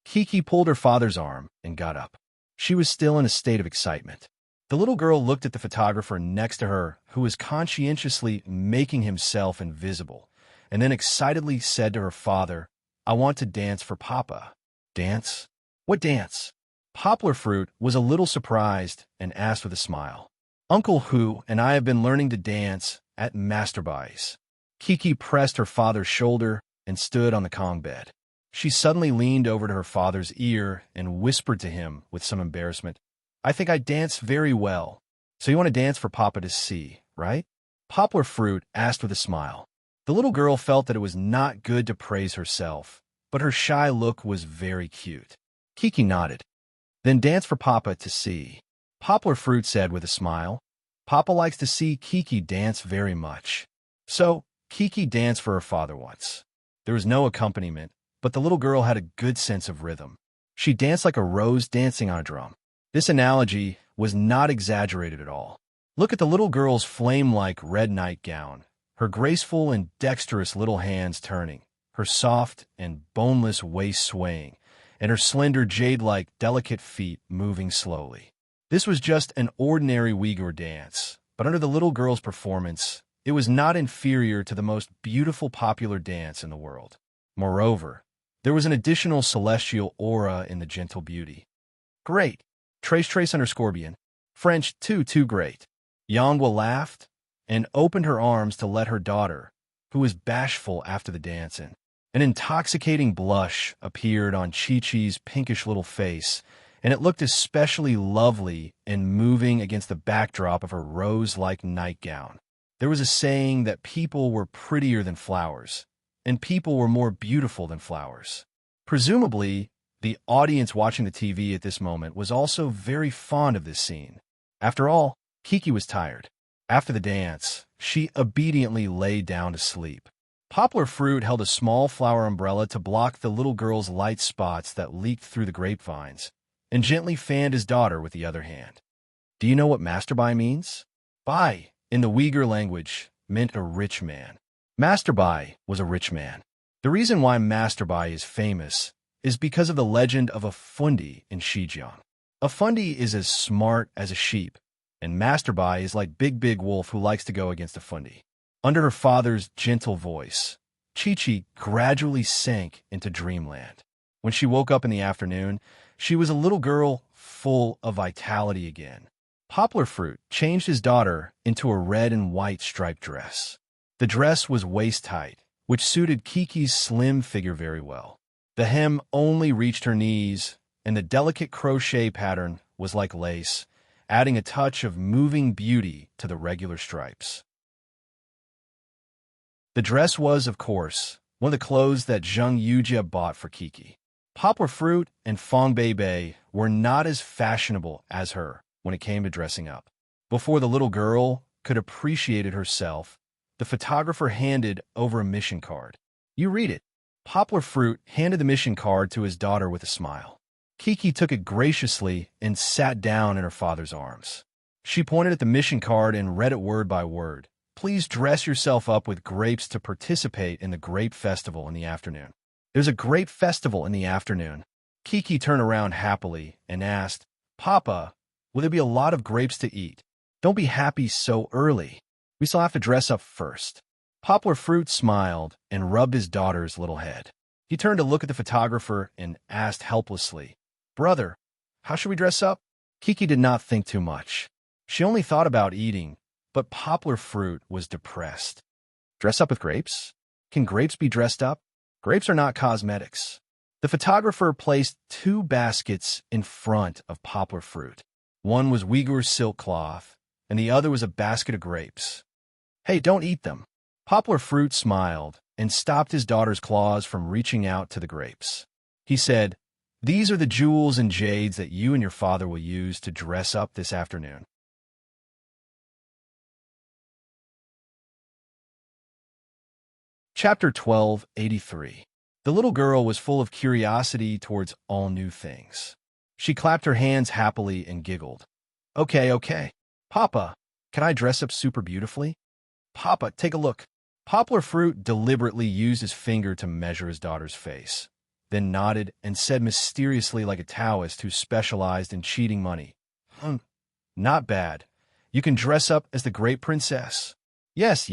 Kiki pulled her father's arm and got up. She was still in a state of excitement. The little girl looked at the photographer next to her, who was conscientiously making himself invisible, and then excitedly said to her father, "I want to dance for Papa." "Dance? What dance?" Poplar Fruit was a little surprised and asked with a smile. "Uncle Hu and I have been learning to dance at masturbies." Kiki pressed her father's shoulder and stood on the Kong bed. She suddenly leaned over to her father's ear and whispered to him with some embarrassment, "I think I dance very well. So you want to dance for Papa to see, right?" Poplar Fruit asked with a smile. The little girl felt that it was not good to praise herself, but her shy look was very cute. Kiki nodded. "Then dance for Papa to see." Poplar Fruit said with a smile. Papa likes to see Kiki dance very much. So, Kiki danced for her father once. There was no accompaniment, but the little girl had a good sense of rhythm. She danced like a rose dancing on a drum. This analogy was not exaggerated at all. Look at the little girl's flame-like red nightgown, her graceful and dexterous little hands turning, her soft and boneless waist swaying, and her slender jade-like delicate feet moving slowly. This was just an ordinary Uyghur dance, but under the little girl's performance, it was not inferior to the most beautiful popular dance in the world. Moreover, there was an additional celestial aura in the gentle beauty. "Great. Trace_Bien. French, too great." Yangwa laughed and opened her arms to let her daughter, who was bashful after the dance in. An intoxicating blush appeared on Chi-Chi's pinkish little face, and it looked especially lovely and moving against the backdrop of her rose-like nightgown. There was a saying that people were prettier than flowers, and people were more beautiful than flowers. Presumably, The audience watching the TV at this moment was also very fond of this scene. After all, Kiki was tired. After the dance, she obediently lay down to sleep. Poplar Fruit held a small flower umbrella to block the little girl's light spots that leaked through the grapevines, and gently fanned his daughter with the other hand. Do you know what masturbai means? Bai, in the Uyghur language, meant a rich man. Masturbai was a rich man. The reason why masturbai is famous is because of the legend of a fundi in Xinjiang. A fundi is as smart as a sheep, and masturbai is like Big Wolf who likes to go against a fundi. Under her father's gentle voice, Chi-Chi gradually sank into dreamland. When she woke up in the afternoon, she was a little girl full of vitality again. Poplar Fruit changed his daughter into a red and white striped dress. The dress was waist-tight, which suited Kiki's slim figure very well. The hem only reached her knees, and the delicate crochet pattern was like lace, adding a touch of moving beauty to the regular stripes. The dress was, of course, one of the clothes that Zheng Yujia bought for Kiki. Poplar Fruit and Fong Bei were not as fashionable as her when it came to dressing up. Before the little girl could appreciate it herself, the photographer handed over a mission card. You read it. Poplar Fruit handed the mission card to his daughter with a smile. Kiki took it graciously and sat down in her father's arms. She pointed at the mission card and read it word by word. Please dress yourself up with grapes to participate in the grape festival in the afternoon. There's a grape festival in the afternoon. Kiki turned around happily and asked, Papa, will there be a lot of grapes to eat? Don't be happy so early. We still have to dress up first. Poplar Fruit smiled and rubbed his daughter's little head. He turned to look at the photographer and asked helplessly, Brother, how should we dress up? Kiki did not think too much. She only thought about eating, but Poplar Fruit was depressed. Dress up with grapes? Can grapes be dressed up? Grapes are not cosmetics. The photographer placed 2 baskets in front of Poplar Fruit. One was Uyghur silk cloth, and the other was a basket of grapes. Hey, don't eat them. Poplar Fruit smiled and stopped his daughter's claws from reaching out to the grapes. He said, These are the jewels and jades that you and your father will use to dress up this afternoon. Chapter 1283. The little girl was full of curiosity towards all new things. She clapped her hands happily and giggled. Okay. Papa, can I dress up super beautifully? Papa, take a look. Poplar Fruit deliberately used his finger to measure his daughter's face, then nodded and said mysteriously like a Taoist who specialized in cheating money. Not bad. You can dress up as the great princess. Yes,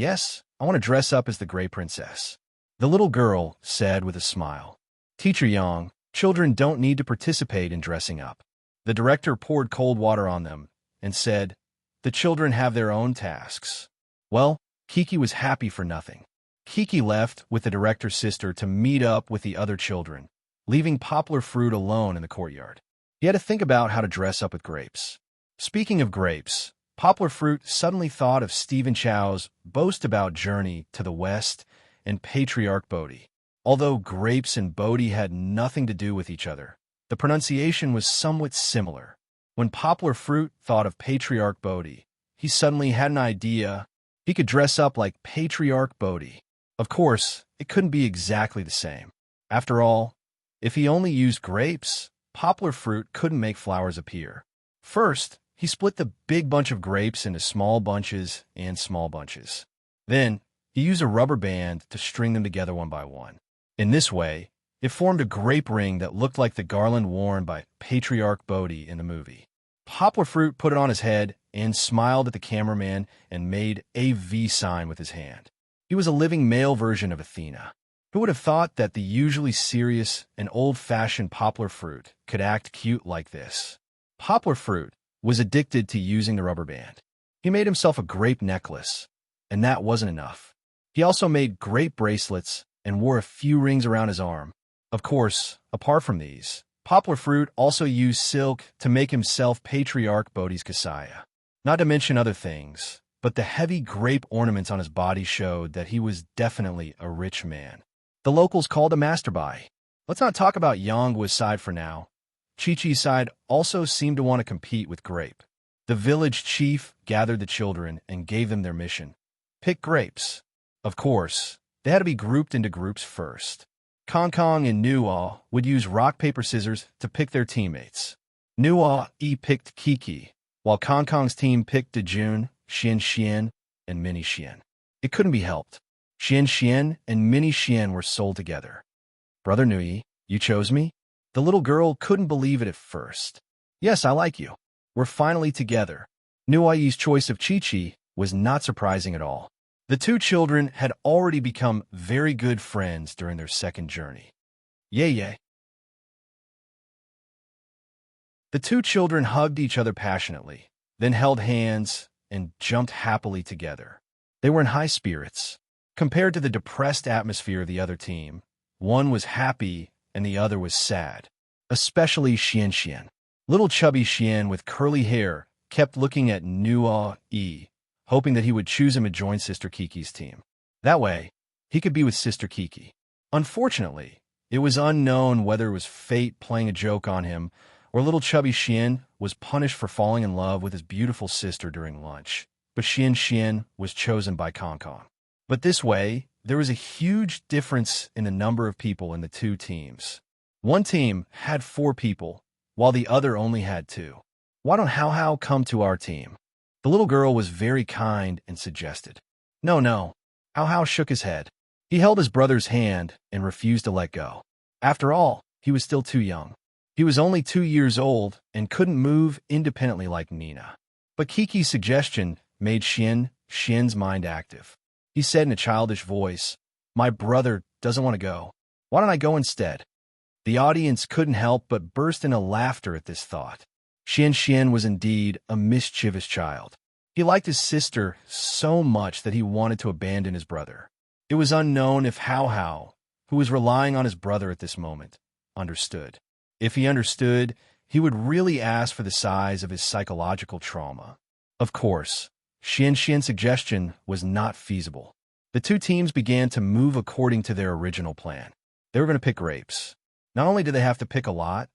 I want to dress up as the great princess. The little girl said with a smile. Teacher Yang, children don't need to participate in dressing up. The director poured cold water on them and said, The children have their own tasks. Well, Kiki was happy for nothing. Kiki left with the director's sister to meet up with the other children, leaving Poplar Fruit alone in the courtyard. He had to think about how to dress up with grapes. Speaking of grapes, Poplar Fruit suddenly thought of Stephen Chow's boast about Journey to the West and Patriarch Bodhi. Although grapes and Bodhi had nothing to do with each other, the pronunciation was somewhat similar. When Poplar Fruit thought of Patriarch Bodhi, he suddenly had an idea. He could dress up like Patriarch Bodhi. Of course, it couldn't be exactly the same. After all, if he only used grapes, Poplar Fruit couldn't make flowers appear. First, he split the big bunch of grapes into small bunches and small bunches. Then, he used a rubber band to string them together one by one. In this way, it formed a grape ring that looked like the garland worn by Patriarch Bodhi in the movie. Poplar Fruit put it on his head and smiled at the cameraman and made a V sign with his hand. He was a living male version of Athena. Who would have thought that the usually serious and old-fashioned Poplar Fruit could act cute like this? Poplar Fruit was addicted to using the rubber band. He made himself a grape necklace, and that wasn't enough. He also made grape bracelets and wore a few rings around his arm. Of course, apart from these, Poplar Fruit also used silk to make himself Patriarch Bodhi's kasaya. Not to mention other things, but the heavy grape ornaments on his body showed that he was definitely a rich man. The locals called him masturbai. Let's not talk about Yonggua's side for now. Chi-Chi's side also seemed to want to compete with Grape. The village chief gathered the children and gave them their mission. Pick grapes. Of course, they had to be grouped into groups first. Kong Kong and Nuo would use rock, paper, scissors to pick their teammates. Nuo picked Kiki, while Kong Kong's team picked Dejun, Xian Xian, and Mini Xian. It couldn't be helped. Xian Xian and Mini Xian were soul together. Brother Nui, you chose me? The little girl couldn't believe it at first. Yes, I like you. We're finally together. Nui's choice of Chi-Chi was not surprising at all. The two children had already become very good friends during their second journey. Yay, yay. The two children hugged each other passionately, then held hands and jumped happily together. They were in high spirits. Compared to the depressed atmosphere of the other team, one was happy and the other was sad, especially Xian Xian. Little chubby Xian with curly hair kept looking at Nuo, hoping that he would choose him to join Sister Kiki's team. That way, he could be with Sister Kiki. Unfortunately, it was unknown whether it was fate playing a joke on him or little chubby Xian was punished for falling in love with his beautiful sister during lunch. But Xian Xian was chosen by Kong Kong. But this way, there was a huge difference in the number of people in the two teams. One team had 4 people, while the other only had 2. Why don't Hao Hao come to our team? The little girl was very kind and suggested. No, no. Hao Hao shook his head. He held his brother's hand and refused to let go. After all, he was still too young. He was only 2 years old and couldn't move independently like Nina. But Kiki's suggestion made Xian's mind active. He said in a childish voice, "My brother doesn't want to go. Why don't I go instead?" The audience couldn't help but burst into laughter at this thought. Xian was indeed a mischievous child. He liked his sister so much that he wanted to abandon his brother. It was unknown if Hao Hao, who was relying on his brother at this moment, understood. If he understood, he would really ask for the size of his psychological trauma. Of course, Xian's suggestion was not feasible. The two teams began to move according to their original plan. They were going to pick grapes. Not only did they have to pick a lot,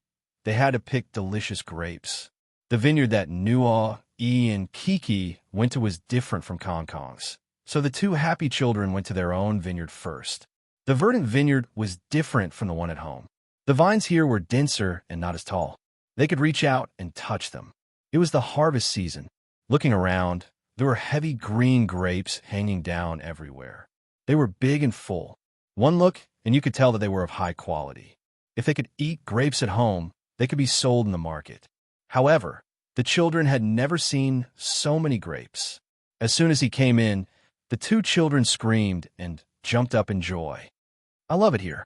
they had to pick delicious grapes. The vineyard that Nuo, and Kiki went to was different from Kong Kong's, so the two happy children went to their own vineyard first. The verdant vineyard was different from the one at home. The vines here were denser and not as tall. They could reach out and touch them. It was the harvest season. Looking around, there were heavy green grapes hanging down everywhere. They were big and full. One look, and you could tell that they were of high quality. If they could eat grapes at home, they could be sold in the market. However, the children had never seen so many grapes. As soon as he came in, the two children screamed and jumped up in joy. "I love it here."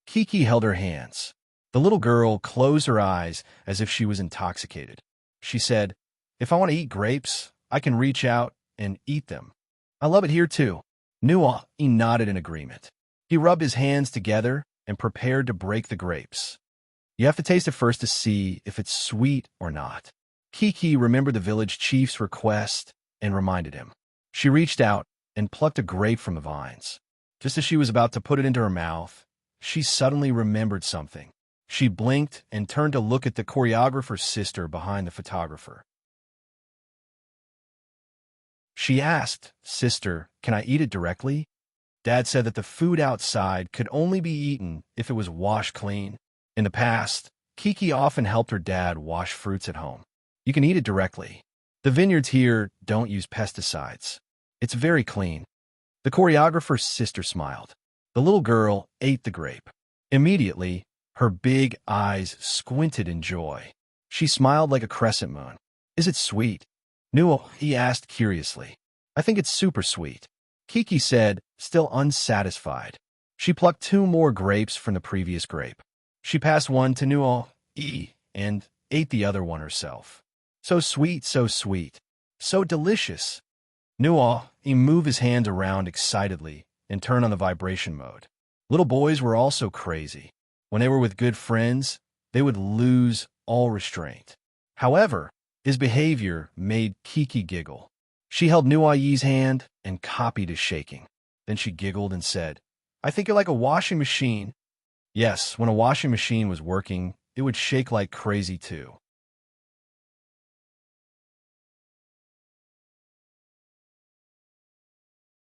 Kiki held her hands. The little girl closed her eyes as if she was intoxicated. She said, "If I want to eat grapes, I can reach out and eat them. I love it here too." Nuo nodded in agreement. He rubbed his hands together and prepared to break the grapes. You have to taste it first to see if it's sweet or not. Kiki remembered the village chief's request and reminded him. She reached out and plucked a grape from the vines. Just as she was about to put it into her mouth, she suddenly remembered something. She blinked and turned to look at the choreographer's sister behind the photographer. She asked, "Sister, can I eat it directly?" Dad said that the food outside could only be eaten if it was washed clean. In the past, Kiki often helped her dad wash fruits at home. You can eat it directly. The vineyards here don't use pesticides. It's very clean. The choreographer's sister smiled. The little girl ate the grape. Immediately, her big eyes squinted in joy. She smiled like a crescent moon. "Is it sweet?" Nuo, he asked curiously. "I think it's super sweet," Kiki said, still unsatisfied. She plucked 2 more grapes from the previous grape. She passed one to Nuo, and ate the other one herself. So sweet, so delicious. Nuo, he moved his hands around excitedly and turned on the vibration mode. Little boys were also crazy. When they were with good friends, they would lose all restraint. However, his behavior made Kiki giggle. She held Nuo's hand and copied his shaking. Then she giggled and said, "I think you're like a washing machine." Yes, when a washing machine was working, it would shake like crazy too.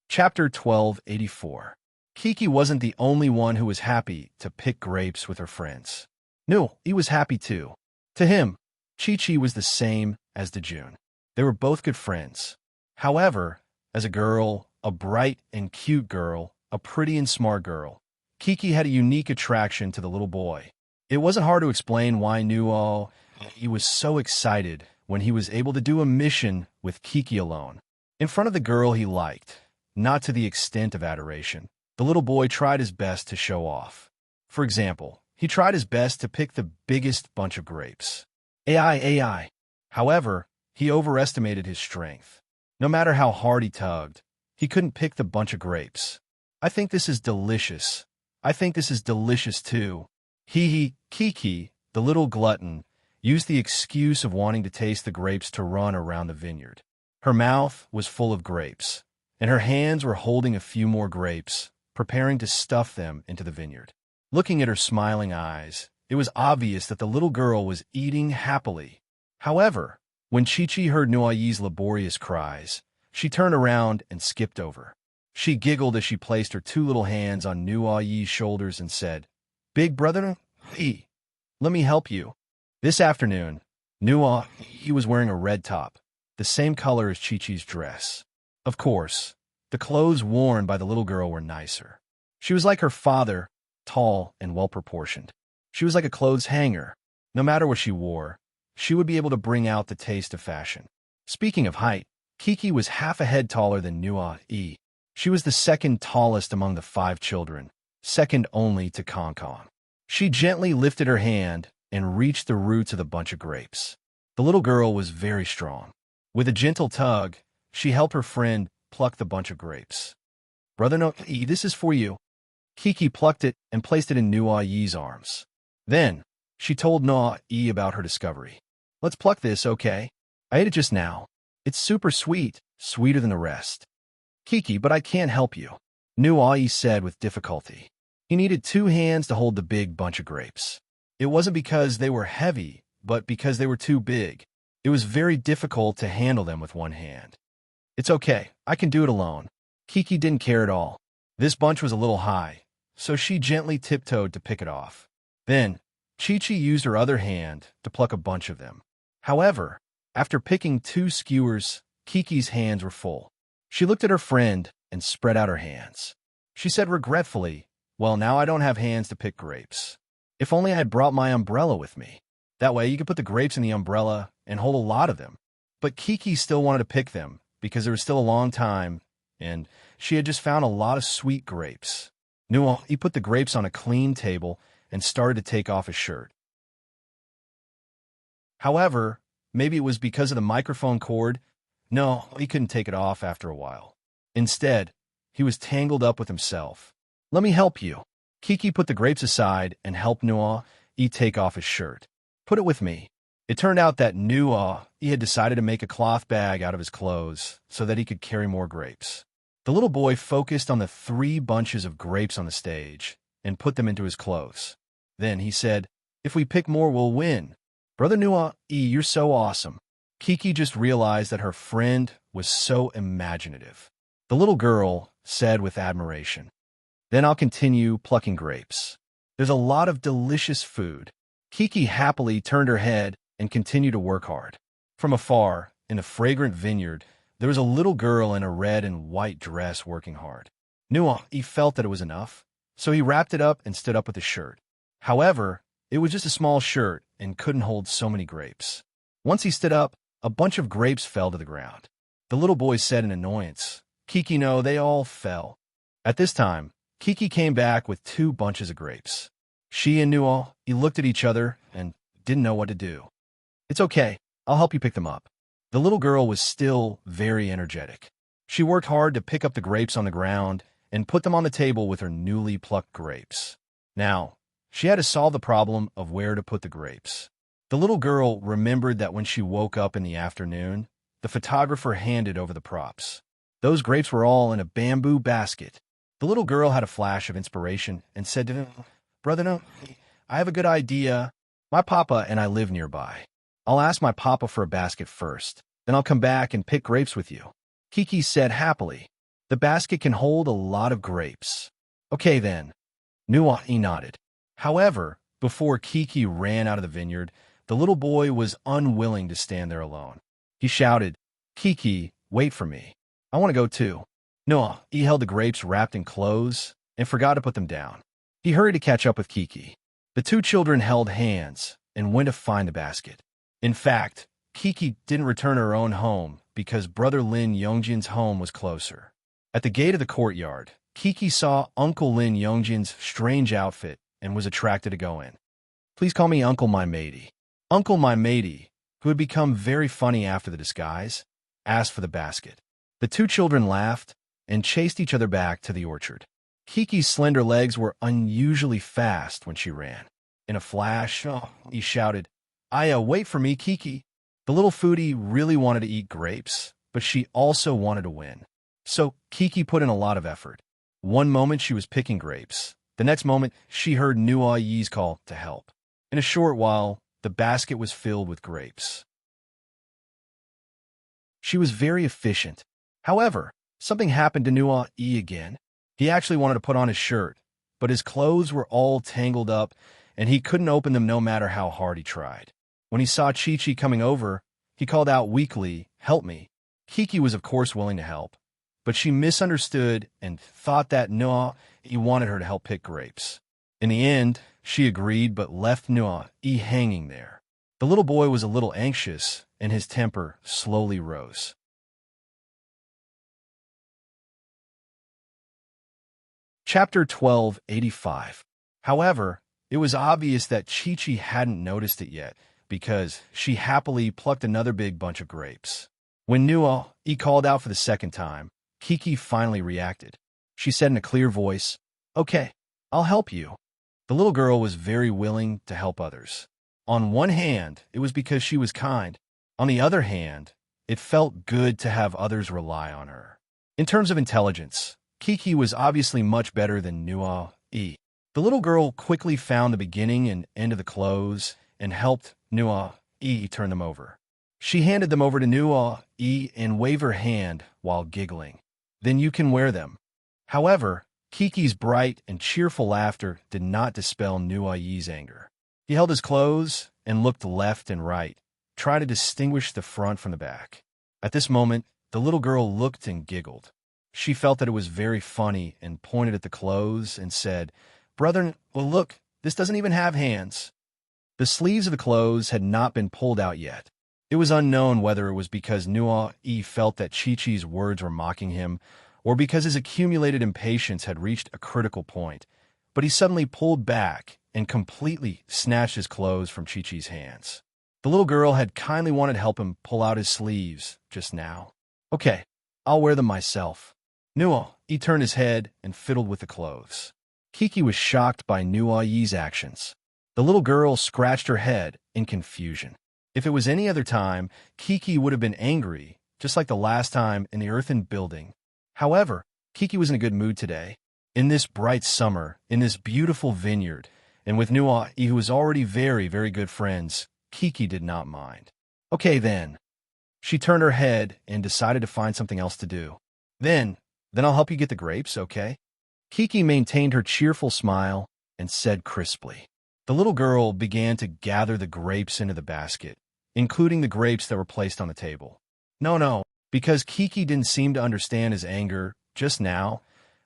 Chapter 1284. Kiki wasn't the only one who was happy to pick grapes with her friends. No, he was happy too. To him, Chi-Chi was the same as Dejun. They were both good friends. However, as a girl, a bright and cute girl, a pretty and smart girl, Kiki had a unique attraction to the little boy. It wasn't hard to explain why Nuo he was so excited when he was able to do a mission with Kiki alone, in front of the girl he liked. Not to the extent of adoration. The little boy tried his best to show off. For example, he tried his best to pick the biggest bunch of grapes. AI. However, he overestimated his strength. No matter how hard he tugged, he couldn't pick the bunch of grapes. I think this is delicious. I think this is delicious too. Kiki, the little glutton, used the excuse of wanting to taste the grapes to run around the vineyard. Her mouth was full of grapes, and her hands were holding a few more grapes, preparing to stuff them into the vineyard. Looking at her smiling eyes, it was obvious that the little girl was eating happily. However, when Chi-Chi heard Nuayi's laborious cries, she turned around and skipped over. She giggled as she placed her two little hands on Nuayi's shoulders and said, "Big brother, let me help you." This afternoon, Nuayi was wearing a red top, the same color as Chi-Chi's dress. Of course, the clothes worn by the little girl were nicer. She was like her father, tall and well-proportioned. She was like a clothes hanger. No matter what she wore, she would be able to bring out the taste of fashion. Speaking of height, Kiki was half a head taller than Nua-e. She was the second tallest among the 5 children, second only to Kong. She gently lifted her hand and reached the roots of the bunch of grapes. The little girl was very strong. With a gentle tug, she helped her friend pluck the bunch of grapes. "Brother No-e, this is for you." Kiki plucked it and placed it in Nua-ye's arms. Then, she told Nua-e about her discovery. "Let's pluck this, okay? I ate it just now. It's super sweet, sweeter than the rest." "Kiki, but I can't help you," Nua-e said with difficulty. He needed 2 hands to hold the big bunch of grapes. It wasn't because they were heavy, but because they were too big. It was very difficult to handle them with one hand. "It's okay, I can do it alone." Kiki didn't care at all. This bunch was a little high, so she gently tiptoed to pick it off. Then, Chi-Chi used her other hand to pluck a bunch of them. However, after picking 2 skewers, Kiki's hands were full. She looked at her friend and spread out her hands. She said regretfully, "Well, now I don't have hands to pick grapes. If only I had brought my umbrella with me. That way you could put the grapes in the umbrella and hold a lot of them." But Kiki still wanted to pick them, because there was still a long time, and she had just found a lot of sweet grapes. He put the grapes on a clean table and started to take off his shirt. However, maybe it was because of the microphone cord. No, he couldn't take it off after a while. Instead, he was tangled up with himself. "Let me help you." Kiki put the grapes aside and helped Nua-e take off his shirt. "Put it with me." It turned out that Nua-e had decided to make a cloth bag out of his clothes so that he could carry more grapes. The little boy focused on the 3 bunches of grapes on the stage and put them into his clothes. Then he said, "If we pick more, we'll win." "Brother Nua-e, you're so awesome." Kiki just realized that her friend was so imaginative. The little girl said with admiration, "Then I'll continue plucking grapes. There's a lot of delicious food." Kiki happily turned her head and continued to work hard. From afar, in a fragrant vineyard, there was a little girl in a red and white dress working hard. He felt that it was enough, so he wrapped it up and stood up with his shirt. However, it was just a small shirt and couldn't hold so many grapes. Once he stood up, a bunch of grapes fell to the ground. The little boy said in annoyance, "Kiki, no, they all fell." At this time, Kiki came back with 2 bunches of grapes. She and Nuo-e looked at each other and didn't know what to do. "It's okay, I'll help you pick them up." The little girl was still very energetic. She worked hard to pick up the grapes on the ground and put them on the table with her newly plucked grapes. Now, she had to solve the problem of where to put the grapes. The little girl remembered that when she woke up in the afternoon, the photographer handed over the props. Those grapes were all in a bamboo basket. The little girl had a flash of inspiration and said to him, Brother, no, I have a good idea. My papa and I live nearby. I'll ask my papa for a basket first. Then I'll come back and pick grapes with you. Kiki said happily. The basket can hold a lot of grapes. Okay then. Nuai nodded. However, before Kiki ran out of the vineyard, the little boy was unwilling to stand there alone. He shouted, Kiki, wait for me. I want to go too. Noah, he held the grapes wrapped in clothes and forgot to put them down. He hurried to catch up with Kiki. The two children held hands and went to find the basket. In fact, Kiki didn't return to her own home because Brother Lin Yongjin's home was closer. At the gate of the courtyard, Kiki saw Uncle Lin Yongjin's strange outfit and was attracted to go in. Please call me Uncle my matey. Uncle my matey, who had become very funny after the disguise, asked for the basket. The two children laughed and chased each other back to the orchard. Kiki's slender legs were unusually fast when she ran. In a flash, he shouted, Aya, wait for me, Kiki. The little foodie really wanted to eat grapes, but she also wanted to win. So Kiki put in a lot of effort. One moment she was picking grapes. The next moment, she heard Nuai Yi's call to help. In a short while, the basket was filled with grapes. She was very efficient. However, something happened to Nuai Yi again. He actually wanted to put on his shirt, but his clothes were all tangled up, and he couldn't open them no matter how hard he tried. When he saw Chi-Chi coming over, he called out weakly, help me. Kiki was of course willing to help, but she misunderstood and thought that Nuai Yi wanted her to help pick grapes. In the end, she agreed but left Nuai Yi hanging there. The little boy was a little anxious, and his temper slowly rose. Chapter 1285. However, it was obvious that Chi-Chi hadn't noticed it yet, because she happily plucked another big bunch of grapes. When Nuai Yi called out for the second time, Kiki finally reacted. She said in a clear voice, Okay, I'll help you. The little girl was very willing to help others. On one hand, it was because she was kind. On the other hand, it felt good to have others rely on her. In terms of intelligence, Kiki was obviously much better than Nuai Yi. The little girl quickly found the beginning and end of the clothes and helped Nuai Yi turn them over. She handed them over to Nuai Yi and waved her hand while giggling. Then you can wear them. However, Kiki's bright and cheerful laughter did not dispel Nuai Yi's anger. He held his clothes and looked left and right, trying to distinguish the front from the back. At this moment, the little girl looked and giggled. She felt that it was very funny and pointed at the clothes and said, Brother, well look, this doesn't even have hands. The sleeves of the clothes had not been pulled out yet. It was unknown whether it was because Nuai Yi felt that Chi-Chi's words were mocking him, or because his accumulated impatience had reached a critical point, but he suddenly pulled back and completely snatched his clothes from Chi-Chi's hands. The little girl had kindly wanted to help him pull out his sleeves just now. Okay, I'll wear them myself. Nuai Yi turned his head and fiddled with the clothes. Kiki was shocked by Nuai Yi's actions. The little girl scratched her head in confusion. If it was any other time, Kiki would have been angry, just like the last time in the earthen building. However, Kiki was in a good mood today. In this bright summer, in this beautiful vineyard, and with Nuai Yi, who was already very, very good friends, Kiki did not mind. Okay then. She turned her head and decided to find something else to do. Then I'll help you get the grapes, okay? Kiki maintained her cheerful smile and said crisply. The little girl began to gather the grapes into the basket, including the grapes that were placed on the table. No, because Kiki didn't seem to understand his anger just now,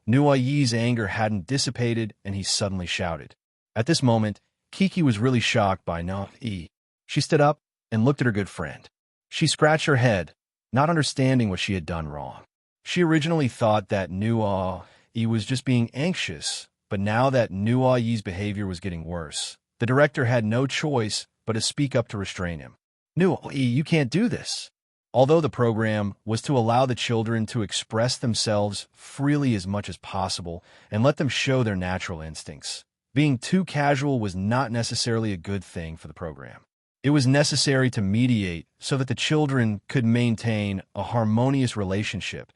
Nuai Yi's anger hadn't dissipated and he suddenly shouted. At this moment, Kiki was really shocked by Nuai Yi. She stood up and looked at her good friend. She scratched her head, not understanding what she had done wrong. She originally thought that Nuai Yi was just being anxious, but now that Nuai Yi's behavior was getting worse, the director had no choice but to speak up to restrain him. Nuai Yi, you can't do this. Although the program was to allow the children to express themselves freely as much as possible and let them show their natural instincts, being too casual was not necessarily a good thing for the program. It was necessary to mediate so that the children could maintain a harmonious relationship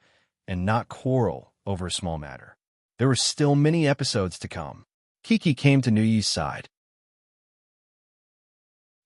and not quarrel over a small matter. There were still many episodes to come. Kiki came to Nuyi's side.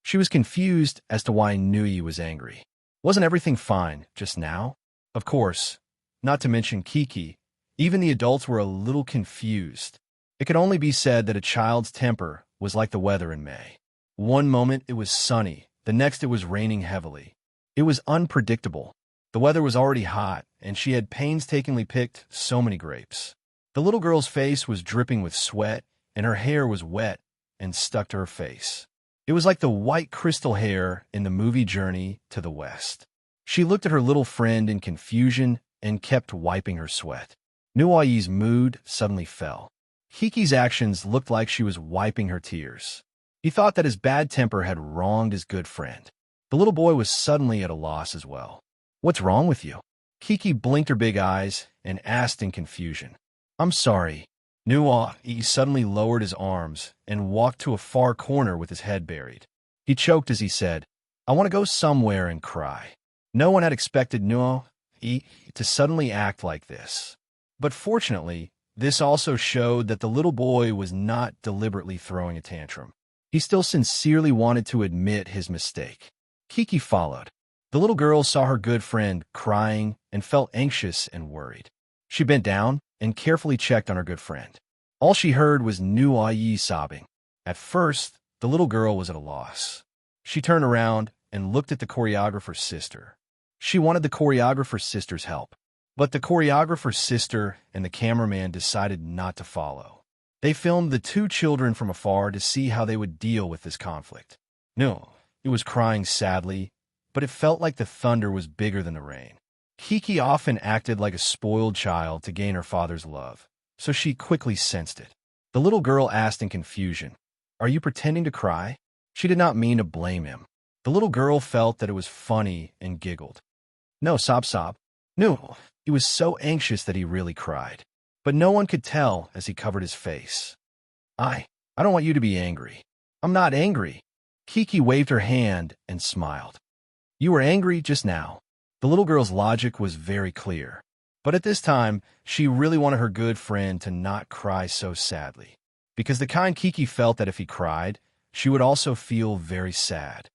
She was confused as to why Nuyi was angry. Wasn't everything fine just now? Of course, not to mention Kiki. Even the adults were a little confused. It could only be said that a child's temper was like the weather in May. One moment it was sunny, the next it was raining heavily. It was unpredictable. The weather was already hot, and she had painstakingly picked so many grapes. The little girl's face was dripping with sweat, and her hair was wet and stuck to her face. It was like the white crystal hair in the movie Journey to the West. She looked at her little friend in confusion and kept wiping her sweat. Nuyi's mood suddenly fell. Kiki's actions looked like she was wiping her tears. He thought that his bad temper had wronged his good friend. The little boy was suddenly at a loss as well. "What's wrong with you?" Kiki blinked her big eyes and asked in confusion. "I'm sorry." Nuyi suddenly lowered his arms and walked to a far corner with his head buried. He choked as he said, "I want to go somewhere and cry." No one had expected Nuyi to suddenly act like this. But fortunately, this also showed that the little boy was not deliberately throwing a tantrum. He still sincerely wanted to admit his mistake. Kiki followed. The little girl saw her good friend crying and felt anxious and worried. She bent down and carefully checked on her good friend. All she heard was Nuyi sobbing. At first, the little girl was at a loss. She turned around and looked at the choreographer's sister. She wanted the choreographer's sister's help, but the choreographer's sister and the cameraman decided not to follow. They filmed the two children from afar to see how they would deal with this conflict. Nuyi was crying sadly, but it felt like the thunder was bigger than the rain. Kiki often acted like a spoiled child to gain her father's love, so she quickly sensed it. The little girl asked in confusion, "Are you pretending to cry?" She did not mean to blame him. The little girl felt that it was funny and giggled. "No, sob. No." He was so anxious that he really cried, but no one could tell as he covered his face. I don't want you to be angry." "I'm not angry." Kiki waved her hand and smiled. "You were angry just now." The little girl's logic was very clear, but at this time, she really wanted her good friend to not cry so sadly, because the kind Kiki felt that if he cried, she would also feel very sad.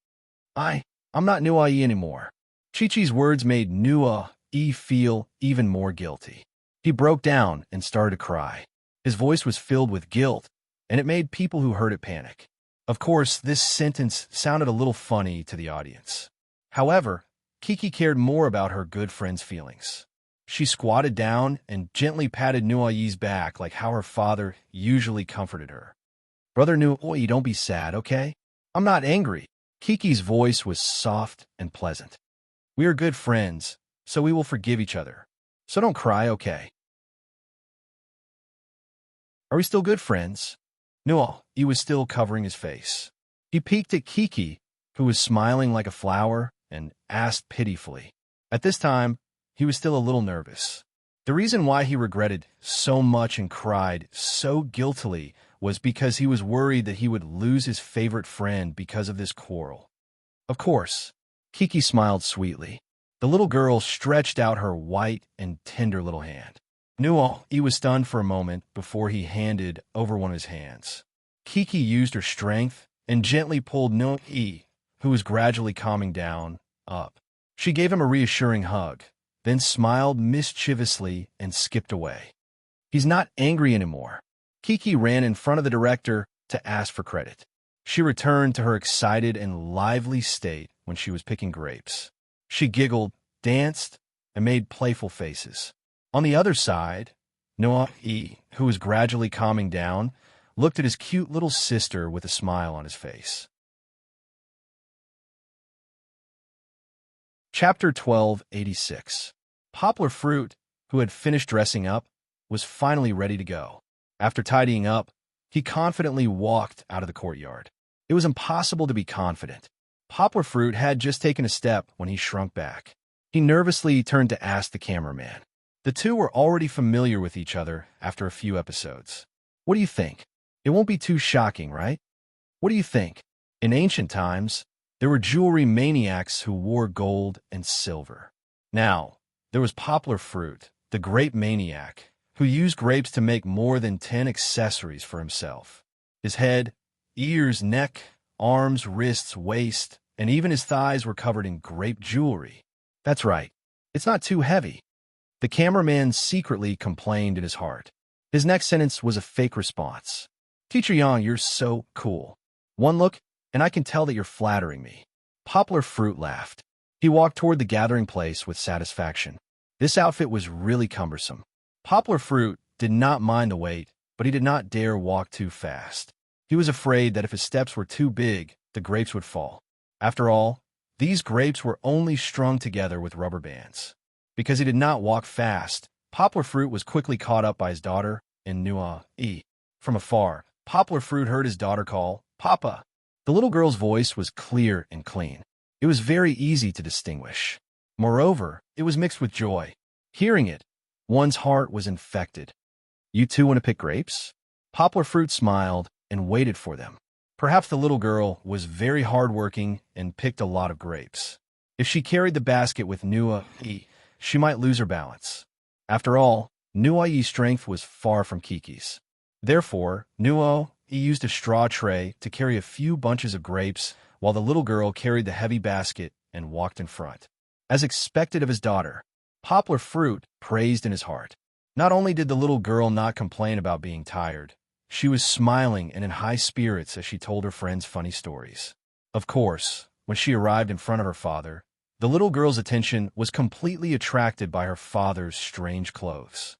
I'm not Nuyi anymore." Chi-Chi's words made Nuyi feel even more guilty. He broke down and started to cry. His voice was filled with guilt, and it made people who heard it panic. Of course, this sentence sounded a little funny to the audience. However, Kiki cared more about her good friend's feelings. She squatted down and gently patted Nuyi's back like how her father usually comforted her. "Brother Nuyi, don't be sad, okay? I'm not angry." Kiki's voice was soft and pleasant. "We are good friends, so we will forgive each other. So don't cry, okay? Are we still good friends?" Nuyi was still covering his face. He peeked at Kiki, who was smiling like a flower, and asked pitifully. At this time, he was still a little nervous. The reason why he regretted so much and cried so guiltily was because he was worried that he would lose his favorite friend because of this quarrel. Of course, Kiki smiled sweetly. The little girl stretched out her white and tender little hand. Nuyi was stunned for a moment before he handed over one of his hands. Kiki used her strength and gently pulled Nuyi, who was gradually calming down, up. She gave him a reassuring hug, then smiled mischievously and skipped away. "He's not angry anymore." Kiki ran in front of the director to ask for credit. She returned to her excited and lively state when she was picking grapes. She giggled, danced, and made playful faces. On the other side, Nuyi, who was gradually calming down, looked at his cute little sister with a smile on his face. Chapter 1286. Poplar Fruit, who had finished dressing up, was finally ready to go. After tidying up, he confidently walked out of the courtyard. It was impossible to be confident. Poplar Fruit had just taken a step when he shrunk back. He nervously turned to ask the cameraman. The two were already familiar with each other after a few episodes. "What do you think? It won't be too shocking, right? What do you think?" In ancient times, there were jewelry maniacs who wore gold and silver. Now, there was Poplar Fruit, the great maniac, who used grapes to make more than 10 accessories for himself. His head, ears, neck, arms, wrists, waist, and even his thighs were covered in grape jewelry. That's right, it's not too heavy. The cameraman secretly complained in his heart. His next sentence was a fake response. Teacher Yang, you're so cool. One look, and I can tell that you're flattering me. Poplar Fruit laughed. He walked toward the gathering place with satisfaction. This outfit was really cumbersome. Poplar Fruit did not mind the weight, but he did not dare walk too fast. He was afraid that if his steps were too big, the grapes would fall. After all, these grapes were only strung together with rubber bands. Because he did not walk fast, Poplar Fruit was quickly caught up by his daughter and Nua-e. From afar, Poplar Fruit heard his daughter call, "Papa." The little girl's voice was clear and clean. It was very easy to distinguish. Moreover, it was mixed with joy. Hearing it, one's heart was infected. You two want to pick grapes? Poplar Fruit smiled and waited for them. Perhaps the little girl was very hardworking and picked a lot of grapes. If she carried the basket with Nua-e, she might lose her balance. After all, Nua-e's strength was far from Kiki's. Therefore, Nua-e used a straw tray to carry a few bunches of grapes, while the little girl carried the heavy basket and walked in front. As expected of his daughter, Poplar Fruit praised in his heart. Not only did the little girl not complain about being tired, she was smiling and in high spirits as she told her friends funny stories. Of course, when she arrived in front of her father, the little girl's attention was completely attracted by her father's strange clothes.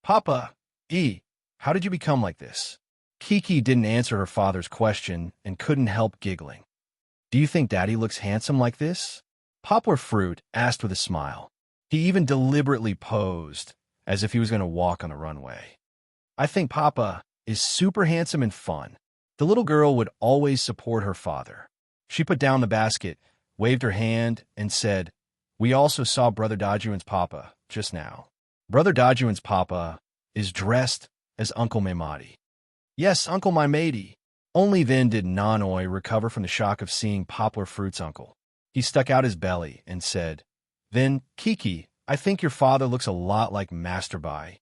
"Papa-e, how did you become like this?" Kiki didn't answer her father's question and couldn't help giggling. "Do you think Daddy looks handsome like this?" Poplar Fruit asked with a smile. He even deliberately posed as if he was going to walk on the runway. "I think Papa is super handsome and fun." The little girl would always support her father. She put down the basket, waved her hand, and said, "We also saw Brother Dajuan's papa just now. Brother Dajuan's papa is dressed as Uncle Maimadi." "Yes, Uncle Maimadi." Only then did Nanoi recover from the shock of seeing Poplar Fruit's uncle. He stuck out his belly and said, "Then, Kiki, I think your father looks a lot like Master Bai."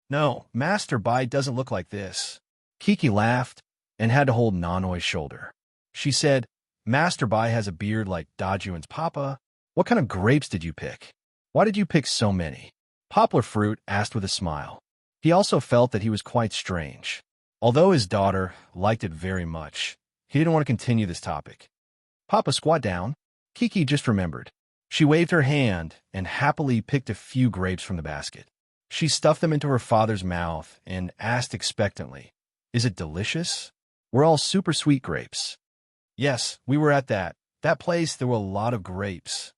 "No, Master Bai doesn't look like this." Kiki laughed and had to hold Nanoi's shoulder. She said, "Master Bai has a beard like Dajuan's papa. What kind of grapes did you pick? Why did you pick so many?" Poplar Fruit asked with a smile. He also felt that he was quite strange. Although his daughter liked it very much, he didn't want to continue this topic. "Papa, squat down." Kiki just remembered. She waved her hand and happily picked a few grapes from the basket. She stuffed them into her father's mouth and asked expectantly, "Is it delicious? We're all super sweet grapes." "Yes, we were at that place. There were a lot of grapes."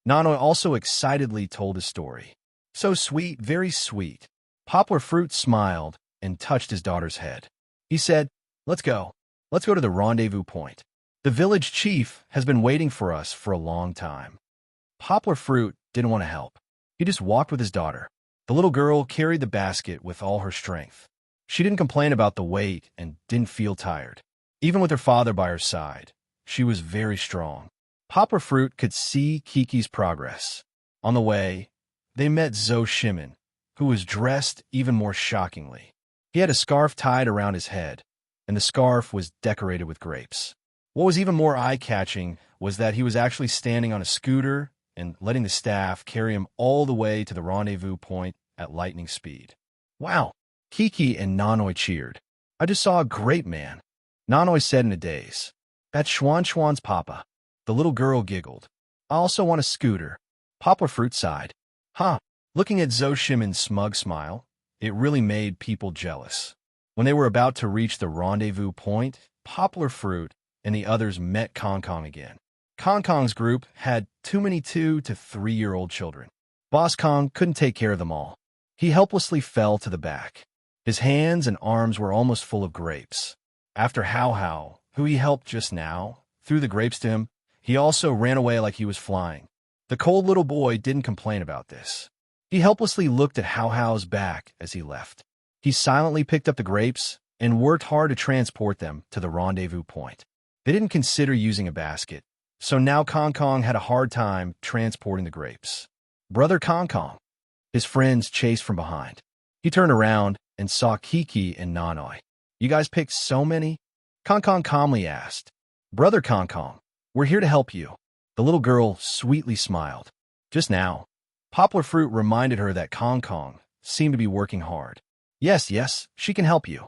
Nanoi also excitedly told his story. "So sweet, very sweet." Poplar Fruit smiled and touched his daughter's head. He said, Let's go to the rendezvous point. The village chief has been waiting for us for a long time." Poplar Fruit didn't want to help. He just walked with his daughter. The little girl carried the basket with all her strength. She didn't complain about the weight and didn't feel tired. Even with her father by her side, she was very strong. Poplar Fruit could see Kiki's progress. On the way, they met Zhou Shimin, who was dressed even more shockingly. He had a scarf tied around his head, and the scarf was decorated with grapes. What was even more eye-catching was that he was actually standing on a scooter and letting the staff carry him all the way to the rendezvous point at lightning speed. "Wow!" Kiki and Nanoi cheered. "I just saw a grape man," Nanoi said in a daze. "That's Xuan's papa." The little girl giggled. "I also want a scooter." Poplar Fruit sighed. "Huh." Looking at Zhou Shimin's smug smile, it really made people jealous. When they were about to reach the rendezvous point, Poplar Fruit and the others met Kong Kong again. Kong Kong's group had too many 2 to 3-year-old children. Boss Kong couldn't take care of them all. He helplessly fell to the back. His hands and arms were almost full of grapes. After Hao Hao, who he helped just now, threw the grapes to him, he also ran away like he was flying. The cold little boy didn't complain about this. He helplessly looked at Hao Hao's back as he left. He silently picked up the grapes and worked hard to transport them to the rendezvous point. They didn't consider using a basket, so now Kong Kong had a hard time transporting the grapes. "Brother Kong Kong." His friends chased from behind. He turned around and saw Kiki and Nanoi. You guys picked so many? Kong calmly asked. Brother Kong, we're here to help you. The little girl sweetly smiled. Just now, Poplar Fruit reminded her that Kong seemed to be working hard. Yes, she can help you.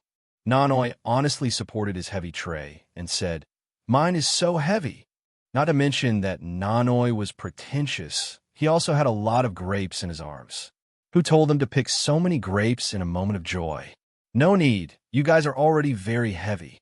Nanoi honestly supported his heavy tray and said, Mine is so heavy. Not to mention that Nanoi was pretentious. He also had a lot of grapes in his arms. Who told him to pick so many grapes in a moment of joy? No need. You guys are already very heavy.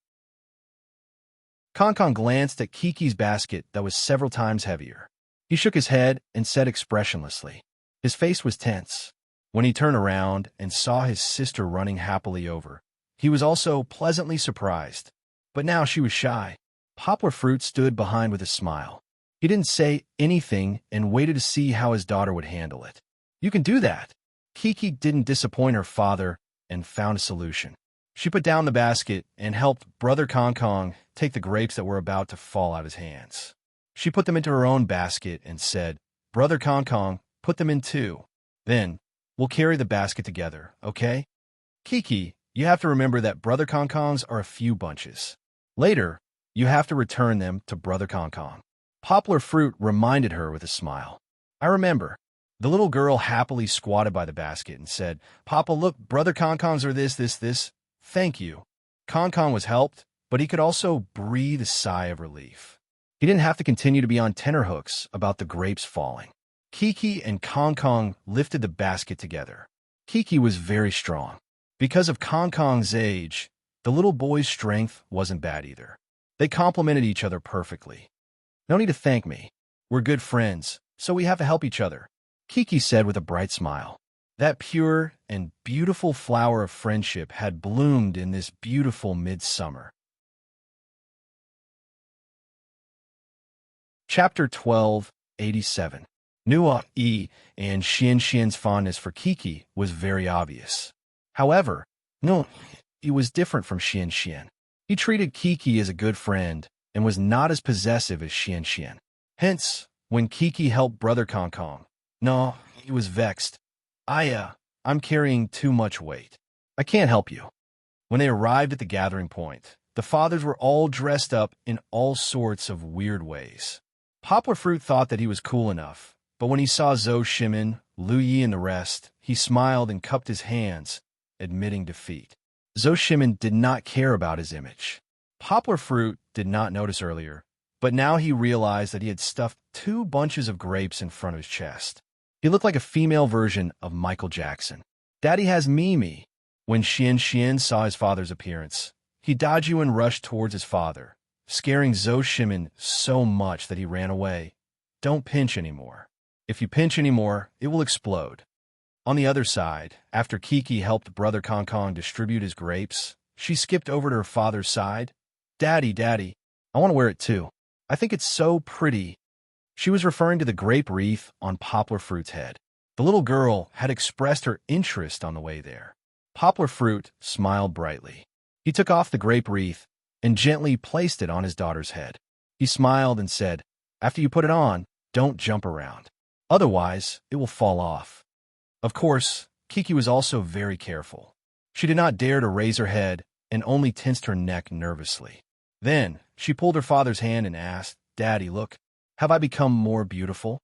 Kong glanced at Kiki's basket that was several times heavier. He shook his head and said expressionlessly. His face was tense. When he turned around and saw his sister running happily over, he was also pleasantly surprised. But now she was shy. Poplar Fruit stood behind with a smile. He didn't say anything and waited to see how his daughter would handle it. You can do that. Kiki didn't disappoint her father and found a solution. She put down the basket and helped Brother Kong take the grapes that were about to fall out of his hands. She put them into her own basket and said, Brother Kong, put them in too. Then, we'll carry the basket together, okay? Kiki, you have to remember that Brother Kong's are a few bunches. Later, you have to return them to Brother Kong. Poplar Fruit reminded her with a smile. I remember. The little girl happily squatted by the basket and said, Papa, look, Brother Kong's are this. Thank you. Kong was helped, but he could also breathe a sigh of relief. He didn't have to continue to be on tenterhooks about the grapes falling. Kiki and Kong lifted the basket together. Kiki was very strong. Because of Kong's age, the little boy's strength wasn't bad either. They complemented each other perfectly. No need to thank me. We're good friends, so we have to help each other, Kiki said with a bright smile. That pure and beautiful flower of friendship had bloomed in this beautiful midsummer. Chapter 12, 87. Nua-e and Xian's fondness for Kiki was very obvious. However, he was different from Xian. He treated Kiki as a good friend and was not as possessive as Xian. Hence, when Kiki helped Brother Kong, he was vexed. I'm carrying too much weight. I can't help you. When they arrived at the gathering point, the fathers were all dressed up in all sorts of weird ways. Poplar Fruit thought that he was cool enough, but when he saw Zhou Shimin, Lu Yi, and the rest, he smiled and cupped his hands, admitting defeat. Zhou Shimin did not care about his image. Poplar Fruit did not notice earlier, but now he realized that he had stuffed 2 bunches of grapes in front of his chest. He looked like a female version of Michael Jackson. Daddy has me. When Xian saw his father's appearance, he dodged and rushed towards his father, scaring Zhou Shimin so much that he ran away. Don't pinch anymore. If you pinch anymore, it will explode. On the other side, after Kiki helped Brother Kong distribute his grapes, she skipped over to her father's side. Daddy, I want to wear it too. I think it's so pretty. She was referring to the grape wreath on Poplar Fruit's head. The little girl had expressed her interest on the way there. Poplar Fruit smiled brightly. He took off the grape wreath and gently placed it on his daughter's head. He smiled and said, After you put it on, don't jump around. Otherwise, it will fall off. Of course, Kiki was also very careful. She did not dare to raise her head and only tensed her neck nervously. Then, she pulled her father's hand and asked, Daddy, look, have I become more beautiful?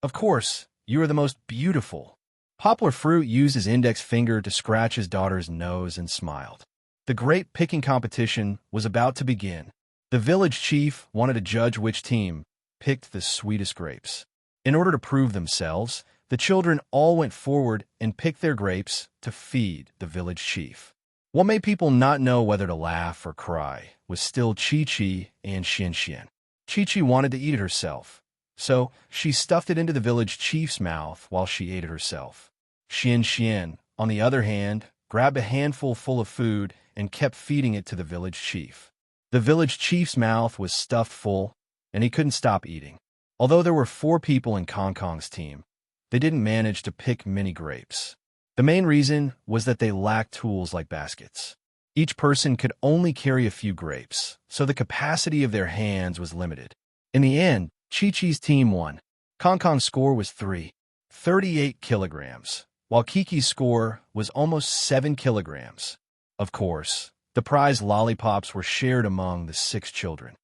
Of course, you are the most beautiful. Poplar Fruit used his index finger to scratch his daughter's nose and smiled. The grape picking competition was about to begin. The village chief wanted to judge which team picked the sweetest grapes. In order to prove themselves, the children all went forward and picked their grapes to feed the village chief. What made people not know whether to laugh or cry was still Chi and Xian. Chi wanted to eat it herself, so she stuffed it into the village chief's mouth while she ate it herself. Xian, on the other hand, grabbed a handful full of food and kept feeding it to the village chief. The village chief's mouth was stuffed full, and he couldn't stop eating. Although there were 4 people in Kong's team, they didn't manage to pick many grapes. The main reason was that they lacked tools like baskets. Each person could only carry a few grapes, so the capacity of their hands was limited. In the end, Chi-Chi's team won. Kong's score was 38 kilograms, while Kiki's score was almost 7 kilograms. Of course, the prize lollipops were shared among the 6 children.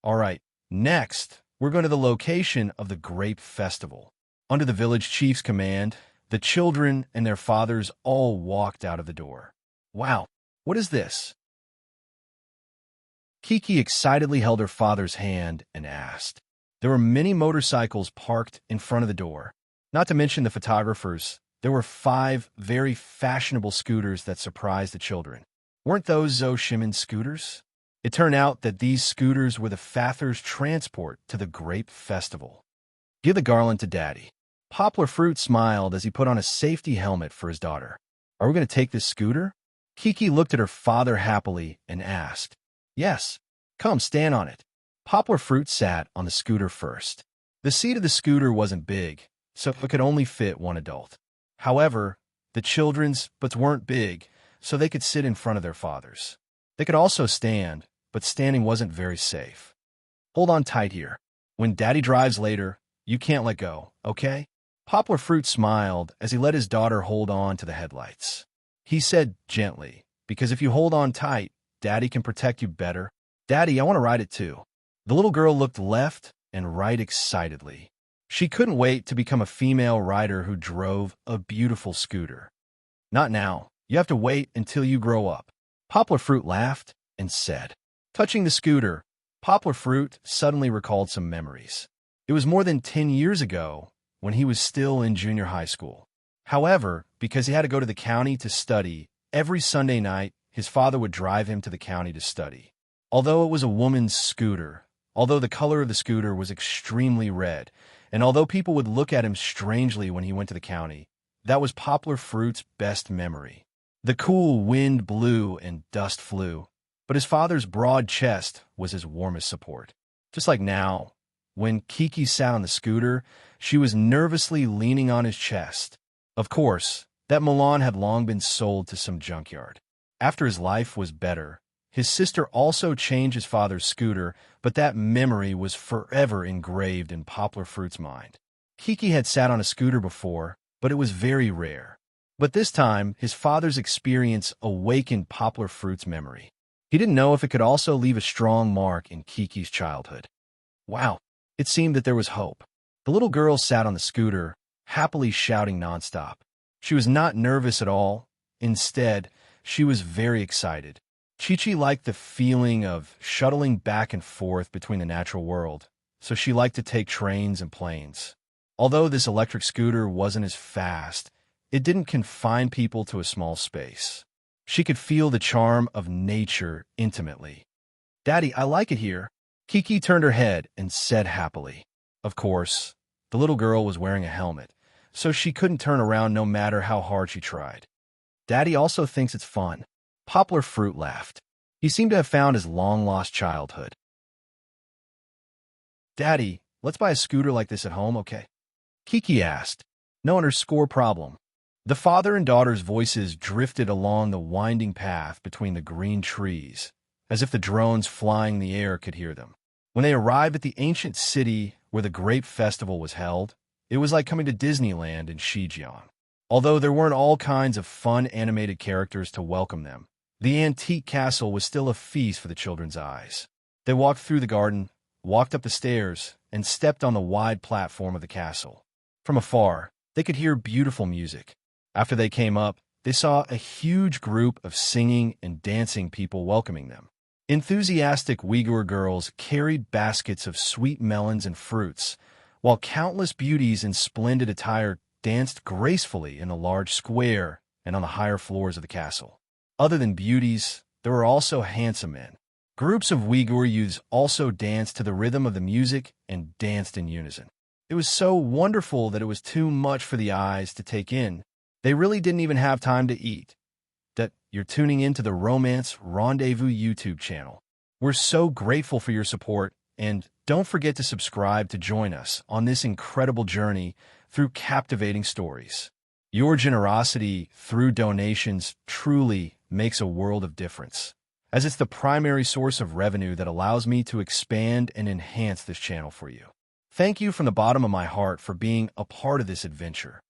All right, next, we're going to the location of the Grape Festival. Under the village chief's command, the children and their fathers all walked out of the door. Wow, what is this? Kiki excitedly held her father's hand and asked. There were many motorcycles parked in front of the door. Not to mention the photographers, there were 5 very fashionable scooters that surprised the children. Weren't those Zoshimin scooters? It turned out that these scooters were the father's transport to the Grape Festival. Give the garland to Daddy. Poplar Fruit smiled as he put on a safety helmet for his daughter. Are we going to take this scooter? Kiki looked at her father happily and asked. Yes. Come, stand on it. Poplar Fruit sat on the scooter first. The seat of the scooter wasn't big, so it could only fit one adult. However, the children's butts weren't big, so they could sit in front of their fathers. They could also stand, but standing wasn't very safe. Hold on tight here. When Daddy drives later, you can't let go, okay? Poplar Fruit smiled as he let his daughter hold on to the headlights. He said gently, because if you hold on tight, Daddy can protect you better. Daddy, I want to ride it too. The little girl looked left and right excitedly. She couldn't wait to become a female rider who drove a beautiful scooter. Not now. You have to wait until you grow up. Poplar Fruit laughed and said. Touching the scooter, Poplar Fruit suddenly recalled some memories. It was more than 10 years ago when he was still in junior high school. However, because he had to go to the county to study, every Sunday night, his father would drive him to the county to study. Although it was a woman's scooter, although the color of the scooter was extremely red, and although people would look at him strangely when he went to the county, that was Poplar Fruit's best memory. The cool wind blew and dust flew, but his father's broad chest was his warmest support. Just like now, when Kiki sat on the scooter, she was nervously leaning on his chest. Of course, that Milan had long been sold to some junkyard. After his life was better, his sister also changed his father's scooter, but that memory was forever engraved in Poplar Fruit's mind. Kiki had sat on a scooter before, but it was very rare. But this time, his father's experience awakened Poplar Fruit's memory. He didn't know if it could also leave a strong mark in Kiki's childhood. Wow, it seemed that there was hope. The little girl sat on the scooter, happily shouting nonstop. She was not nervous at all. Instead, she was very excited. Chi-Chi liked the feeling of shuttling back and forth between the natural world, so she liked to take trains and planes. Although this electric scooter wasn't as fast, it didn't confine people to a small space. She could feel the charm of nature intimately. Daddy, I like it here. Kiki turned her head and said happily. Of course, the little girl was wearing a helmet, so she couldn't turn around no matter how hard she tried. Daddy also thinks it's fun. Poplar Fruit laughed. He seemed to have found his long-lost childhood. Daddy, let's buy a scooter like this at home, okay? Kiki asked. No underscore problem. The father and daughter's voices drifted along the winding path between the green trees, as if the drones flying in the air could hear them. When they arrived at the ancient city where the Grape Festival was held, it was like coming to Disneyland in Shijian. Although there weren't all kinds of fun animated characters to welcome them, the antique castle was still a feast for the children's eyes. They walked through the garden, walked up the stairs, and stepped on the wide platform of the castle. From afar, they could hear beautiful music. After they came up, they saw a huge group of singing and dancing people welcoming them. Enthusiastic Uyghur girls carried baskets of sweet melons and fruits, while countless beauties in splendid attire danced gracefully in the large square and on the higher floors of the castle. Other than beauties, there were also handsome men. Groups of Uyghur youths also danced to the rhythm of the music and danced in unison. It was so wonderful that it was too much for the eyes to take in. They really didn't even have time to eat. That you're tuning into the Romance Rendezvous YouTube channel. We're so grateful for your support, and don't forget to subscribe to join us on this incredible journey through captivating stories. Your generosity through donations truly makes a world of difference, as it's the primary source of revenue that allows me to expand and enhance this channel for you. Thank you from the bottom of my heart for being a part of this adventure.